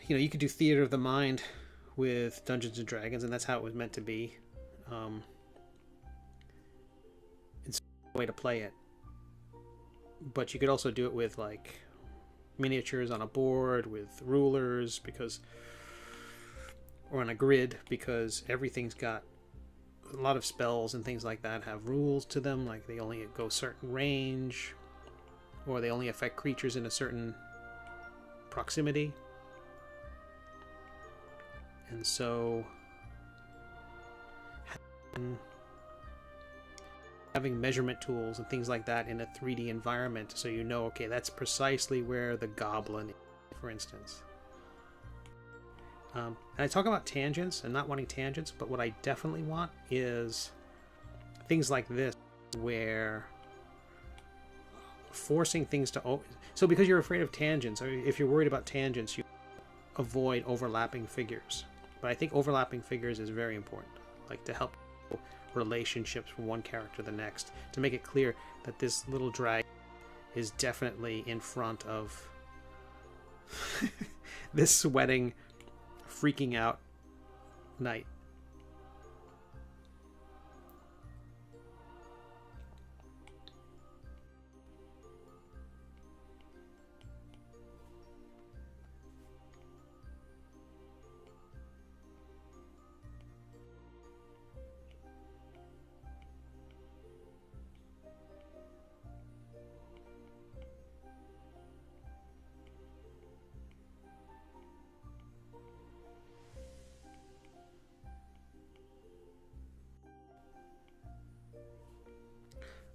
you know, you could do theater of the mind with Dungeons and Dragons, and that's how it was meant to be. It's a way to play it, but you could also do it with like miniatures on a board with rulers, because, or on a grid, because everything's got a lot of spells and things like that have rules to them, like they only go certain range, or they only affect creatures in a certain proximity. And so having measurement tools and things like that in a 3D environment, so you know, okay, that's precisely where the goblin is, for instance. And I talk about tangents and not wanting tangents, but what I definitely want is things like this, where forcing things to... So because you're afraid of tangents, or if you're worried about tangents, you avoid overlapping figures. But I think overlapping figures is very important, like to help relationships from one character to the next, to make it clear that this little dragon is definitely in front of this sweating, freaking out knight.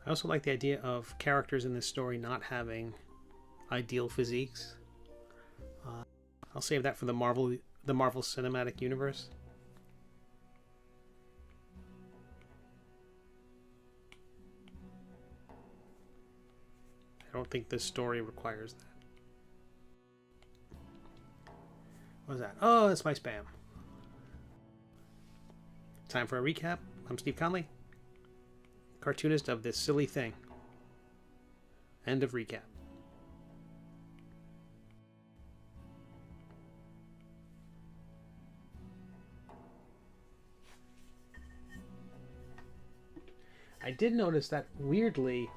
I also like the idea of characters in this story not having ideal physiques. I'll save that for the Marvel Cinematic Universe. I don't think this story requires that. What is that? Oh, that's my spam. Time for a recap. I'm Steve Conley, cartoonist of This Silly Thing. End of recap. I did notice that weirdly,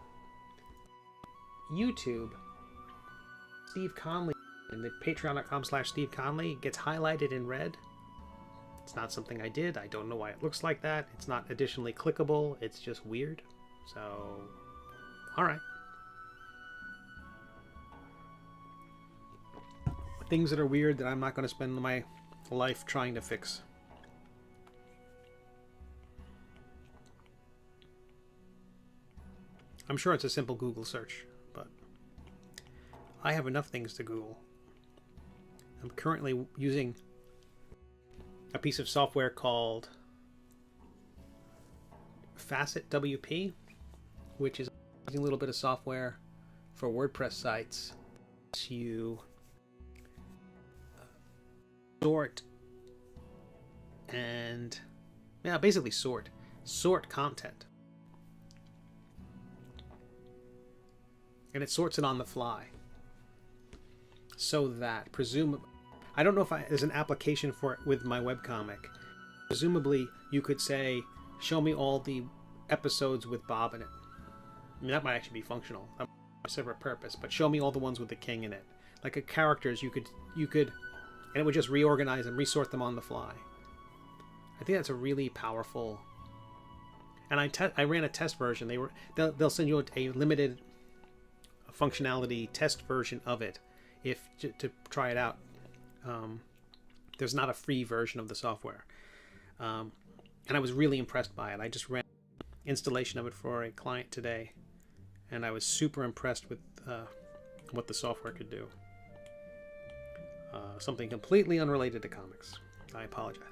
YouTube, Steve Conley, in the patreon.com/Steve Conley gets highlighted in red. It's not something I did. I don't know why it looks like that. It's not additionally clickable. It's just weird. So, alright. Things that are weird that I'm not going to spend my life trying to fix. I'm sure it's a simple Google search, but I have enough things to Google. I'm currently using a piece of software called Facet WP, which is a little bit of software for WordPress sites. You sort and basically sort content, and it sorts it on the fly, so that presumably, I don't know if there's an application for it with my webcomic. Presumably, you could say, show me all the episodes with Bob in it. I mean, that might actually be functional. That might be a separate purpose, but show me all the ones with the king in it. Like characters, you could, and it would just reorganize and resort them on the fly. I think that's a really powerful. And I ran a test version. They'll send you a limited functionality test version of it, to try it out. There's not a free version of the software, and I was really impressed by it. I just ran installation of it for a client today, and I was super impressed with what the software could do. Something completely unrelated to comics. I apologize.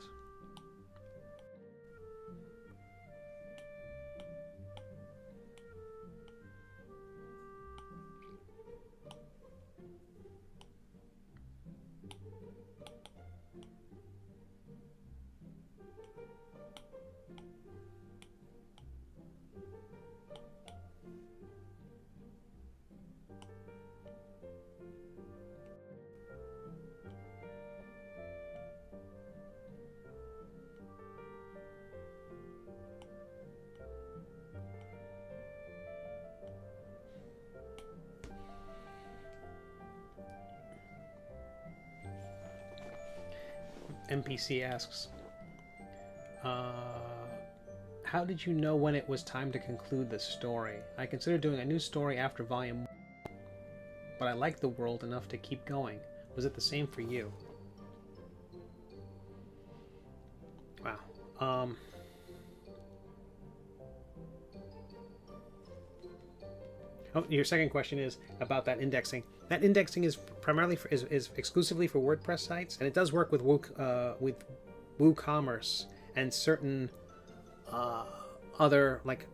NPC asks, how did you know when it was time to conclude the story? I considered doing a new story after volume 1, but I liked the world enough to keep going. Was it the same for you? Wow. Oh, your second question is about that indexing. That indexing is primarily is exclusively for WordPress sites, and it does work with WooCommerce and certain other like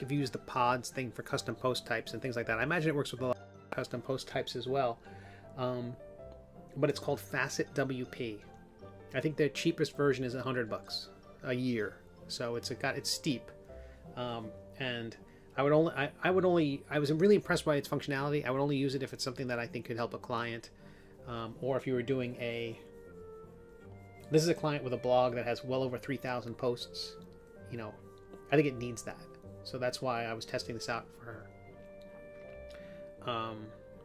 if you use the pods thing for custom post types and things like that. I imagine it works with a lot of custom post types as well, but it's called Facet WP. I think the cheapest version is $100 a year, so it's steep, and I was really impressed by its functionality. I would only use it if it's something that I think could help a client, or if you were doing this is a client with a blog that has well over 3,000 posts. You know, I think it needs that. So that's why I was testing this out for her.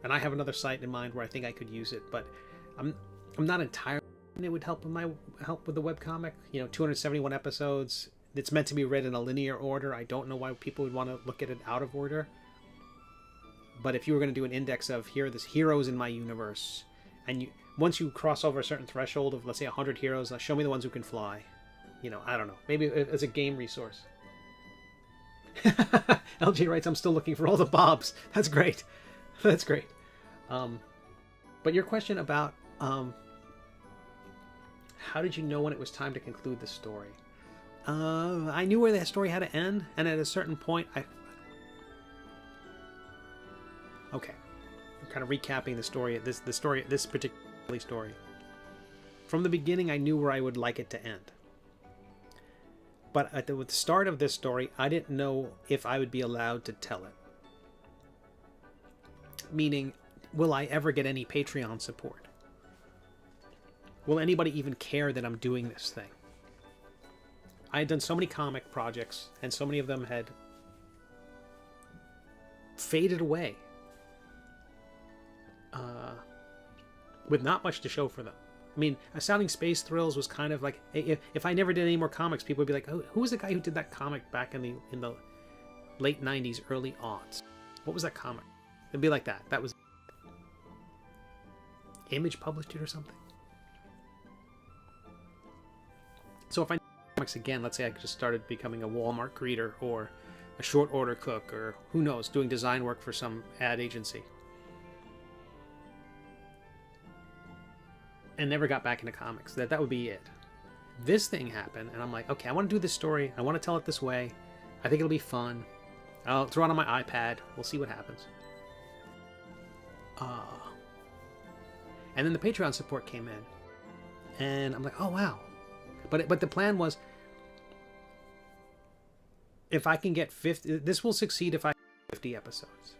And I have another site in mind where I think I could use it, but I'm not entirely it would help with the webcomic. You know, 271 episodes. It's meant to be read in a linear order. I don't know why people would want to look at it out of order. But if you were going to do an index of here are the heroes in my universe, and once you cross over a certain threshold of, let's say, 100 heroes, show me the ones who can fly. You know, I don't know. Maybe as a game resource. LG writes, I'm still looking for all the Bobs. That's great. That's great. But your question about how did you know when it was time to conclude the story? I knew where that story had to end, and at a certain point, okay, I'm kind of recapping the story. This particular story. From the beginning, I knew where I would like it to end. But at the start of this story, I didn't know if I would be allowed to tell it. Meaning, will I ever get any Patreon support? Will anybody even care that I'm doing this thing? I had done so many comic projects, and so many of them had faded away with not much to show for them. I mean, Astounding Space Thrills was kind of like, if I never did any more comics, people would be like, oh, who was the guy who did that comic back in the late 90s, early aughts? What was that comic? It'd be like that. That was Image published it or something. So if I comics again, let's say I just started becoming a Walmart greeter or a short order cook, or who knows, doing design work for some ad agency, and never got back into comics, that would be it. This thing happened, and I'm like, okay, I want to do this story. I want to tell it this way. I think it'll be fun. I'll throw it on my iPad. We'll see what happens. And then the Patreon support came in, and I'm like, oh wow. But the plan was, if I can get 50, this will succeed if I get 50 episodes.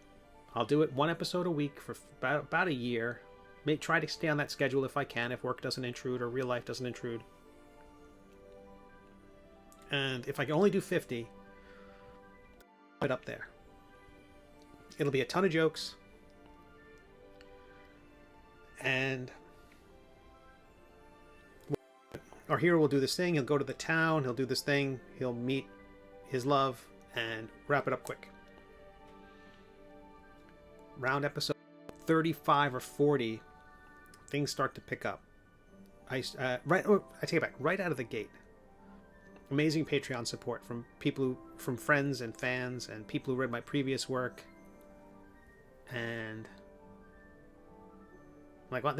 I'll do it one episode a week for about a year. Try to stay on that schedule if I can, if work doesn't intrude or real life doesn't intrude. And if I can only do 50, put it up there. It'll be a ton of jokes. And our hero will do this thing. He'll go to the town. He'll do this thing. He'll meet his love and wrap it up quick. Round episode 35 or 40, things start to pick up. I take it back. Right out of the gate, amazing Patreon support from from friends and fans and people who read my previous work. And I'm like, well,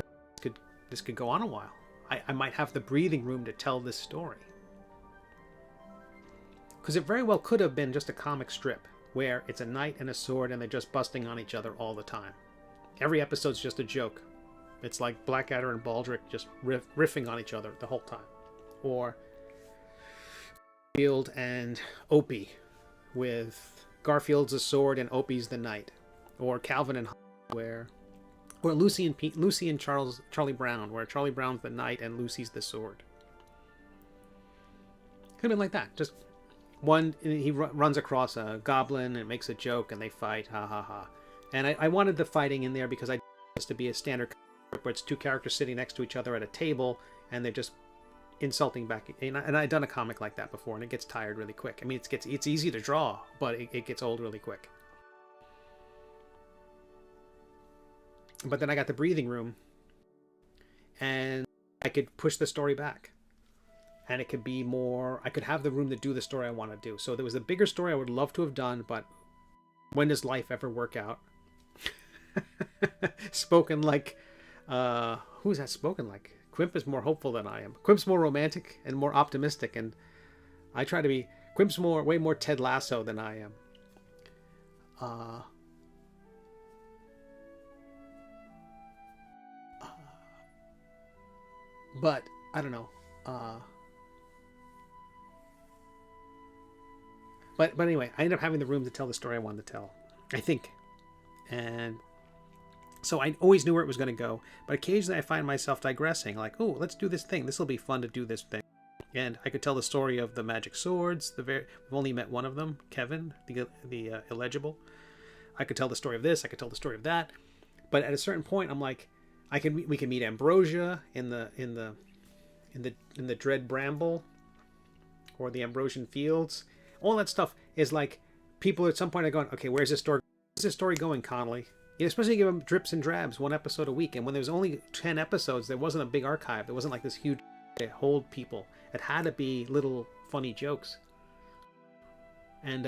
this could go on a while. I might have the breathing room to tell this story. Because it very well could have been just a comic strip where it's a knight and a sword and they're just busting on each other all the time. Every episode's just a joke. It's like Blackadder and Baldric just riffing on each other the whole time. Or Garfield and Opie with Garfield's a sword and Opie's the knight. Or Calvin and where... Or Lucy and Charlie Brown, where Charlie Brown's the knight and Lucy's the sword. Could have been like that. Just one, he runs across a goblin and makes a joke and they fight, ha ha ha. And I wanted the fighting in there because I wanted this to be a standard where it's two characters sitting next to each other at a table and they're just insulting back. And I'd done a comic like that before and it gets tired really quick. I mean, it's easy to draw, but it gets old really quick. But then I got the breathing room and I could push the story back and it could be more, I could have the room to do the story I want to do. So there was a bigger story I would love to have done, but when does life ever work out? Spoken like, who's that spoken like? Quimp is more hopeful than I am. Quimp's more romantic and more optimistic, and I try to be, Quimp's way more Ted Lasso than I am. But I don't know. But anyway, I ended up having the room to tell the story I wanted to tell, I think. And so I always knew where it was going to go. But occasionally I find myself digressing, like, oh, let's do this thing. This will be fun to do this thing. And I could tell the story of the magic swords. We've only met one of them, Kevin, the illegible. I could tell the story of this. I could tell the story of that. But at a certain point, I'm like, we can meet Ambrosia in the Dread Bramble or the Ambrosian Fields. All that stuff is like people at some point are going, okay, where's this story going, Connolly? You especially give them drips and drabs, one episode a week. And when there was only 10 episodes, there wasn't a big archive. There wasn't like this huge to hold people. It had to be little funny jokes. And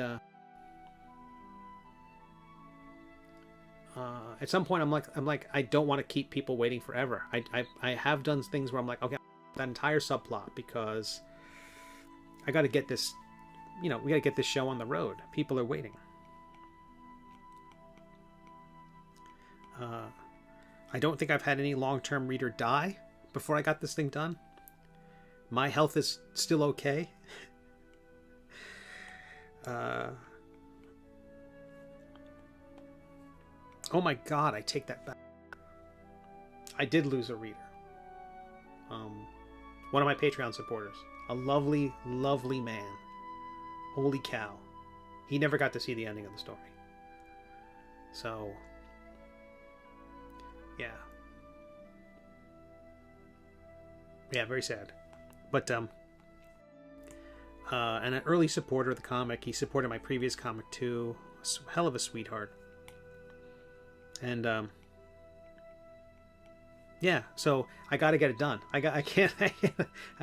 at some point, I'm like, I don't want to keep people waiting forever. I have done things where I'm like, okay, that entire subplot because I got to get this. We got to get this show on the road. People are waiting. I don't think I've had any long-term reader die before I got this thing done. My health is still okay. Oh my God, I take that back. I did lose a reader. One of my Patreon supporters. A lovely, lovely man. Holy cow. He never got to see the ending of the story. So, yeah. Yeah, very sad. But, and an early supporter of the comic. He supported my previous comic too. Hell of a sweetheart. And, yeah, so I got to get it done. I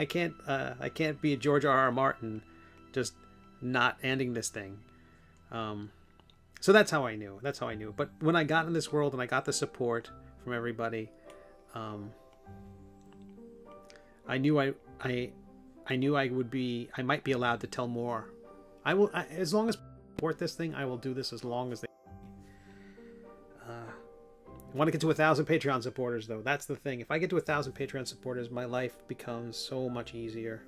can't be a George R.R. Martin just not ending this thing. So that's how I knew. But when I got in this world and I got the support from everybody, I knew I might be allowed to tell more. As long as I support this thing, I will do this as long as they. I want to get to 1,000 Patreon supporters, though. That's the thing. If I get to 1,000 Patreon supporters, my life becomes so much easier.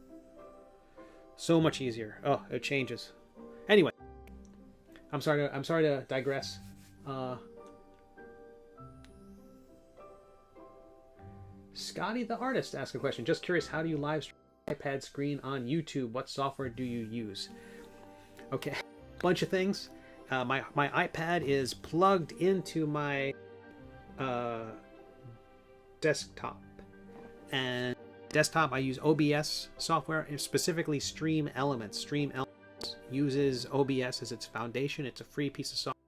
So much easier. Oh, it changes. Anyway, I'm sorry to digress. Scotty the artist asked a question. Just curious, how do you live stream iPad screen on YouTube? What software do you use? Okay, bunch of things. My iPad is plugged into my desktop, and desktop I use OBS software, and specifically Stream Elements. Stream Elements uses OBS as its foundation. It's a free piece of software.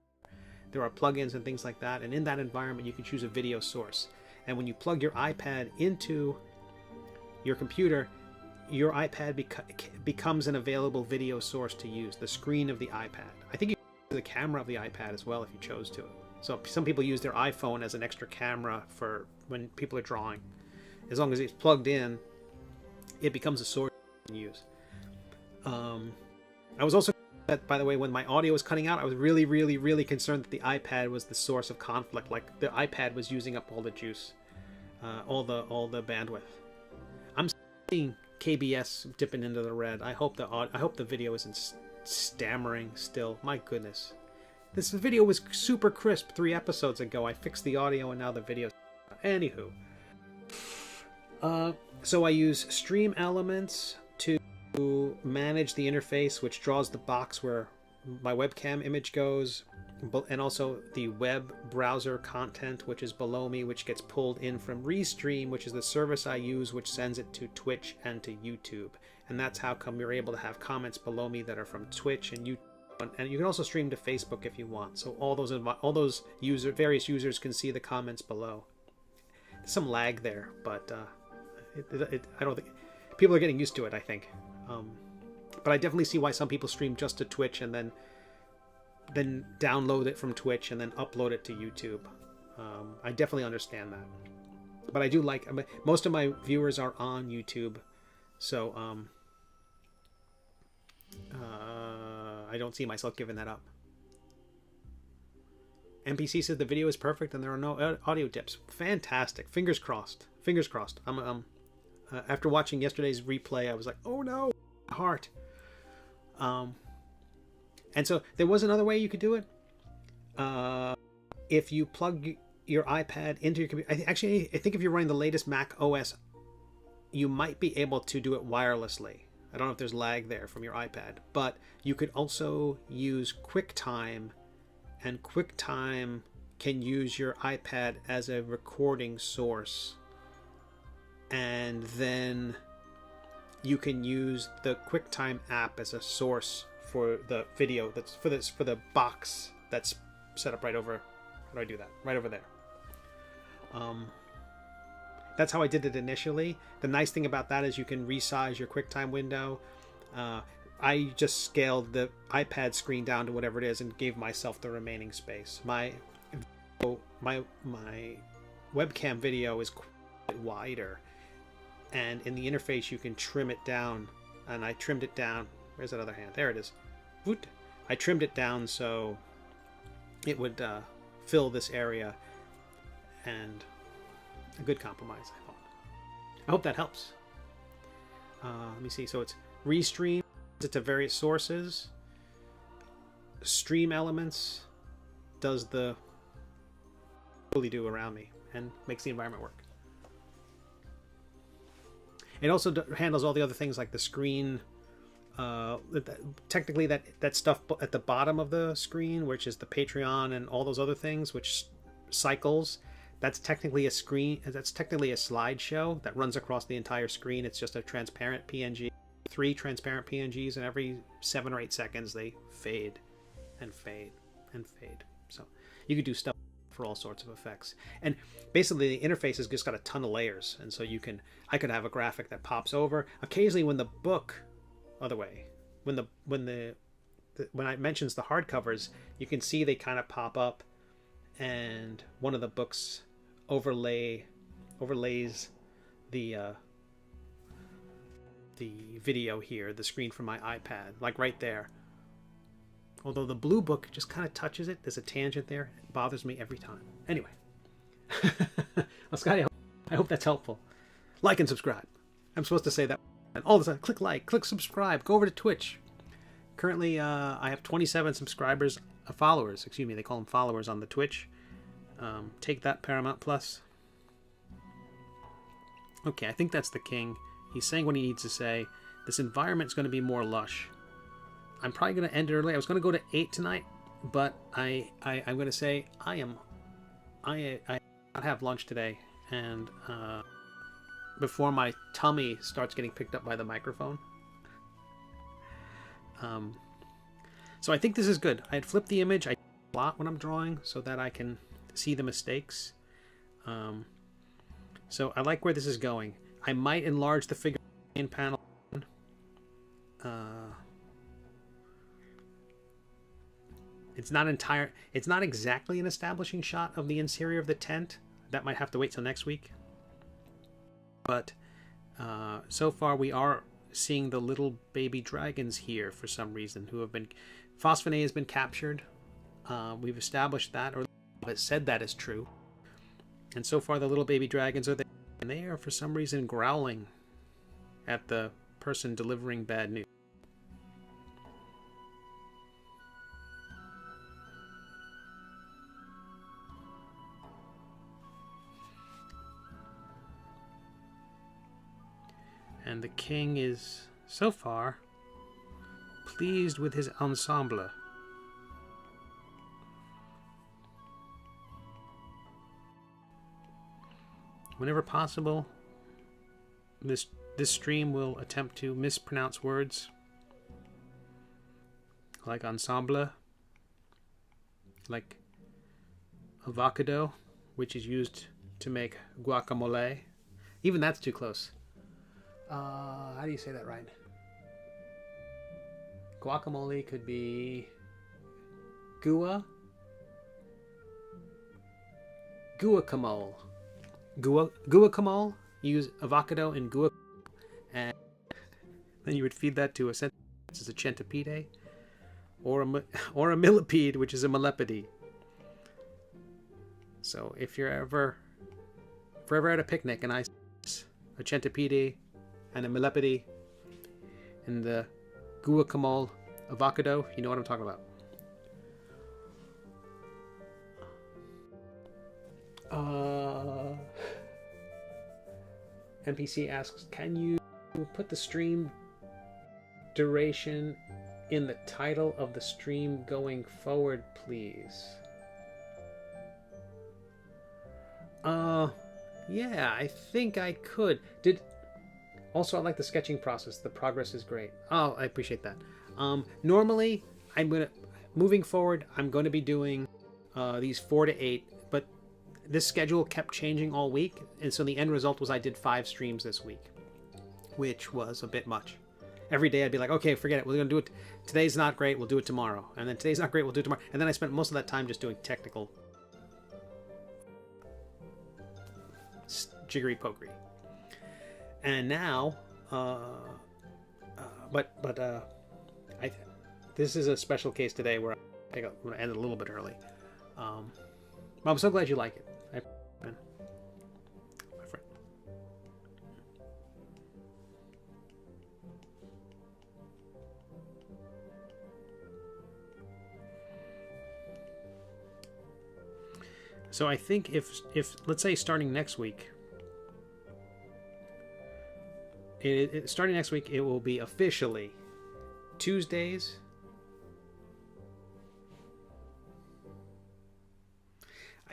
There are plugins and things like that, and in that environment you can choose a video source. And when you plug your iPad into your computer, your iPad becomes an available video source to use, the screen of the iPad. I think you can use the camera of the iPad as well if you chose to. So some people use their iPhone as an extra camera for when people are drawing. As long as it's plugged in, it becomes a source you can use. I was also, by the way, when my audio was cutting out, I was really, really, really concerned that the iPad was the source of conflict. Like the iPad was using up all the juice, all the bandwidth. I'm seeing KBS dipping into the red. I hope the video isn't stammering still. My goodness, this video was super crisp 3 episodes ago. I fixed the audio and now the video. Anywho, so I use Stream Elements to manage the interface, which draws the box where my webcam image goes, and also the web browser content, which is below me, which gets pulled in from Restream, which is the service I use, which sends it to Twitch and to YouTube. And that's how come you're able to have comments below me that are from Twitch and YouTube. And you can also stream to Facebook if you want. So all those various users can see the comments below. There's some lag there, but I don't think people are getting used to it, I think. But I definitely see why some people stream just to Twitch and then download it from Twitch and then upload it to YouTube. I definitely understand that. But I do like, most of my viewers are on YouTube, so I don't see myself giving that up. NPC says the video is perfect and there are no audio dips. Fantastic. Fingers crossed. Fingers crossed. After watching yesterday's replay, I was like, oh no, heart. And so there was another way you could do it. If you plug your iPad into your computer, I think if you're running the latest Mac OS, you might be able to do it wirelessly. I don't know if there's lag there from your iPad, but you could also use QuickTime, and QuickTime can use your iPad as a recording source. And then you can use the QuickTime app as a source for the video that's for the box that's set up right over. How do I do that? Right over there. That's how I did it initially. The nice thing about that is you can resize your QuickTime window. I just scaled the iPad screen down to whatever it is and gave myself the remaining space. My webcam video is quite wider, and in the interface you can trim it down, and I trimmed it down. Where's that other hand? There it is. Woot. I trimmed it down so it would fill this area, and a good compromise, I thought. I hope that helps. Let me see. So it's Restream it to various sources. Stream Elements does the do around me and makes the environment work. It also handles all the other things like the screen. Technically, that stuff at the bottom of the screen, which is the Patreon and all those other things, which cycles. That's technically a screen. That's technically a slideshow that runs across the entire screen. It's just a transparent PNG, 3 transparent PNGs, and every 7 or 8 seconds they fade and fade and fade. So you could do stuff for all sorts of effects. And basically the interface has just got a ton of layers, and so I could have a graphic that pops over. Occasionally when the book, other way, when I mentions the hardcovers, you can see they kind of pop up, and one of the books overlays the video here, the screen from my iPad, like right there. Although the blue book just kind of touches it. There's a tangent there. It bothers me every time. Anyway. Well, Scotty, I hope that's helpful. Like and subscribe. I'm supposed to say that. And all the time, click like, click subscribe, go over to Twitch. Currently, I have 27 followers. Excuse me, they call them followers on the Twitch. Take that, Paramount Plus. Okay, I think that's the king. He's saying what he needs to say. This environment's going to be more lush. I'm probably going to end it early. I was going to go to 8 tonight, but I'm going to say I have lunch today, and before my tummy starts getting picked up by the microphone. So I think this is good. I had flipped the image a lot when I'm drawing so that I can see the mistakes. So I like where this is going. I might enlarge the figure panel It's not exactly an establishing shot of the interior of the tent. That might have to wait till next week. But so far we are seeing the little baby dragons here for some reason, who have been... Phosphine has been captured. We've established that, or it said that is true. And so far the little baby dragons are there, and they are for some reason growling at the person delivering bad news. And the king is, so far, pleased with his ensemble. Whenever possible, this stream will attempt to mispronounce words like ensemble, like avocado, which is used to make guacamole. Even that's too close. How do you say that right? Guacamole could be guacamole. Guacamole. You use avocado and guacamole, and then you would feed that to a sentence as a centipede, or a millipede, which is a millepide. So if you're ever at a picnic and I see a centipede and a millepide and the guacamole avocado, you know what I'm talking about. NPC asks, can you put the stream duration in the title of the stream going forward, please? Yeah, I think I could. Also, I like the sketching process. The progress is great. Oh, I appreciate that. Normally, moving forward, I'm going to be doing these 4 to 8, but this schedule kept changing all week, and so the end result was I did 5 streams this week, which was a bit much. Every day I'd be like, okay, forget it. We're going to do it. Today's not great. We'll do it tomorrow. And then today's not great. We'll do it tomorrow. And then I spent most of that time just doing technical jiggery-pokery. And now, this is a special case today where I'm going to end it a little bit early. I'm so glad you like it. My friend. So I think if let's say starting next week, starting next week, it will be officially Tuesdays.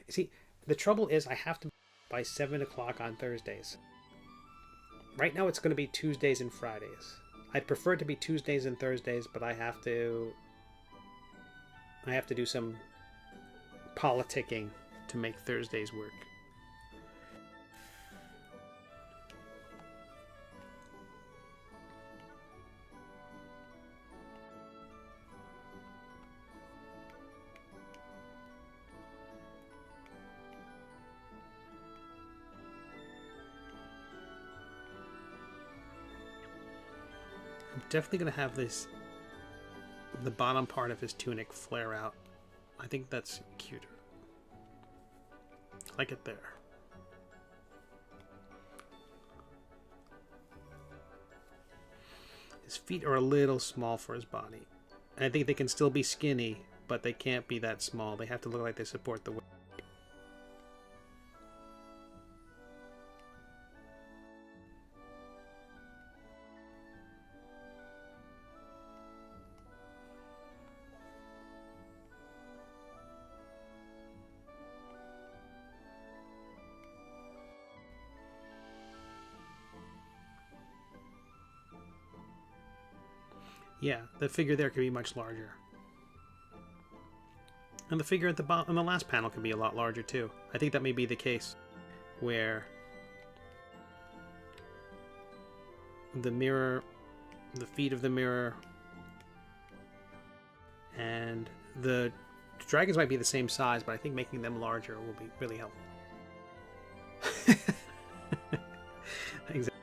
See, the trouble is I have to be by 7 o'clock on Thursdays. Right now it's going to be Tuesdays and Fridays. I'd prefer it to be Tuesdays and Thursdays, but I have to do some politicking to make Thursdays work. I'm definitely going to have the bottom part of his tunic flare out. I think that's cuter. Like it there. His feet are a little small for his body. I think they can still be skinny, but they can't be that small. They have to look like they support the weight. Yeah, the figure there could be much larger. And the figure at the bottom, on the last panel, could be a lot larger too. I think that may be the case where the mirror the feet of the mirror. And the dragons might be the same size, but I think making them larger will be really helpful. Exactly.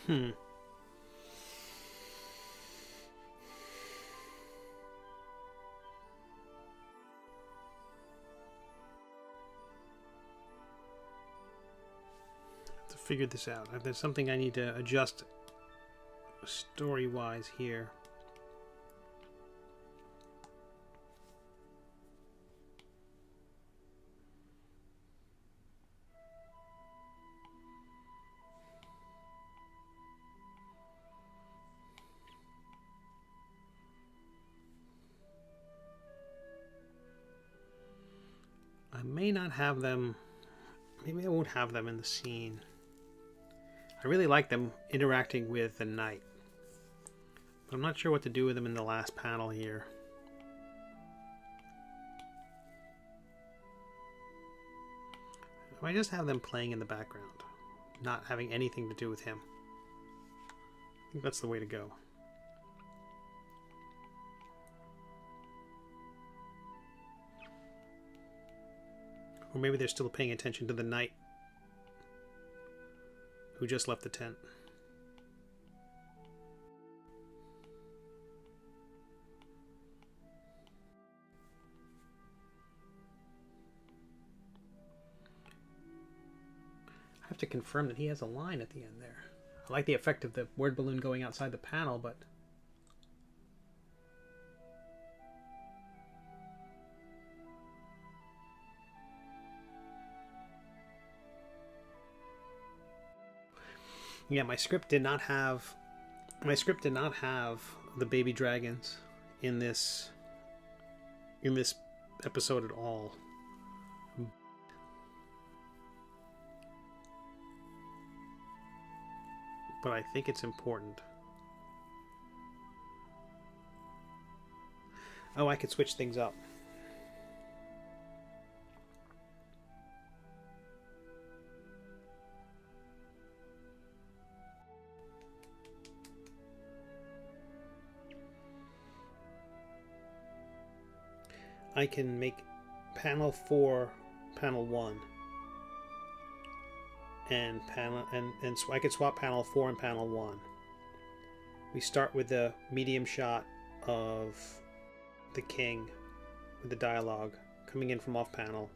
Hmm. To figure this out. There's something I need to adjust story-wise here. I may not have them. Maybe I won't have them in the scene. I really like them interacting with the knight, but I'm not sure what to do with them in the last panel here. I just have them playing in the background, not having anything to do with him. I think that's the way to go. Or maybe they're still paying attention to the knight who just left the tent. I have to confirm that he has a line at the end there. I like the effect of the word balloon going outside the panel, but yeah, my script did not have the baby dragons in this episode at all. But I think it's important. Oh, I could switch things up. I can make panel 4 panel 1. And so I could swap panel 4 and panel 1. We start with the medium shot of the king with the dialogue coming in from off panel,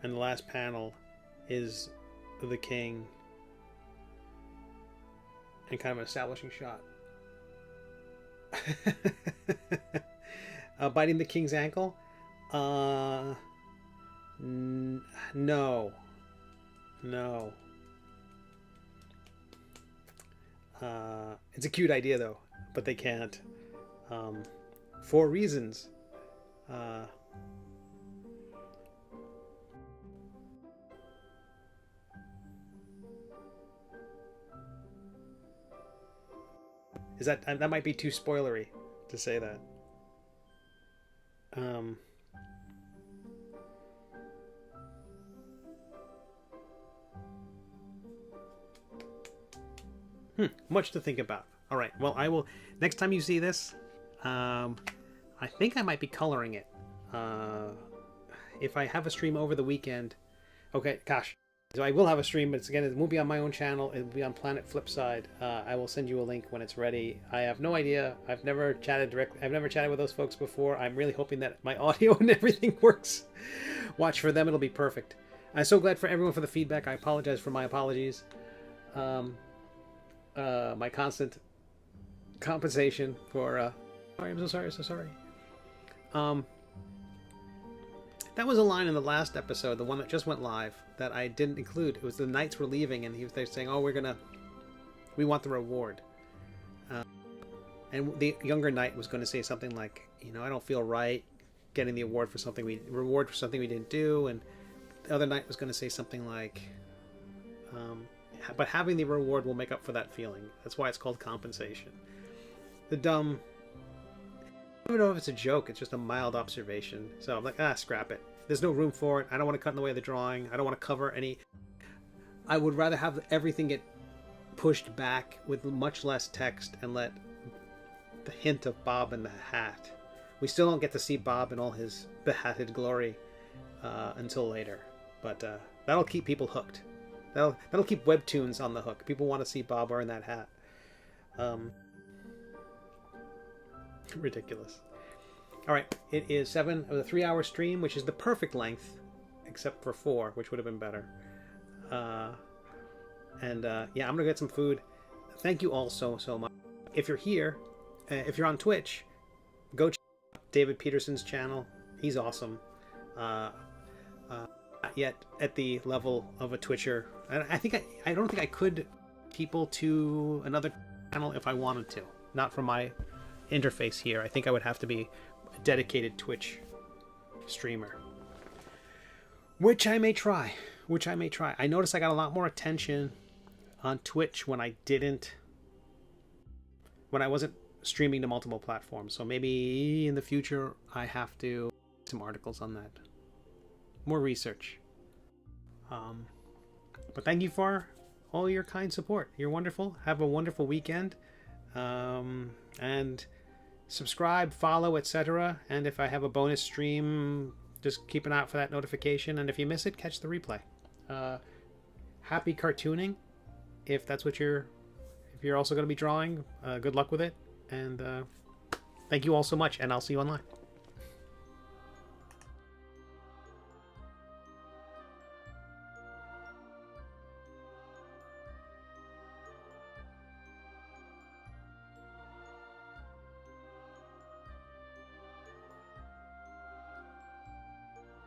and the last panel is the king and kind of an establishing shot. Biting the king's ankle? No. It's a cute idea though, but they can't. for reasons. Is that might be too spoilery to say that? Much to think about. All right. Well, I will. Next time you see this, I think I might be coloring it. If I have a stream over the weekend, okay. Gosh, so I will have a stream, but it won't be on my own channel. It will be on Planet Flipside. I will send you a link when it's ready. I have no idea. I've never chatted directly. I've never chatted with those folks before. I'm really hoping that my audio and everything works. Watch for them. It'll be perfect. I'm so glad for everyone for the feedback. I apologize for my apologies. My constant compensation for sorry, I'm so sorry. That was a line in the last episode, the one that just went live, that I didn't include. It was the knights were leaving, and they're saying, "Oh, we want the reward." And the younger knight was going to say something like, "I don't feel right getting the award for something reward for something we didn't do," and the other knight was going to say something like, "But having the reward will make up for that feeling." That's why it's called compensation. I don't know if it's a joke. It's just a mild observation. So I'm like, scrap it. There's no room for it. I don't want to cut in the way of the drawing. I don't want to cover any. I would rather have everything get pushed back with much less text and let the hint of Bob in the hat. We still don't get to see Bob in all his behatted glory until later. But that'll keep people hooked. That'll keep webtoons on the hook. People want to see Bob wearing that hat. Ridiculous. All right, it is 7 of the 3-hour stream, which is the perfect length, except for 4, which would have been better. Yeah, I'm gonna get some food. Thank you all so much. If you're here, if you're on Twitch, go check out David Peterson's channel. He's awesome. Not yet at the level of a Twitcher, and I don't think I could people to another channel if I wanted to. Not from my interface here. I think I would have to be a dedicated Twitch streamer, which I may try. I noticed I got a lot more attention on Twitch when I wasn't streaming to multiple platforms. So maybe in the future I have to do some articles on that, more research. But thank you for all your kind support. You're wonderful. Have a wonderful weekend. And subscribe, follow, etc. And if I have a bonus stream, just keep an eye out for that notification. And if you miss it, catch the replay. Happy cartooning, if that's what if you're also going to be drawing. Good luck with it. And thank you all so much, and I'll see you online.